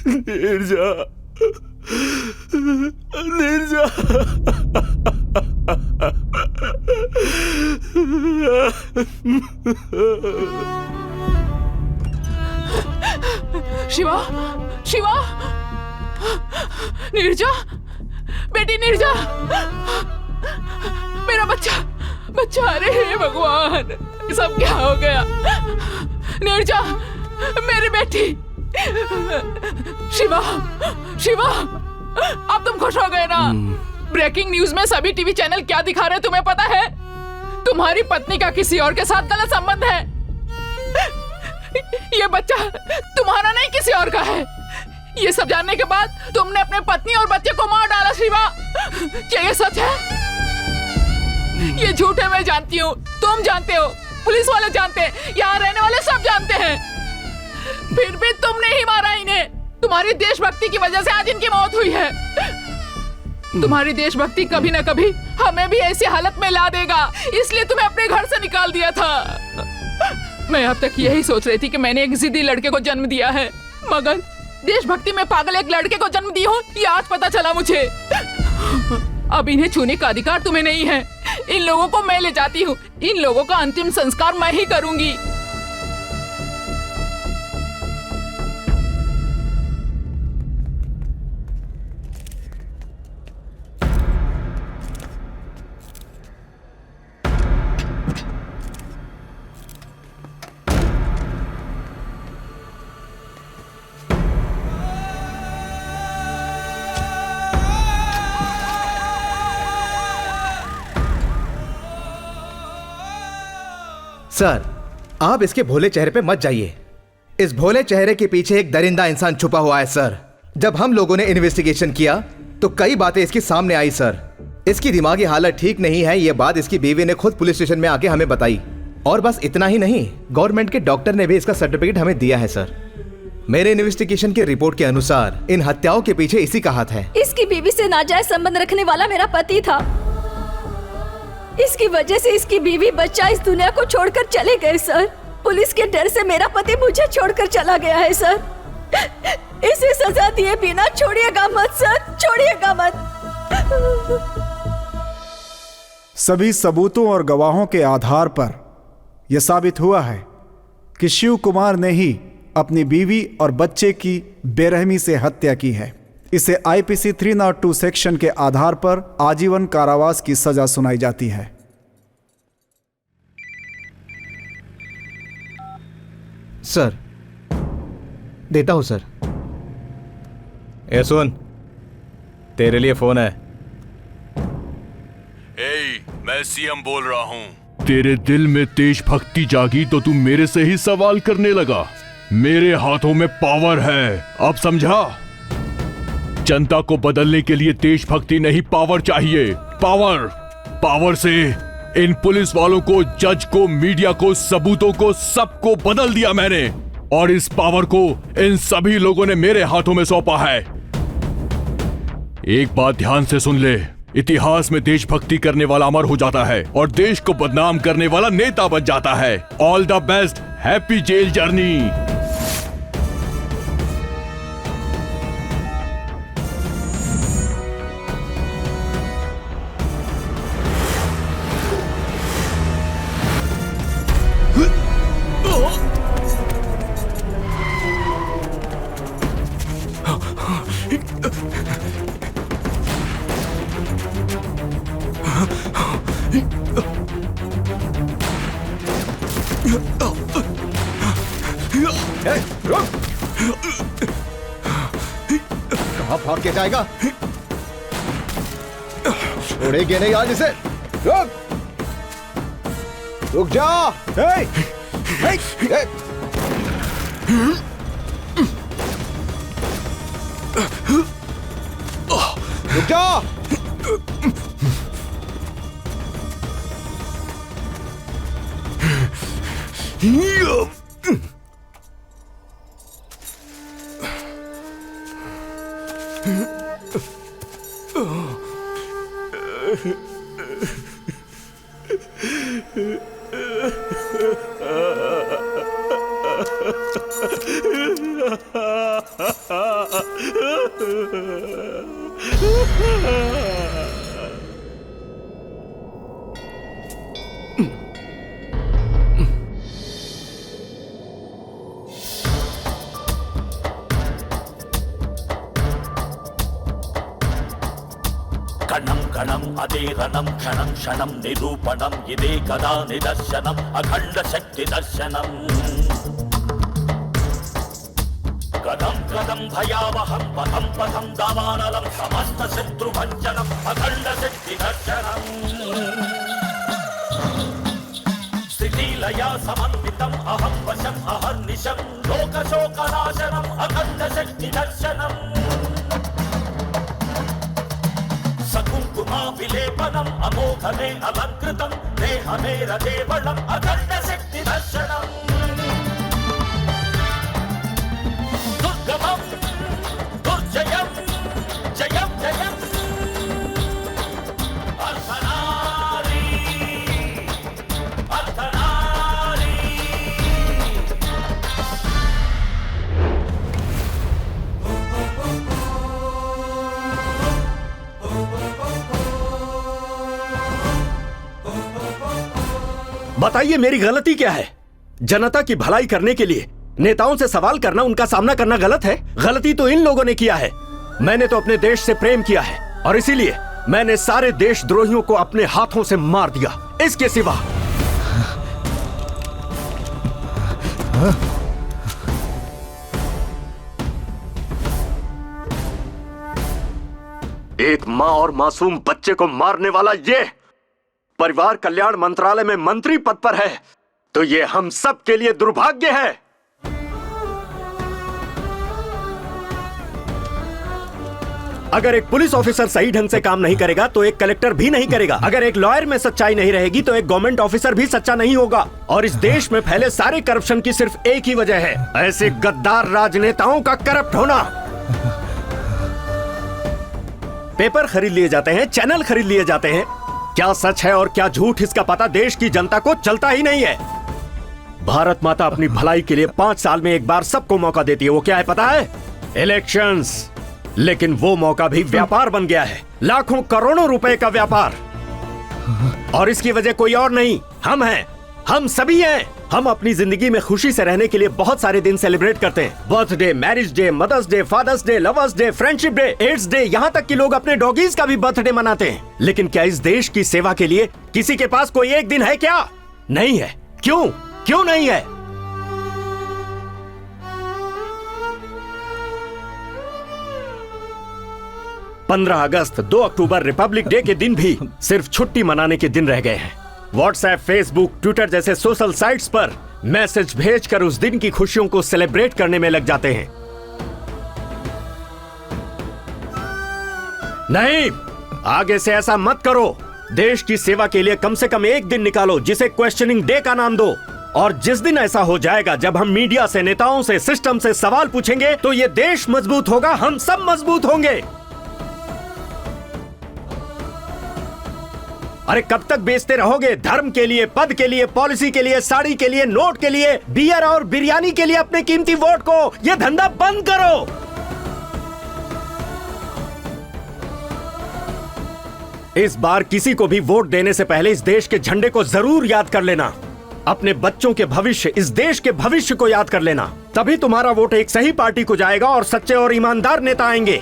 नीरजा, नीरजा। शिवा, शिवा, नीरजा, बेटी नीरजा, मेरा बच्चा, बच्चा। अरे हे भगवान, सब क्या हो गया? नीरजा, मेरी बेटी। शिवा, शिवा, अब तुम खुश हो गए ना? ब्रेकिंग न्यूज में सभी टीवी चैनल क्या दिखा रहे हैं तुम्हें पता है? तुम्हारी पत्नी का किसी और के साथ गलत संबंध है। ये बच्चा तुम्हारा नहीं किसी और का है। ये सब जानने के बाद तुमने अपने पत्नी और बच्चे को मार डाला। शिवा, क्या ये सच है? ये झूठ है, मैं जानती हूँ, तुम जानते हो, पुलिस वाले जानते हैं, यहाँ रहने वाले सब जानते हैं। फिर भी तुमने ही मारा इन्हें। तुम्हारी देशभक्ति की वजह से आज इनकी मौत हुई है। तुम्हारी देशभक्ति कभी ना कभी हमें भी ऐसी हालत में ला देगा, इसलिए तुम्हें अपने घर से निकाल दिया था। मैं अब तक यही सोच रही थी कि मैंने एक जिद्दी लड़के को जन्म दिया है, मगर देशभक्ति में पागल एक लड़के को जन्म दी हूँ, ये आज पता चला मुझे। अब इन्हें छूने का अधिकार तुम्हें नहीं है। इन लोगों को मैं ले जाती हूँ, इन लोगों का अंतिम संस्कार मैं ही करूंगी। सर, आप इसके भोले चेहरे पे मत जाइए। इस भोले चेहरे के पीछे एक दरिंदा इंसान छुपा हुआ है सर। जब हम लोगों ने इन्वेस्टिगेशन किया तो कई बातें इसके सामने आई सर। इसकी दिमागी हालत ठीक नहीं है, ये बात इसकी बीवी ने खुद पुलिस स्टेशन में आके हमें बताई। और बस इतना ही नहीं, गवर्नमेंट के डॉक्टर ने भी इसका सर्टिफिकेट हमें दिया है सर। मेरे इन्वेस्टिगेशन की रिपोर्ट के अनुसार इन हत्याओं के पीछे इसी का हाथ है। इसकी बीवी से नाजायज संबंध रखने वाला मेरा पति था। इसकी वजह से इसकी बीवी बच्चा इस दुनिया को छोड़कर चले गए सर। पुलिस के डर से मेरा पति मुझे छोड़कर चला गया है सर। इसे सजा दिए बिना छोड़िएगा मत सर, छोड़िएगा मत। सभी सबूतों और गवाहों के आधार पर यह साबित हुआ है कि शिव कुमार ने ही अपनी बीवी और बच्चे की बेरहमी से हत्या की है। इसे आईपीसी 302 सेक्शन के आधार पर आजीवन कारावास की सजा सुनाई जाती है। सर, देता हूं सर। ए सुन, तेरे लिए फोन है। मैं सीएम बोल रहा हूँ। तेरे दिल में देशभक्ति जागी तो तू मेरे से ही सवाल करने लगा। मेरे हाथों में पावर है, अब समझा? जनता को बदलने के लिए देशभक्ति नहीं, पावर चाहिए। पावर से इन पुलिस वालों को, जज को, मीडिया को, सबूतों को, सबको बदल दिया मैंने। और इस पावर को इन सभी लोगों ने मेरे हाथों में सौंपा है। एक बात ध्यान से सुन ले, इतिहास में देशभक्ति करने वाला अमर हो जाता है और देश को बदनाम करने वाला नेता बन जाता है। All the best, happy jail journey. कहाँ भाग के जाएगा? छोड़ेंगे नहीं आज इसे। रुक जा। रुक जा। कणं कणं अदेरणं क्षणं क्षणं निरूपणं इदे कदा निदर्शनम् अखण्ड शक्ति दर्शनम् कदं कदं भयावहं पथं पथं दावानलं समस्त शत्रुभञ्जनम् अखण्ड शक्ति दर्शनम् स्थितिलया समन्वितम् अहं वशम् अहर्निशं लोकशोकनाशनम् अखण्ड शक्ति दर्शनम् विलेपनम् अमोघमे अलङ्कृतं देहमे रदेवलम् अखण्ड शक्ति दर्शनम् दुर्गमं दुर्जयं जयं जयम् अर्धनारी अर्धनारी बताइए मेरी गलती क्या है? जनता की भलाई करने के लिए नेताओं से सवाल करना, उनका सामना करना गलत है? गलती तो इन लोगों ने किया है। मैंने तो अपने देश से प्रेम किया है और इसीलिए मैंने सारे देशद्रोहियों को अपने हाथों से मार दिया। इसके सिवा एक माँ और मासूम बच्चे को मारने वाला ये परिवार कल्याण मंत्रालय में मंत्री पद पर है, तो ये हम सब के लिए दुर्भाग्य है। अगर एक पुलिस ऑफिसर सही ढंग से काम नहीं करेगा तो एक कलेक्टर भी नहीं करेगा। अगर एक लॉयर में सच्चाई नहीं रहेगी तो एक गवर्नमेंट ऑफिसर भी सच्चा नहीं होगा। और इस देश में फैले सारे करप्शन की सिर्फ एक ही वजह है, ऐसे गद्दार राजनेताओं का करप्ट होना। पेपर खरीद लिए जाते हैं, चैनल खरीद लिए जाते हैं, क्या सच है और क्या झूठ इसका पता देश की जनता को चलता ही नहीं है। भारत माता अपनी भलाई के लिए 5 साल में एक बार सबको मौका देती है। वो क्या है पता है? इलेक्शंस। लेकिन वो मौका भी व्यापार बन गया है, लाखों करोड़ों रुपए का व्यापार। और इसकी वजह कोई और नहीं, हम हैं, हम सभी हैं। हम अपनी जिंदगी में खुशी से रहने के लिए बहुत सारे दिन सेलिब्रेट करते हैं। Birthday, marriage day, mother's day, father's day, lovers day, friendship day, AIDS day, यहाँ तक कि लोग अपने डॉगीज का भी बर्थडे मनाते हैं। लेकिन क्या इस देश की सेवा के लिए किसी के पास कोई एक दिन है क्या? नहीं है। क्यों? क्यों नहीं है? पंद्रह अगस्त, 2 अक्टूबर रिपब्लिक डे के दिन भी सिर्फ छुट्टी मनाने के दिन रह गए हैं। व्हाट्सएप, फेसबुक, ट्विटर जैसे सोशल साइट्स पर मैसेज भेजकर उस दिन की खुशियों को सेलिब्रेट करने में लग जाते हैं। नहीं, आगे से ऐसा मत करो। देश की सेवा के लिए कम से कम एक दिन निकालो जिसे क्वेश्चनिंग डे का नाम दो। और जिस दिन ऐसा हो जाएगा जब हम मीडिया से, नेताओं से, सिस्टम से सवाल पूछेंगे तो ये देश मजबूत होगा, हम सब मजबूत होंगे। अरे कब तक बेचते रहोगे धर्म के लिए, पद के लिए, पॉलिसी के लिए, साड़ी के लिए, नोट के लिए, बियर और बिरयानी के लिए अपने कीमती वोट को? ये धंधा बंद करो। इस बार किसी को भी वोट देने से पहले इस देश के झंडे को जरूर याद कर लेना। अपने बच्चों के भविष्य, इस देश के भविष्य को याद कर लेना। तभी तुम्हारा वोट एक सही पार्टी को जाएगा और सच्चे और ईमानदार नेता आएंगे।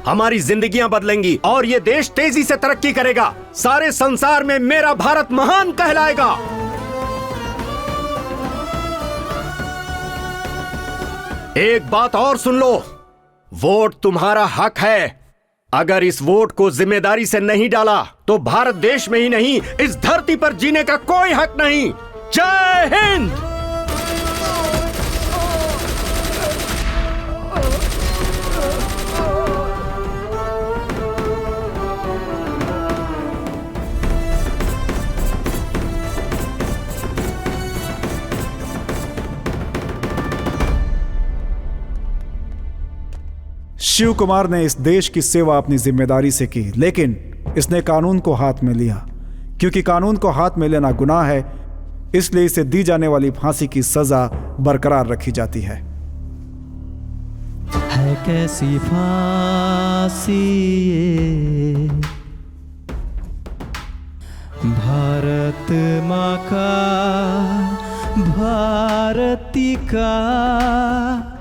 हमारी जिंदगियां बदलेंगी और ये देश तेजी से तरक्की करेगा। सारे संसार में मेरा भारत महान कहलाएगा। एक बात और सुन लो, वोट तुम्हारा हक है। अगर इस वोट को जिम्मेदारी से नहीं डाला तो भारत देश में ही नहीं, इस धरती पर जीने का कोई हक नहीं। जय हिंद। शिव कुमार ने इस देश की सेवा अपनी जिम्मेदारी से की, लेकिन इसने कानून को हाथ में लिया। क्योंकि कानून को हाथ में लेना गुनाह है, इसलिए इसे दी जाने वाली फांसी की सजा बरकरार रखी जाती है। कैसी फांसी ये भारत माँ का, भारती का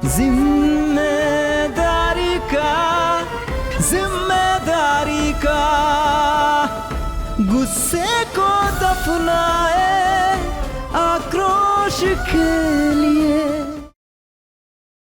जिम्मेदारी का, गुस्से को दफनाए